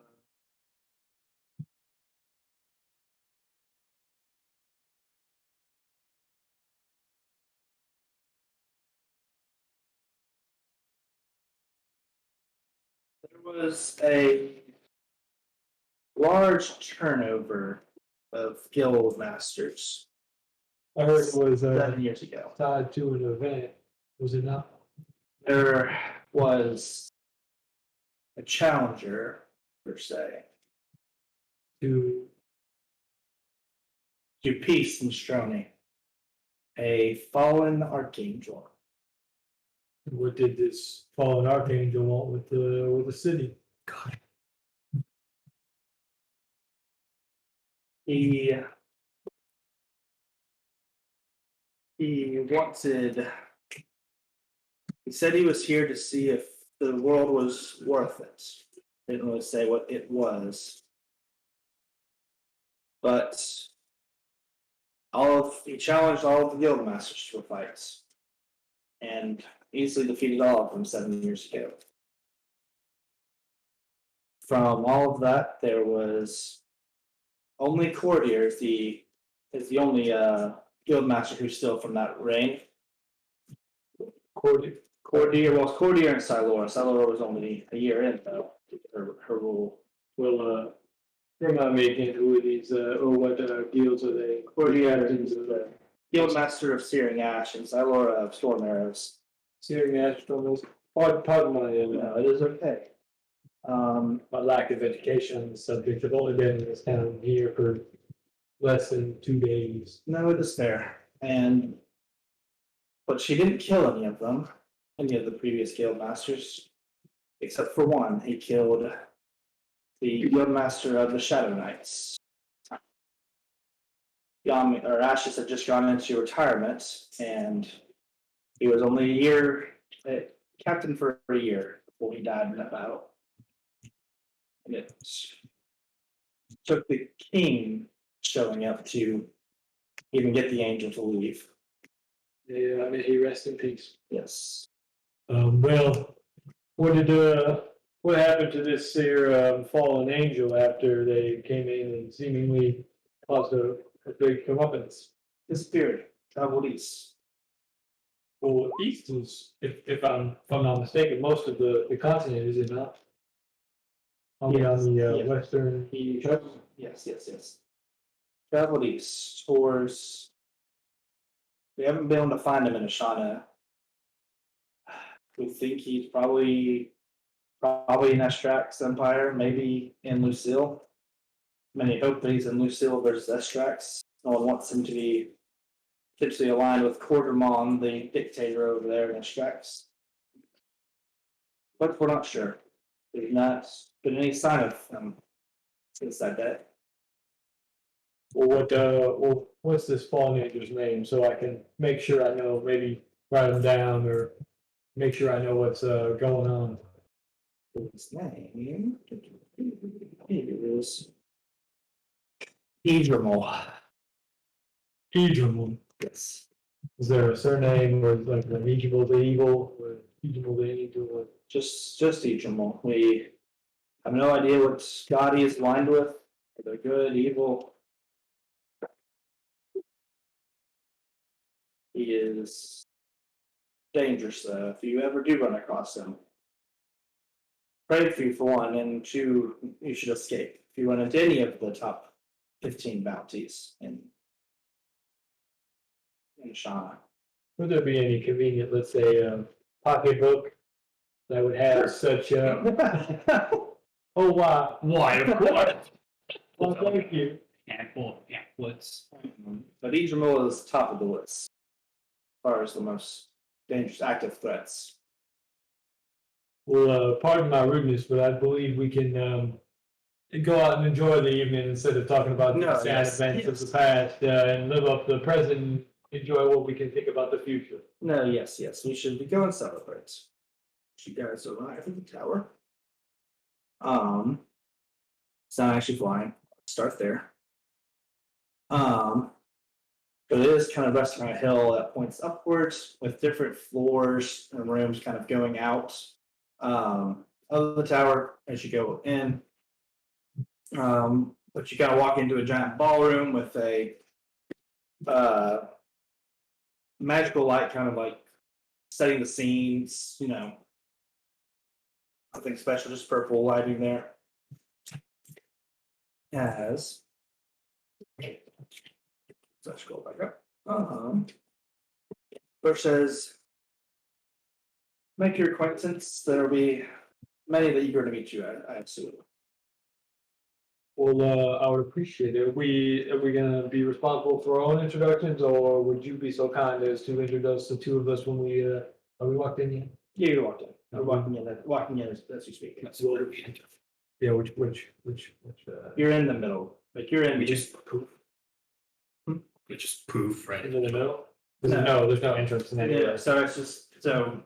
a large turnover of guild masters
I heard it was
7 years ago.
tied to an event. Was it not?
There was a challenger, per se,
To
to peace and Stroni, a fallen archangel.
what did this fallen archangel want with the city?
He wanted. He said he was here to see if the world was worth it. Didn't really say what it was, but he challenged all of the guild masters to a fight, and easily defeated all of them 7 years ago. From all of that, there was only Cordier is the only guild master who's still from that reign. Cordier and Silora. Silora was only a year in though. Her rule.
Well, remind me again who are these or what guilds are they?
Cordier is the guild master of Searing Ash and Silora of Storm Arrows.
Searing Astronomers. Pardon my
No, it is okay.
my lack of education on the subject. I've only been in this town here for less than 2 days.
No, it is fair. But she didn't kill any of them, any of the previous guild masters, except for one. He killed the guild master of the Shadow Knights. Ashes had just gone into retirement, and he was only a year captain for a year before he died in that battle. And it took the king showing up to even get the angel to leave.
Yeah, I mean, he rest in peace.
Yes.
Well, what happened to this here fallen angel after they came in and seemingly caused a big comeuppance?
Disappeared. Traveled east.
Well, east is, if I'm not mistaken, most of the continent, is it not? Only on the
Yes.
western.
Yes. Traveled east towards. We haven't been able to find him in Ashana. We think he's probably in Estrax Empire, maybe in Lucille. Many hope that he's in Lucille versus Estrax. No one wants him to be potentially aligned with Quartermon, the dictator over there in Estrax. But we're not sure. There's not been any sign of him since that day.
Well, what's this fallen angel's name so I can make sure I know, maybe write them down or make sure I know what's going on.
His name is Idrimal.
Idrimal.
Yes.
Is there a surname or like Idrimal the Eagle or Idrimal the Angel? Or...
Just Idrimal. We have no idea what god he is aligned with. Whether good, evil. He is dangerous though, if you ever do run across him. Pray for you for one, and two, you should escape. If you run into any of the top 15 bounties in Ashana.
Would there be any convenient, let's say, pocketbook that would have such oh wow.
Why, of course.
Well, thank you.
Handful, pamphlets.
But Idrimal is top of the list as far as the most dangerous active threats.
Well, pardon my rudeness, but I believe we can go out and enjoy the evening instead of talking about the sad events of the past and live up the present and enjoy what we can think about the future.
No, yes. We should go and celebrate. You guys arrive at the tower. It's not actually flying. start there. But it is kind of resting on a hill that points upwards with different floors and rooms kind of going out of the tower as you go in. But you kind of walk into a giant ballroom with a magical light kind of like setting the scenes, nothing special, just purple lighting there. As let's scroll back up. First says, make your acquaintance. There will be many that are eager to meet you, I assume.
Well, I would appreciate it. Are we gonna be responsible for our own introductions, or would you be so kind as to introduce the two of us when we walked in here?
Yeah, you walked in. You're walking in as you speak.
Yeah, which
You're in the middle. Like you're in.
We just poof.
Hmm?
We just poof right
in the middle?
No.
There's no entrance in any
Yeah,
way.
so it's it's a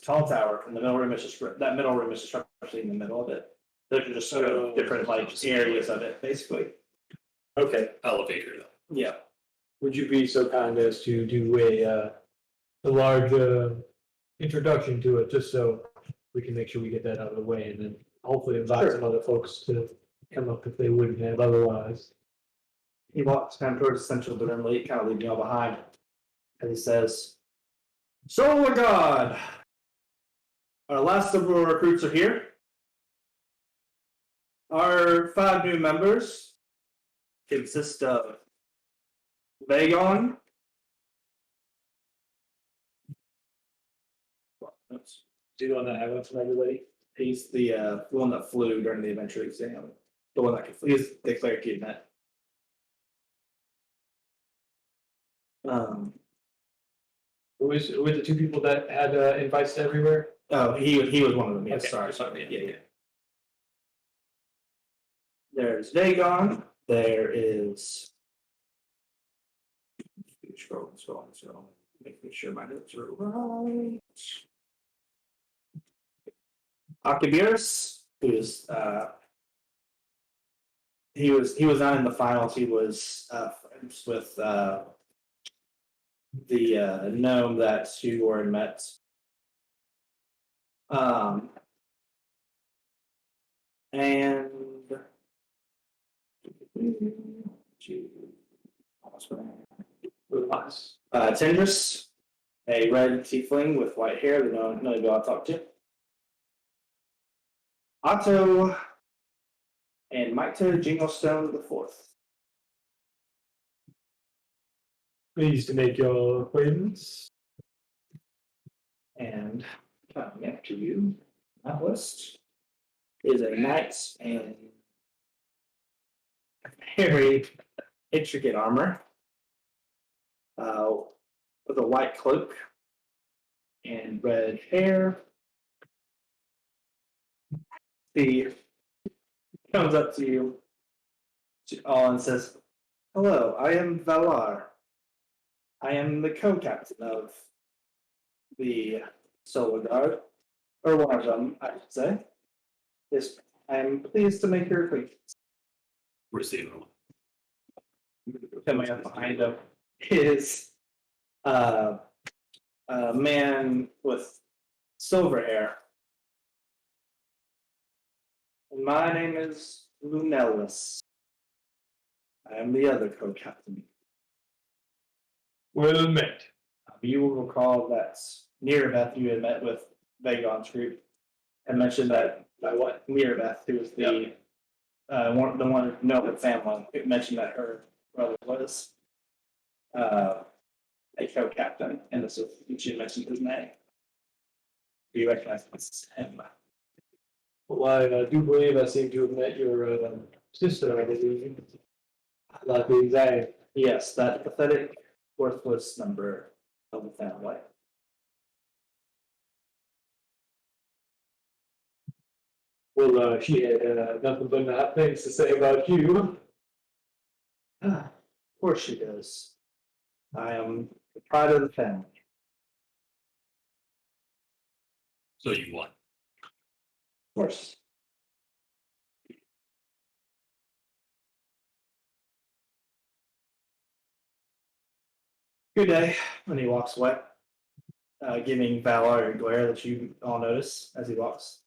tall tower, and the middle room is just that middle room is just roughly in the middle of it. Those are just sort of different like areas of it, basically.
Okay.
elevator though.
Yeah.
Would you be so kind as to do a large introduction to it, just so we can make sure we get that out of the way, and then hopefully invite
Sure.
some other folks to come up if they wouldn't have otherwise.
He walks kind of towards the central of the room, kind of leaving you all behind, and he says, "Solar God, our last several recruits are here. Our 5 new members consist of Vagon." Oops.
Is he the one that I went from everybody?
He's the one that flew during the adventure exam. The one that could fly. He's the cleric you met.
Who is the two people that had invites to everywhere?
Oh, he was one of them. Yes,
Okay.
sorry. Yeah. There's Vagon. There is. Scroll. Making sure my notes are right. Akibiris, who is he was not in the finals. He was friends with the gnome that Sugor met. And Tendris, a red tiefling with white hair that none of y'all talk to. Otto and Maito Jinglestone the Fourth.
Pleased to make your acquaintance.
And coming after you, that list is a knight in very intricate armor, with a white cloak and red hair. He comes up to you all and says, "Hello, I am Valar. I am the co-captain of the Solar Guard, or one of them, I should say. Yes, I am pleased to make your acquaintance."
Where's the other one?
Coming up behind him is a man with silver hair. My name is Lunellus. I am the other co-captain.
Well met.
You will recall that Mirabeth, you had met with Vagon's group, and mentioned that Mirabeth, who was the one Noble family, who mentioned that her brother was a co-captain, and this was, she mentioned his name. Do you recognize him?
Well, I do believe I seem to have met your sister, I believe. Like the exact.
Yes, that pathetic, worthless member of the family.
Well, she had nothing but nice things to say about you.
Of course she does. I am the pride of the family.
So you won.
Of course. Good day. When he walks away, giving Valar a glare that you all notice as he walks.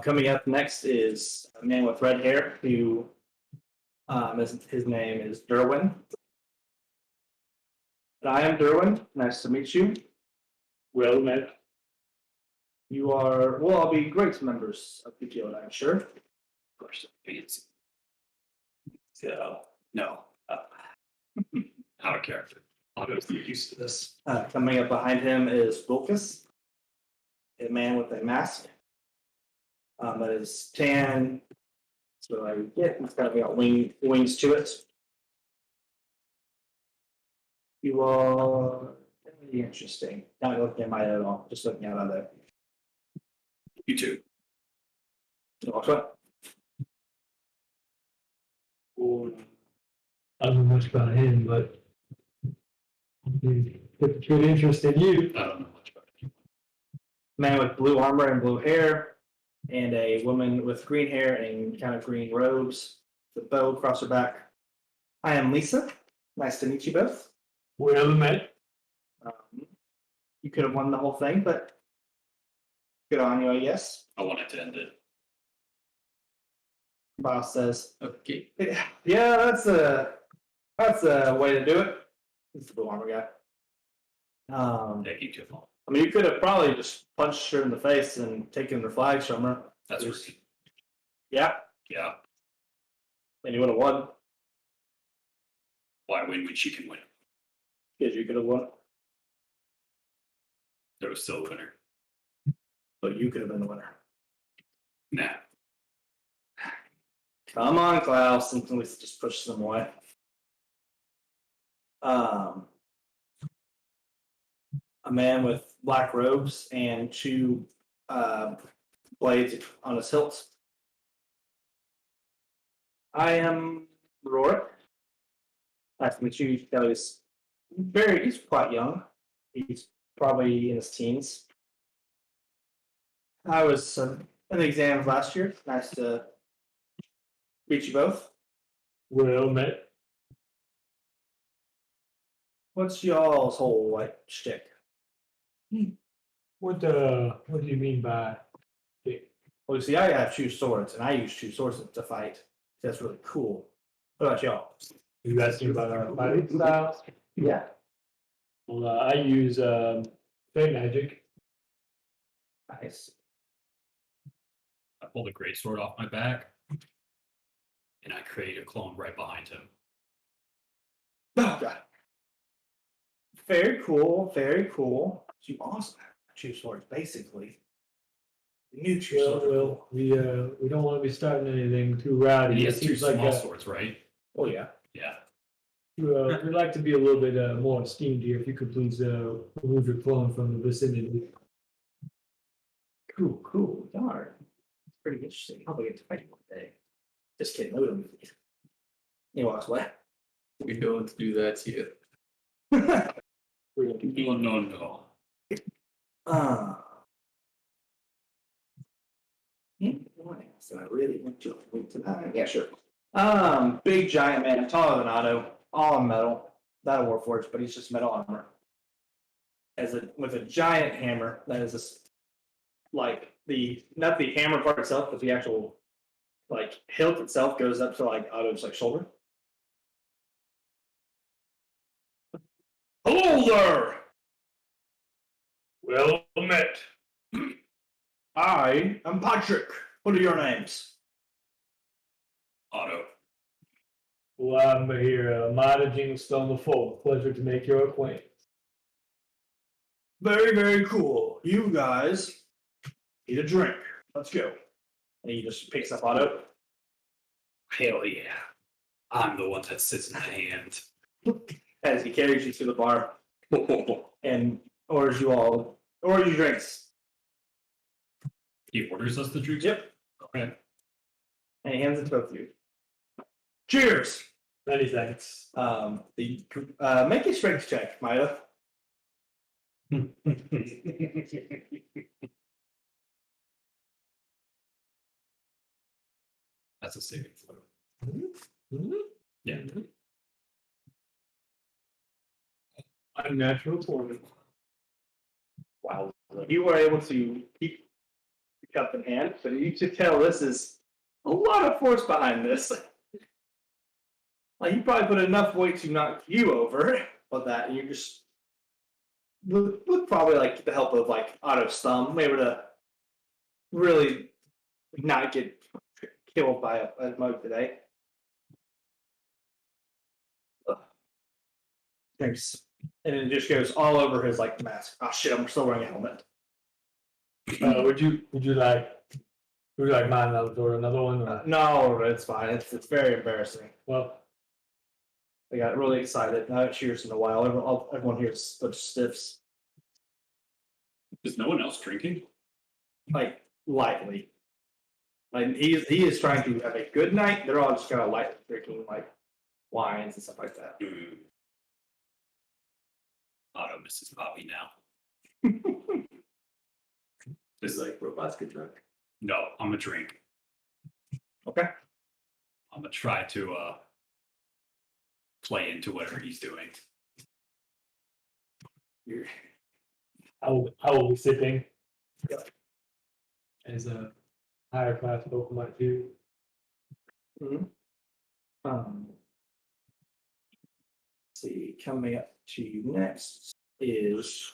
Coming up next is a man with red hair who his name is Darwin. And I am Darwin. Nice to meet you.
Well met.
You are, well, I'll be great members of the guild, I'm sure.
Of course, fancy. So, no. Out of character. I'll go used to this.
Coming up behind him is Vulcus, a man with a mask that is tan. So I get it's kind of got wings to it. You are really interesting. Not looking at mine at all, just looking out of there.
You too.
You walk away.
Well, I don't know much about him, but good interest in you.
I don't know much about it.
Man with blue armor and blue hair, and a woman with green hair and kind of green robes, the bow across her back. I am Lisa. Nice to meet you both.
Well met.
You could have won the whole thing, but good on you, I guess.
I wanted to end it.
Boss says,
Okay.
"Yeah, that's a way to do it." He's the blue armor guy.
Thank you, Jeff.
I mean, you could have probably just punched her in the face and taken her flags from her.
That's
There's-
risky.
Yeah,
Yeah.
and you would have won
Why win when she can win?
because you could have won,
There was still a winner.
but you could have been the winner.
Nah.
Come on, Klaus, and we just push them away. A man with black robes and two blades on his hilts. I am Rorik. Nice to meet you. You can tell he's quite young. He's probably in his teens. I was in the exams last year. Nice to meet you both.
Well met.
What's y'all's whole like shtick?
What do you mean by it?
Well, you see, I have two swords, and I use two swords to fight. That's really cool. What about y'all?
You asking about our fighting styles?
Yeah.
Well, I use fey magic.
Nice.
I pulled a greatsword off my back, and I created a clone right behind him.
Oh god. Very cool. Very cool. So you also have two swords, basically. New two
Well,
swords.
we don't want to be starting anything too rowdy.
He
It
has two
seems like
small swords, right?
Oh yeah.
Yeah.
we'd like to be a little bit more esteemed here. If you could please remove your clone from the vicinity.
Cool. Darn. It's pretty interesting. Probably get to fight one day. Just kidding. Look at him. He walks away.
We don't do that to you.
No.
So I really want to wait tonight. Yeah, sure. Big giant man, taller than Otto, all in metal. Not a warforged, but he's just metal armor. With a giant hammer that is just like not the hammer part itself, but the actual like hilt itself goes up to like Otto's like shoulder. Hello there!
Well met.
I am Patrick. What are your names?
Otto.
Well, I'm here, managing Stone the Fold. Pleasure to make your acquaintance.
Very, very cool. You guys need a drink. Let's go. And he just picks up Otto.
Hell yeah. I'm the one that sits in the hand.
As he carries you to the bar and orders you drinks.
He orders us the drinks?
Yep.
Okay.
And he hands it to both of you. Cheers!
Many thanks.
Make a strength check, Maida.
That's a saving throw. Yeah.
Unnatural 20.
Wow. You were able to keep the cup in hand, but you could tell this is a lot of force behind this. Like, you probably put enough weight to knock you over, but that you just with probably like the help of like Otto's thumb, able to really not get killed by a mug today. Ugh. Thanks. And it just goes all over his like mask. Oh shit! I'm still wearing a helmet.
Would you like mine or another one? Or?
No, it's fine. It's very embarrassing.
Well,
I got really excited. I haven't cheers in a while. Everyone here is a bunch of stiffs,
Is no one else drinking?
like lightly. Like he is trying to have a good night. They're all just kind of lightly drinking like wines and stuff like that.
Otto misses Bobby now.
It's like robots get drunk.
No, I'm gonna drink.
Okay.
I'm gonna try to play into whatever he's doing.
I will be sipping.
Yep.
As a higher class folk might do.
Mm-hmm. Let's see, coming up to you next is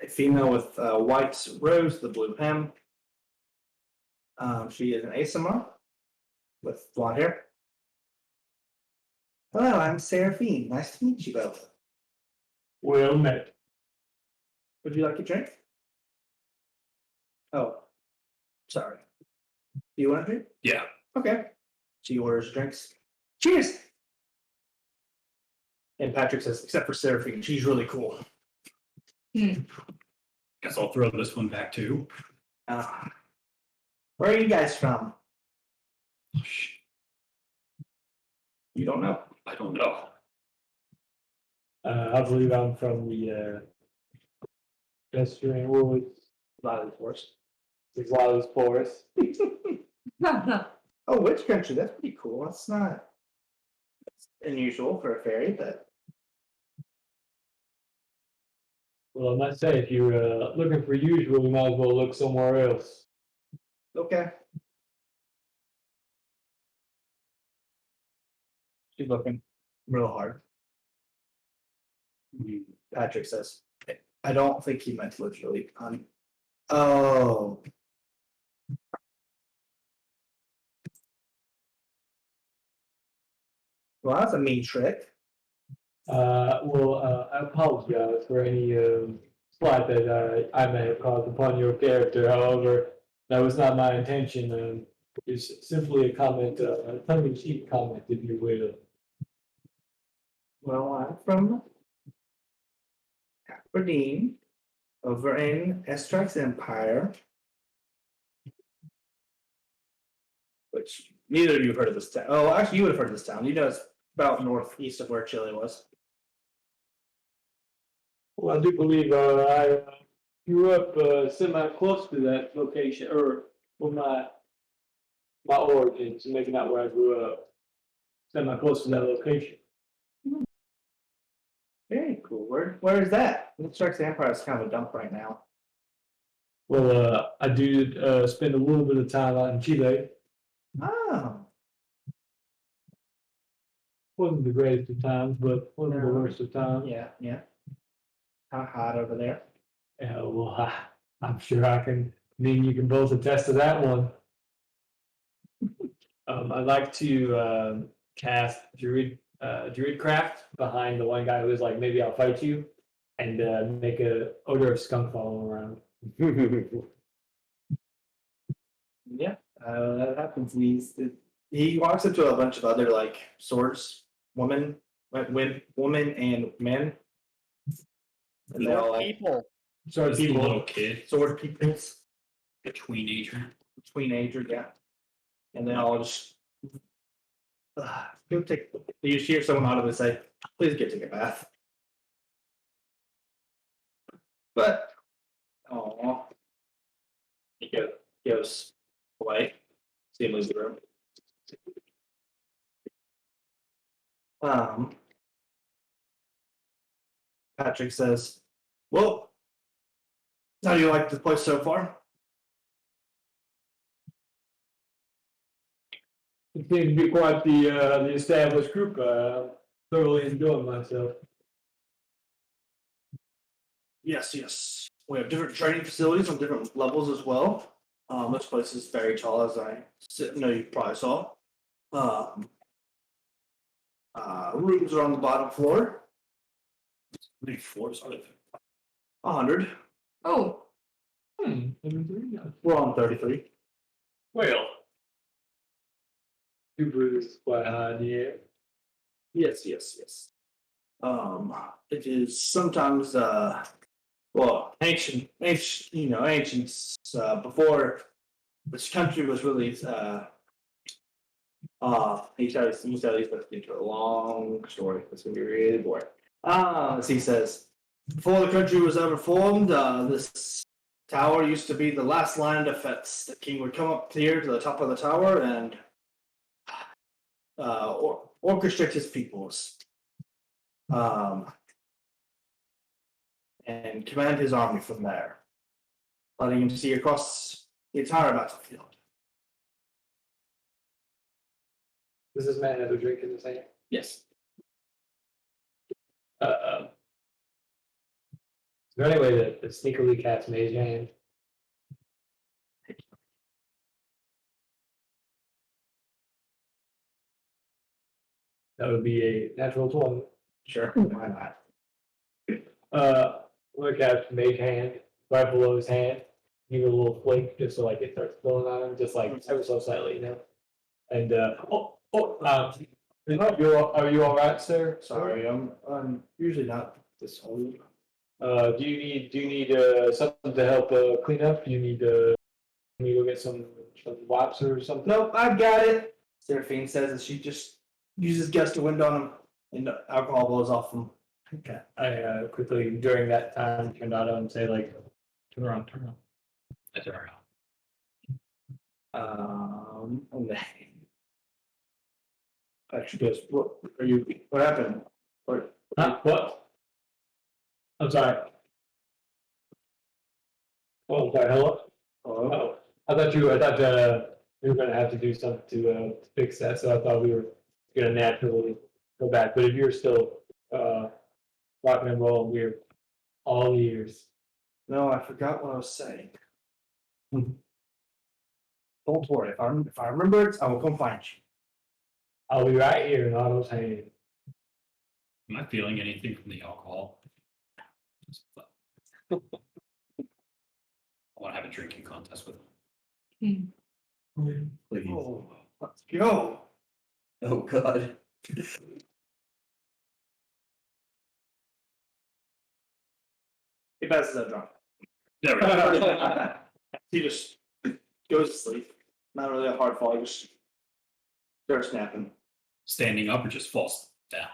a female with white rose, the blue hem. She is an ASMR with blonde hair. Hello, I'm Seraphine. Nice to meet you both.
Well met.
Would you like a drink? Oh, sorry. Do you want a drink?
Yeah.
Okay. She orders drinks. Cheers! And Patrick says, except for Seraphine, she's really cool.
Guess I'll throw this one back too.
Where are you guys from? You don't know.
I don't know.
I believe I'm from the Western Woods,
Violet Forest.
the wildest forest.
Oh, witch country. That's pretty cool. That's not unusual for a fairy, but
Well, I must say, if you're looking for usual, you might as well look somewhere else.
okay. She's looking real hard. Patrick says, I don't think he meant literally. Oh. Well, that's a mean trick.
I apologize for any slight that I may have caused upon your character. However, that was not my intention. It's simply a comment, a tongue-in-cheek comment, if you will.
Well, I'm from Aberdeen, over in Estrax Empire. Which neither of you have heard of this town. Oh, actually, you would have heard of this town. You know, it's about northeast of where Chile was.
Well, I do believe I grew up semi-close to that location, or well, my origins, maybe not where I grew up, semi-close to that location.
Very cool. Where is that? Estrax Empire is kind of a dump right now.
Well, I do spend a little bit of time out in Chile.
Oh.
Wasn't the greatest of times, but wasn't the
No.
worst of times.
Yeah. Kind of hot over there.
Yeah, well, I'm sure you can both attest to that one. I'd like to cast Druidcraft behind the one guy who's like, maybe I'll fight you, and make a odor of skunk following around.
Yeah, that happens. He walks into a bunch of other like swords, women and men. And they're all like
People.
sword
Just a
people,
little kid,
sword peoples,
a teenager.
teenager, yeah. And they all just go take. You just hear someone out of it say, "Please get take a bath." But oh, he goes away. See him leave the room. Patrick says, "Well, how do you like the place so far?"
It seems to be quite the established group. Thoroughly enjoying myself.
Yes, yes. We have different training facilities on different levels as well. This place is very tall, as I know you probably saw. Rooms are on the bottom floor.
How many floors are there?
100.
Oh,
We're on 33.
Well, Subaru is quite high in the air.
Yes, yes, yes. It is sometimes well, ancients before this country was really he tells us into a long story. It's gonna be really boring. As he says, before the country was ever formed, this tower used to be the last line of defense. The king would come up here to the top of the tower and orchestrate his peoples. And command his army from there, letting him see across the entire battlefield.
Does this man have a drink in his hand?
Yes.
Is there any way to sneakily cast Mage Hand? That would be a natural 20.
Sure. Why not?
Look at Mage Hand right below his hand. Give it a little flick just so like it starts blowing on him, just like ever so slightly, you know. And are you all right, sir?
Sorry, I'm usually not this old.
Do you need something to help clean up? Do you need can we go get some wipes or something?
Nope, I got it. Seraphine says that she just uses gust of wind on him, and the alcohol blows off him.
Okay. I quickly during that time turned on and say like, turn around.
I turn around.
And then actually goes, "What are you? What happened? What?
What? I'm sorry. Oh, I'm sorry. Hello.
Hello?
Oh, I thought we were gonna have to do something to fix that, so I thought we were gonna naturally go back. But if you're still rocking and rolling, we're all ears.
No, I forgot what I was saying. Don't worry. If I remember it, I will come find you."
I'll be right here in Otto's hand.
Am I feeling anything from the alcohol? I want to have a drinking contest with him.
Please.
Oh, let's go.
Oh God.
He passes out drunk.
There we go.
He just goes to sleep. Not really a hard fall. He just starts napping.
Standing up or just falls down?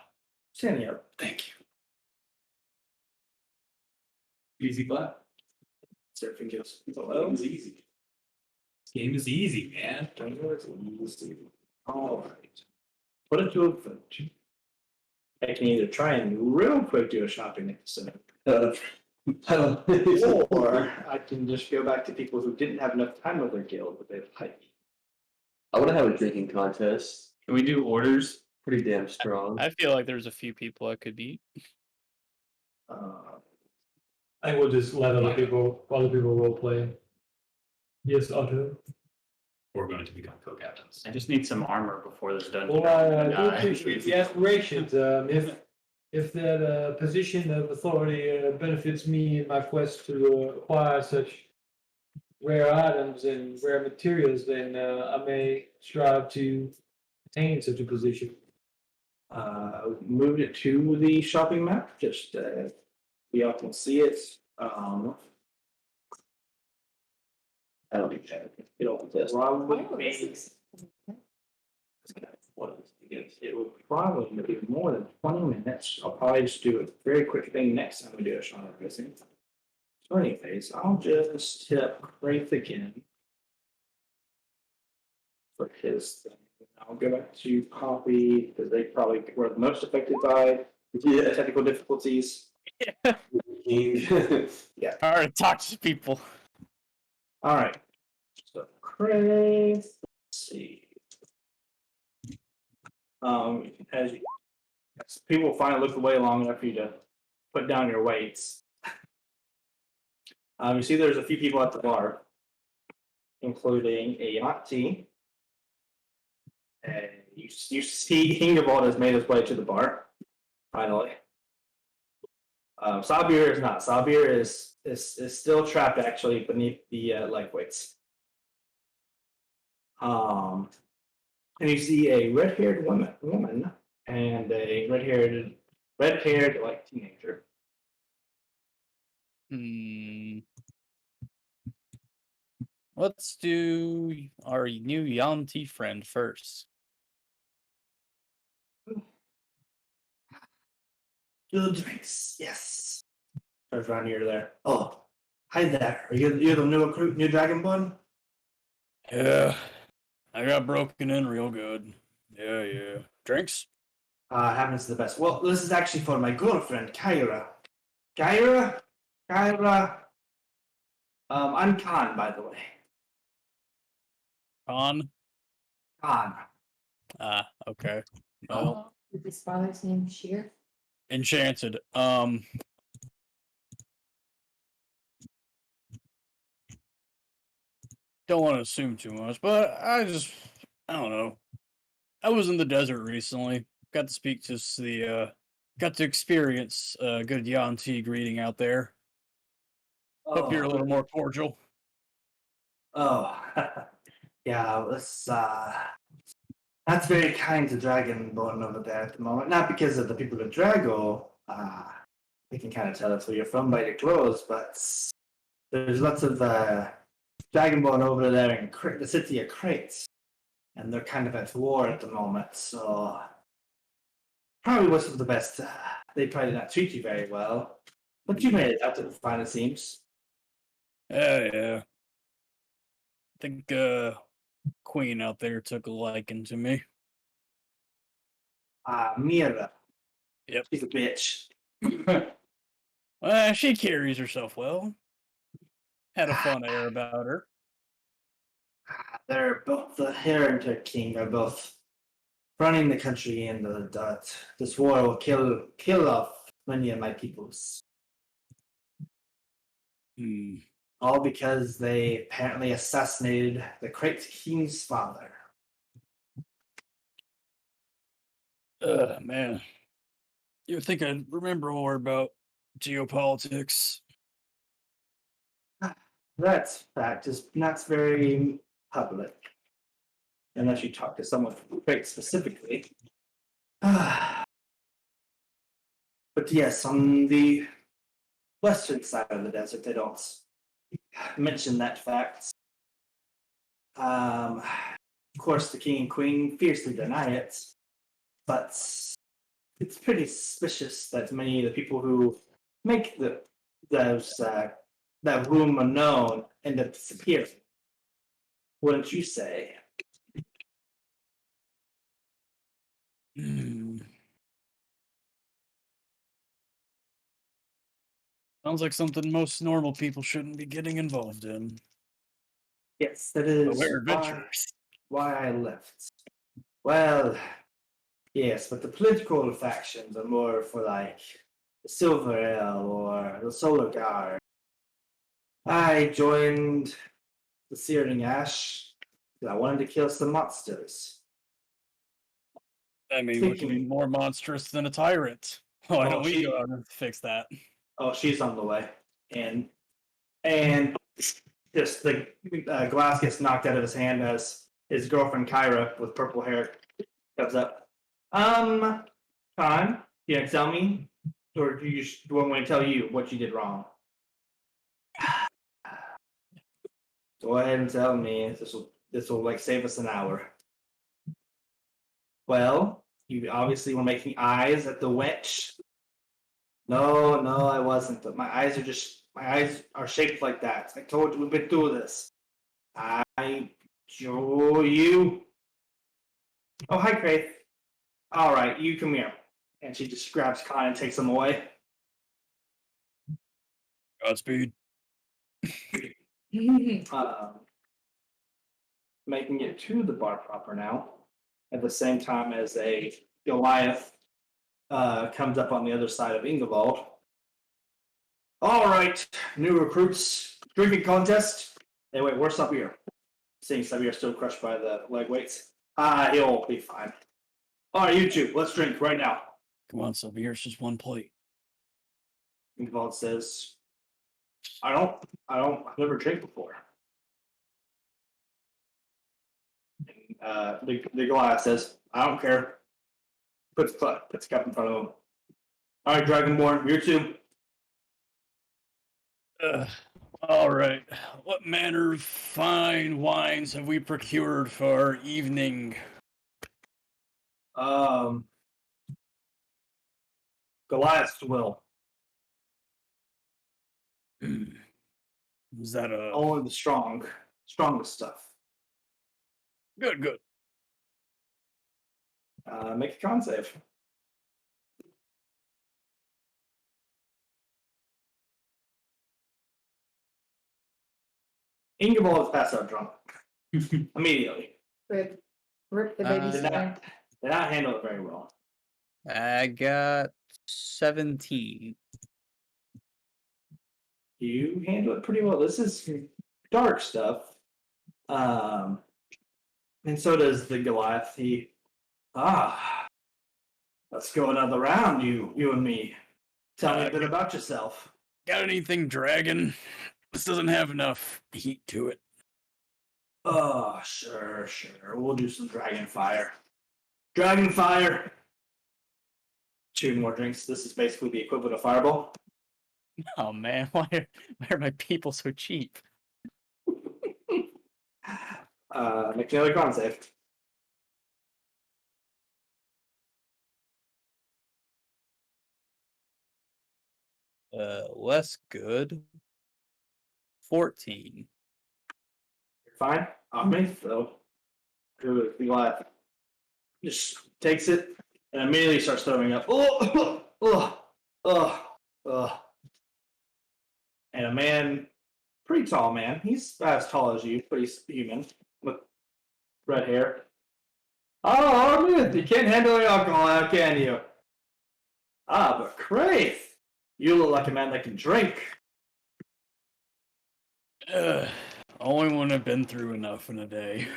Standing up.
Thank you.
Easy clap.
Surfing goes.
That was easy.
This game is easy, man.
All right. Put it to a vote. I can either try and real quick do a shopping episode,
I don't.
or I can just go back to people who didn't have enough time with their guild, but they like.
I want to have a drinking contest.
Can we do orders?
Pretty damn strong.
I feel like there's a few people I could beat.
I think we'll just let other people role play. Yes, Otto.
We're going to become co-captains. I just need some armor before this dungeon.
Well, I do
Die.
appreciate the aspirations. If that position of authority benefits me in my quest to acquire such rare items and rare materials, then I may strive to attain such a position.
Moved it to the shopping map. Just y'all can see it.
I don't think that.
It'll probably
Oh,
be.
this
What is it? It will probably be more than 20 minutes. I'll probably just do a very quick thing next time we do Ashana Rising. So anyways, I'll just hit Wraith again for his thing. I'll go back to coffee because they probably were the most affected by
Yeah.
technical difficulties. Yeah.
All right, talk to people.
All right. So Craig, let's see. As people finally look away long enough for you to put down your weights. You see, there's a few people at the bar, including a auntie. And you see Ingevald has made his way to the bar, finally. Sabir is not. Sabir is still trapped actually beneath the leg weights. And you see a red-haired woman and a red-haired like teenager.
Let's do our new Yanti friend first.
Good drinks, yes. Turns around here there. Oh, hi there. Are you the new recruit, new Dragonborn?
Yeah, I got broken in real good. Yeah. Drinks?
Happens the best. Well, this is actually for my girlfriend, Kyra. Kyra? I'm Khan, by the way.
On?
Khan.
Okay. Well,
Is his father's name Sheer?
enchanted. Don't want to assume too much, but I don't know. I was in the desert recently. Got to speak to got to experience a good Yanti greeting out there. Hope you're a little more cordial.
Oh, yeah, that's very kind to Dragonborn over there at the moment. Not because of the people in Drago. We can kind of tell us where you're from by your clothes, but there's lots of Dragonborn over there in the city of Crates, and they're kind of at war at the moment, so probably wasn't the best. They probably did not treat you very well, but you made it out to the fine, it seems.
Yeah. I think Queen out there took a liking to me.
Mira.
Yep.
She's a bitch.
She carries herself well. Had a fun air about her.
They're both the Hare and her king are both running the country, and this war will kill off many of my peoples. All because they apparently assassinated the great king's father.
Man. You think I'd remember more about geopolitics?
That's fact. Is not very public, unless you talk to someone from Crate specifically. But yes, on the western side of the desert, they don't mention that fact. Of course, the king and queen fiercely deny it, but it's pretty suspicious that many of the people who make that rumor known end up disappearing. Wouldn't you say?
Sounds like something most normal people shouldn't be getting involved in.
Yes, that is
We're adventurers.
why I left. Well, yes, but the political factions are more for like the Silver Ale or the Solar Guard. I joined the Searing Ash because I wanted to kill some monsters.
I mean, what could be more monstrous than a tyrant? Why don't we go out and fix that?
Oh, she's on the way, and just the glass gets knocked out of his hand as his girlfriend Kyra with purple hair comes up. Time, you gonna tell me, or do you want me to tell you what you did wrong? Go ahead and tell me. This will like save us an hour. Well, you obviously were making eyes at the witch. No, I wasn't. But my eyes are shaped like that. I told you we've been through this. I show you. Oh, hi, Craig. All right, you come here. And she just grabs Kai and takes him away.
Godspeed.
Making it to the bar proper now, at the same time as a Goliath comes up on the other side of Ingevald. All right, new recruits, drinking contest. Hey, wait, where's Sabir? Seeing Sabir still crushed by the leg weights. He'll be fine. All right, you two, let's drink right now.
Come on, Sylvia, it's just one plate.
Ingevald says, I've never drank before. The Goliath says, I don't care. Puts a cup in front of him. All right, Dragonborn, you two.
All right. What manner of fine wines have we procured for our evening?
Goliath's will.
Is that a
Only the strongest stuff.
good?
Make a con save. Ingevald is passed out drunk immediately.
Rip the
Uh,
baby's
Did not, did not handle it very well.
I got 17.
You handle it pretty well. This is dark stuff. And so does the Goliath. Let's go another round, you and me. Tell me a bit about yourself.
Got anything dragon? This doesn't have enough heat to it.
Oh, sure. We'll do some dragon fire. Dragon fire. 2 more drinks. This is basically the equivalent of Fireball.
Oh man, why are my people so cheap?
Make another con save.
Less good. 14.
You're fine. Underneath, though. The Goliath just takes it and immediately starts throwing up. And a man, pretty tall man, he's about as tall as you, but he's human, with red hair. Oh, you can't handle the alcohol, how can you? But Craith, you look like a man that can drink.
Only when I've been through enough in a day.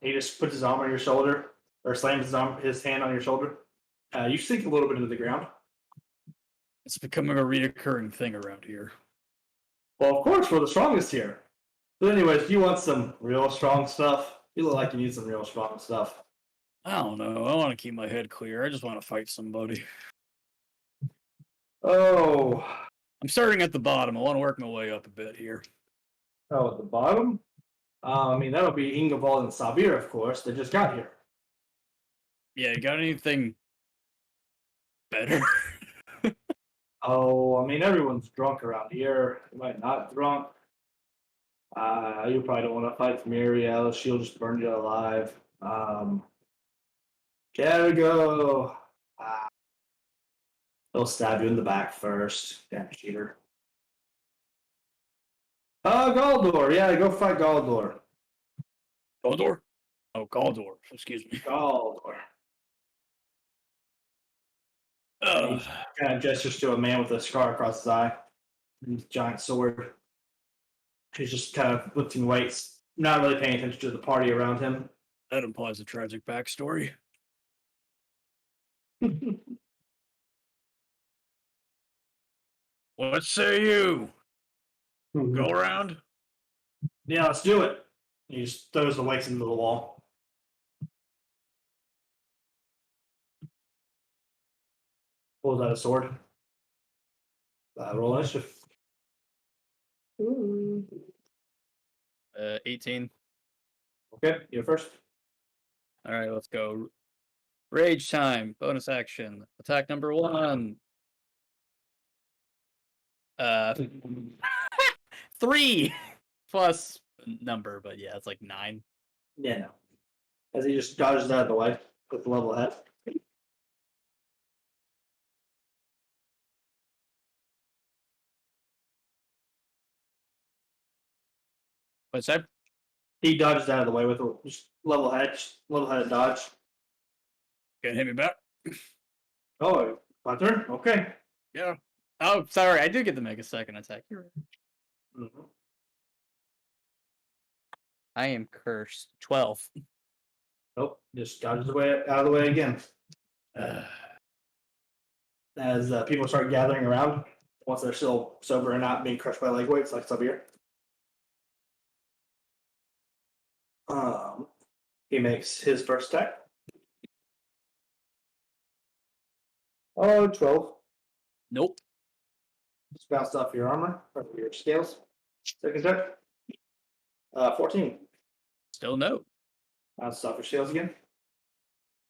He just puts his arm on your shoulder, or slams his hand on your shoulder. You sink a little bit into the ground.
It's becoming a reoccurring thing around here.
Well, of course, we're the strongest here. But anyways, you want some real strong stuff? You look like you need some real strong stuff.
I don't know. I want to keep my head clear. I just want to fight somebody.
Oh,
I'm starting at the bottom. I want to work my way up a bit here.
at the bottom? That would be Ingevald and Sabir, of course. They just got here.
Yeah, you got anything better?
Everyone's drunk around here. You might not drunk. You probably don't want to fight Muriel. She'll just burn you alive. Go. They'll stab you in the back first. Damn cheater. Galdor. Yeah, go fight Galdor.
Galdor? Oh, Galdor. Excuse me.
Galdor.
Ugh.
Kind of gestures to a man with a scar across his eye. And his giant sword. He's just kind of lifting weights, not really paying attention to the party around him.
That implies a tragic backstory. What say you? Go around?
Yeah, let's do it. He just throws the weights into the wall. Pulls out a sword. Roll initiative.
18.
Okay, you're first.
All right, let's go. Rage time. Bonus action. Attack number 1. 3 plus number, but yeah, it's like 9.
Yeah, no. as he just dodges out of the way with the level head.
What's that?
He dodges out of the way with a just level headed dodge.
Gonna hit me back?
Oh, my turn? Okay.
Yeah. Oh, sorry. I did get to make a second attack. You're right.
Mm-hmm.
I am cursed. 12.
Nope, just dodges away out of the way again. As people start gathering around, once they're still sober and not being crushed by leg weights, like it's up here. He makes his first attack. Oh, 12.
Nope.
Just bounced off your armor, or your scales. Second attack. 14.
Still no.
Bounced off your scales again.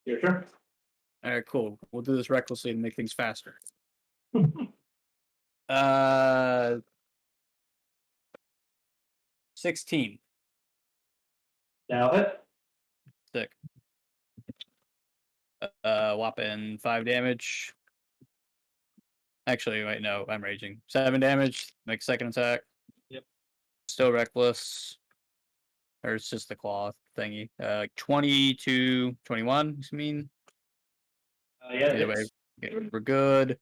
Your turn.
All right, cool. We'll do this recklessly to make things faster. 16.
Now hit.
Sick. Whopping 5 damage. Actually, wait, no, I'm raging. 7 damage. Make second attack.
Yep.
Still reckless. Or it's just the claw thingy. 22, 21, you mean?
Yeah,
Either way, we're good.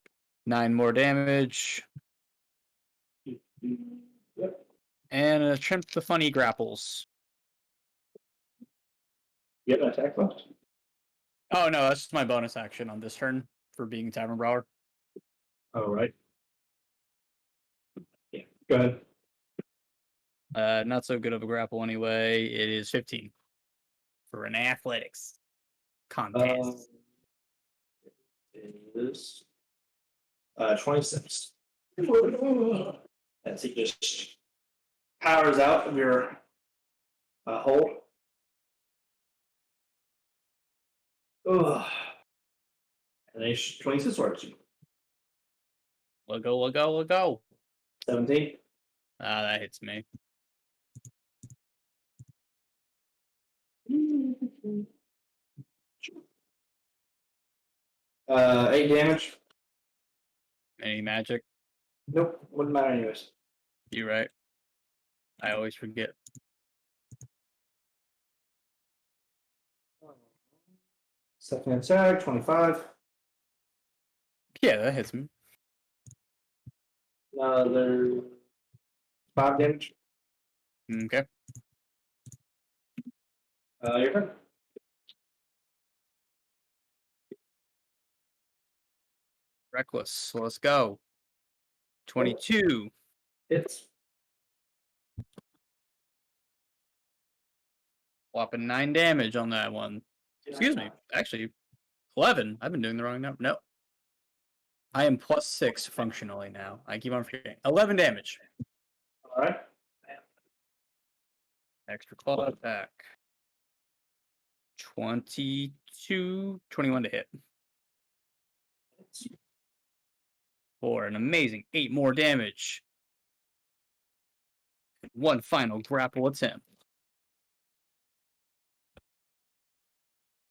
9 more damage.
Yep.
And attempt the funny grapples.
You have an attack left?
Oh, no, that's my bonus action on this turn for being Tavern Brawler.
Oh, right. Yeah, go ahead.
Not so good of a grapple anyway. It is 15 for an athletics contest.
It is 26. As he just powers out of your hole. Ugh. And then 26 towards you.
We'll go.
17.
That hits me.
Uh, 8 damage.
Any magic?
Nope, wouldn't matter anyways.
You right. I always forget.
Second attack, 25.
Yeah, that hits me.
Another 5 damage.
Okay.
Your turn.
Reckless. So let's go. 22.
It's
Whopping 9 damage on that one. Excuse me. Actually, 11. I've been doing the wrong number. No. I am +6 functionally now. I keep on forgetting. 11 damage.
All right.
Extra claw attack. 22, 21 to hit. For an amazing 8 more damage. One final grapple attempt.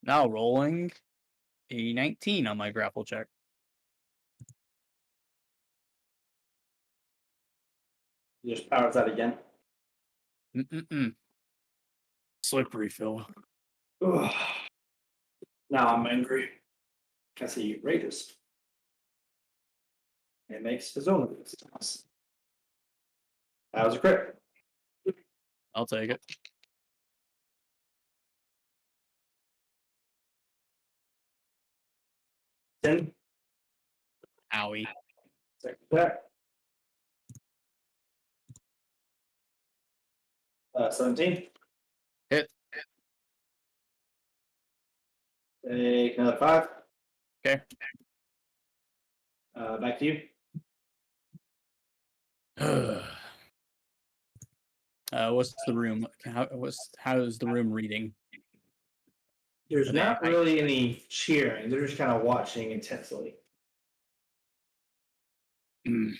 Now rolling a 19 on my grapple check.
He just powers out again.
Slippery, Phil.
Ugh. Now I'm angry. Because he rages. And makes his own response. That was a crit.
I'll take it.
Ten.
Owie.
Second attack. 17.
Hit.
Take another 5.
Okay.
Back to you.
What's the room? How is the room reading?
There's
Are they
not
hyped?
really any cheering. They're just kind of watching intensely.
Mm.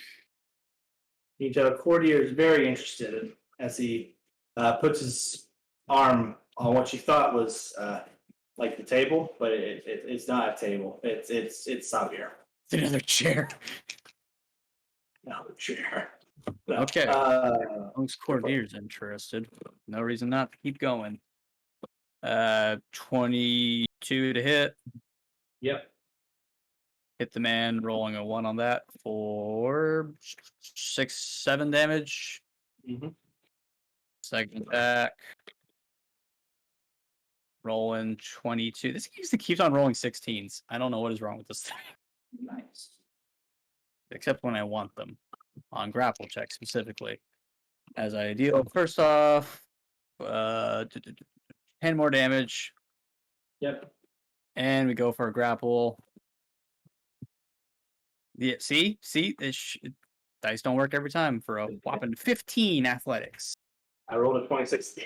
You can tell Courtier is very interested as he puts his arm on what you thought was like the table, but it's not a table. It's Xavier.
It's another chair.
No chair. No.
Okay. Most courtier's interested. No reason not to keep going. 22 to hit.
Yep.
Hit the man, rolling a 1 on that for 7 damage.
Mm-hmm.
Second attack. Rolling 22. This keeps on rolling 16s. I don't know what is wrong with this thing.
Nice.
Except when I want them. On grapple check specifically. As I deal, first off, 10 more damage.
Yep.
And we go for a grapple. Yeah, see? Dice don't work every time for a whopping 15 athletics.
I rolled a 26.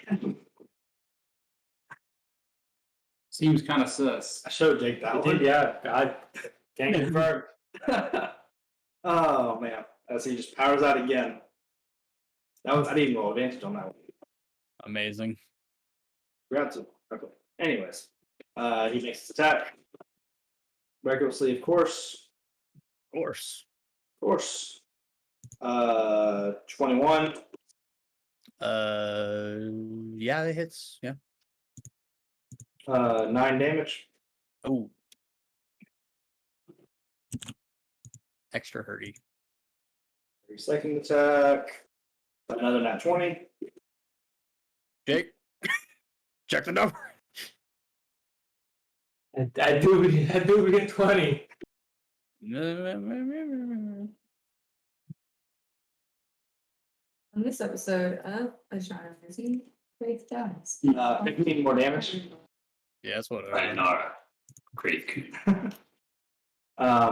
Seems kind of sus.
I showed Jake that
I
one.
did, yeah. I can't confirm.
Oh man. As he just powers out again. I didn't even roll advantage on that one.
Amazing.
Grabs him. Okay. Anyways. He makes his attack. Recklessly, of course.
Of course.
Of course. 21.
Yeah, it hits. Yeah.
9 damage.
Oh. Extra hurty.
Second attack. Another nat 20.
Jake, check the number.
I do get 20.
On this episode of Ashana Rising, Faith dies.
15 more damage.
Yeah, that's what
Sayonara. Creek.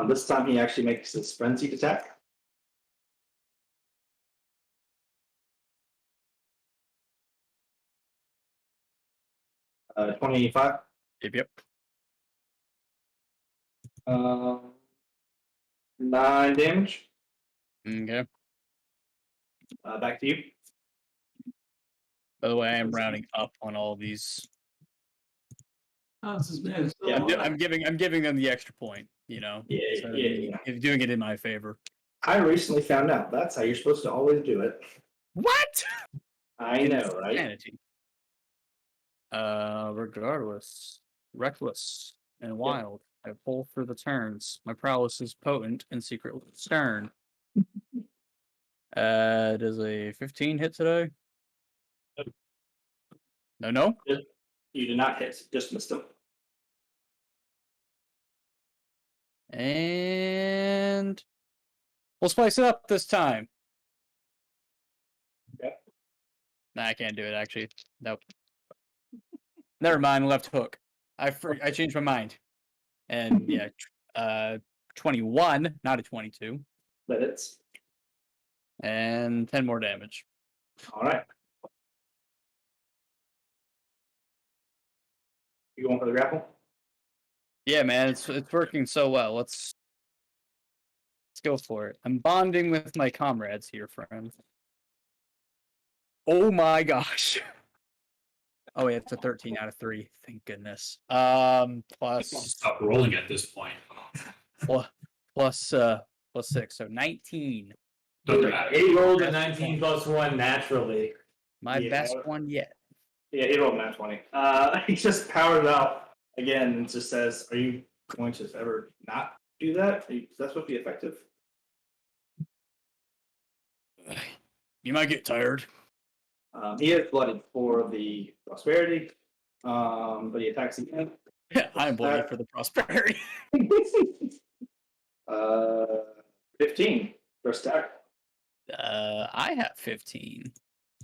This time he actually makes his frenzied attack. Uh, 25.
Yep.
9 damage.
Okay.
Back to you.
By the way, I am rounding up on all these.
Oh, this is bad.
Yeah,
I'm giving them the extra point. You know.
Yeah,
instead of
yeah,
me
yeah.
doing it in my favor.
I recently found out that's how you're supposed to always do it.
What?
I know, right?
Insanity. Regardless, reckless and wild. I pull for the turns. My prowess is potent and secretly stern. Does a 15 hit today? No.
You did not hit, just missed him.
And we'll spice it up this time.
Okay.
Nah, I can't do it actually. Nope. Never mind. Left hook. I changed my mind. And yeah, 21, not a 22,
That hits.
and 10 more damage.
All right. You going for the grapple?
Yeah, man, it's working so well. Let's go for it. I'm bonding with my comrades here, friends. Oh my gosh. Oh, yeah, it's a 13 out of 3. Thank goodness. Plus
Stop rolling at this point.
plus 6, so 19.
Doesn't matter.
He rolled a 19 plus 1 naturally.
My
Yeah.
best one yet.
Yeah, he rolled a nat 20. He just powers out again and just says, "Are you going to ever not do that? Is that supposed to be effective?"
You might get tired.
He is blooded for the prosperity, but he attacks again.
I'm bloody for the prosperity.
15 first attack.
I have 15.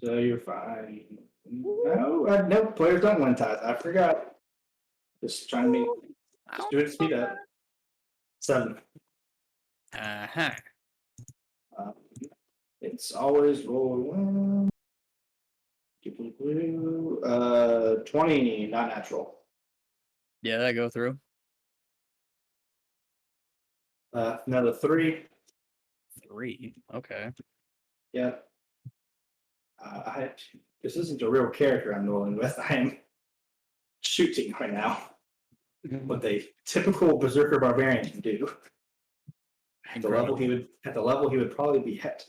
So you're fine. No, players don't win ties. I forgot. Just trying to make. Just do it to speed up. 7.
Uh-huh.
It's always roll 1. 20, not natural.
Yeah, that go through.
Another 3.
3. Okay.
Yeah. This isn't a real character I'm rolling with. I am shooting right now. What a typical berserker barbarian can do. At the level he would probably be at.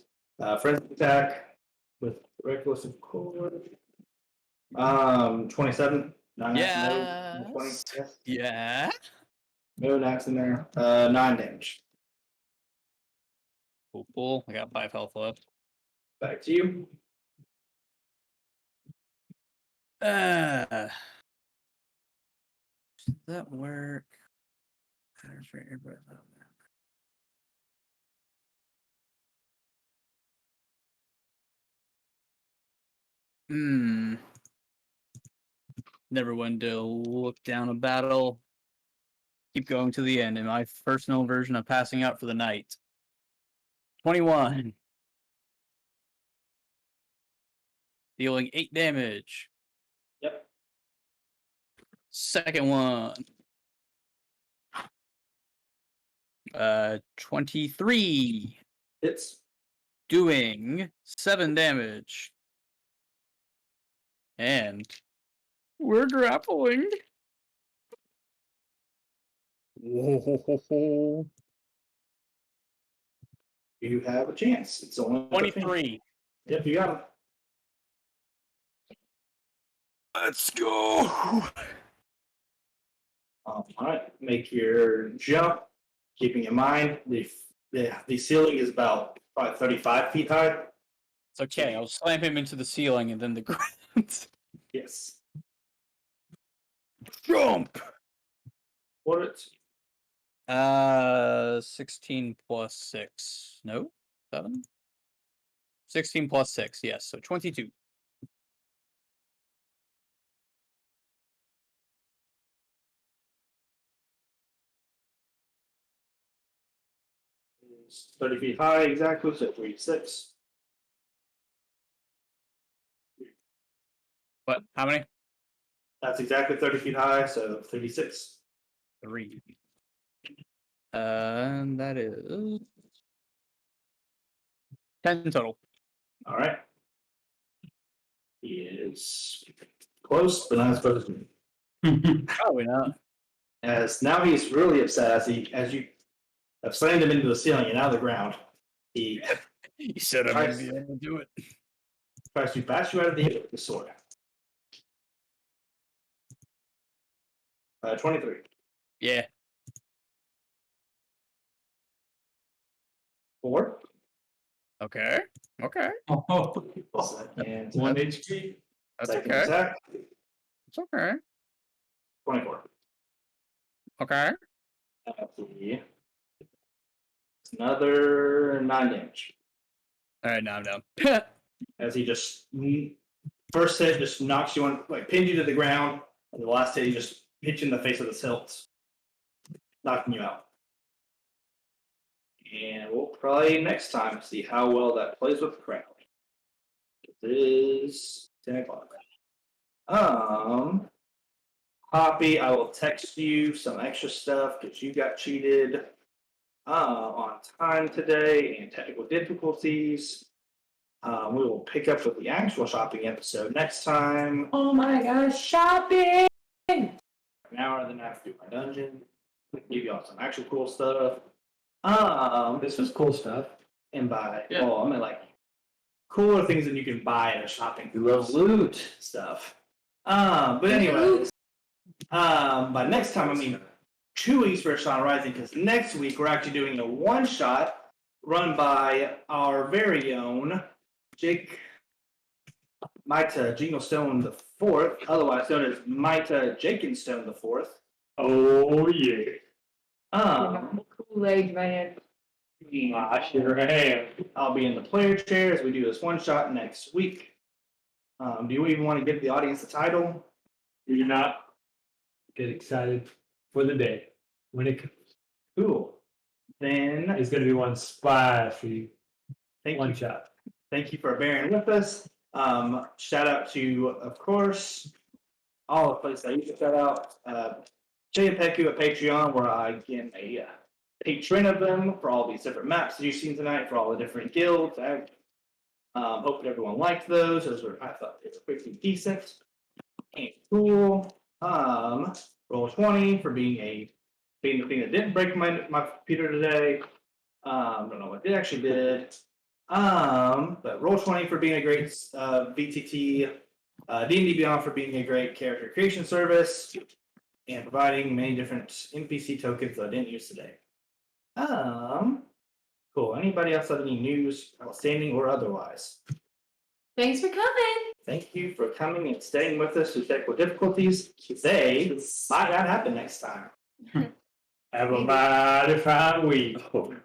Frenzy attack with reckless of course. 27. No,
Yes.
20, yes.
Yeah.
No knocks in there. 9 damage.
Cool. I got 5 health left.
Back to you.
Does that work? Hmm. Never one to look down a battle. Keep going to the end in my personal version of passing out for the night. 21. Dealing 8 damage.
Yep.
Second one. 23.
Hits.
Doing 7 damage. And we're grappling. Whoa.
You have a chance. It's only
23.
Yep, you got him.
Let's go.
All right, make your jump. Keeping in mind the ceiling is about probably 35 feet high.
It's okay. I'll slam him into the ceiling and then the ground.
Yes.
Jump.
What it's
16 plus 6. No? 7? 16 plus 6, yes. So 22.
is 30 feet high exactly, so 36.
What? How many?
That's exactly 30 feet high, so 36.
3. And that is 10 total.
All right. He is close, but not as close as me.
Probably not.
As now he's really upset as you have slammed him into the ceiling and out of the ground. He
You said I wouldn't be able to do it.
tries to bash you out of the air with the sword. 23.
Yeah.
4.
Okay. Okay.
And
1 HP.
That's
second
okay.
attack,
It's okay.
24.
Okay.
Another 9 damage.
All right, now I'm down.
As he just first hit just knocks you on, like pins you to the ground, and the last hit he just hits you in the face with his hilt, knocking you out. And we'll probably next time see how well that plays with the crowd. It is 10 o'clock. Poppy, I will text you some extra stuff because you got cheated on time today and technical difficulties. We will pick up with the actual shopping episode next time.
Oh my gosh, shopping!
An hour, and then I have to do my dungeon. Give y'all some actual cool stuff.
This was cool stuff.
And buy.
Yeah.
Oh, I mean like cooler things than you can buy at a shopping.
We love loot.
Stuff. But anyways, by next time I mean 2 weeks for Ashana Rising, because next week we're actually doing a one shot run by our very own Jake Maita Jinglestone IV, otherwise known as Maita Jenkinstone IV.
Oh yeah.
Kool-Aid man.
I sure am.
I'll be in the player chair as we do this one shot next week. Do you even want to give the audience the title?
Do you not get excited for the day when it comes?
Cool. Then
It's gonna be one spicy
thank
one
you.
shot.
Thank you for bearing with us. Shout out to, of course, all the places I used to shout out. Jay and Peku at Patreon, where I get a patron of them for all these different maps that you've seen tonight, for all the different guilds. I hope that everyone liked those. I thought they were pretty decent and cool. Roll 20 for being the thing that didn't break my computer today. Don't know what it actually did. But roll 20 for being a great VTT. D&D Beyond for being a great character creation service and providing many different NPC tokens that I didn't use today. Cool. Anybody else have any news, outstanding or otherwise?
Thanks for coming.
Thank you for coming and staying with us through technical difficulties. They might not happen next time.
Have a mighty fine week.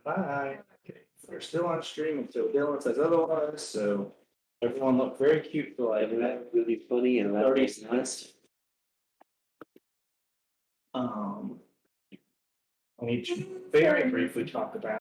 Bye. Okay. We're still on stream until Dylan says otherwise, so everyone looked very cute for like
That really funny and that
30
was nice.
minutes. We need to very briefly talk about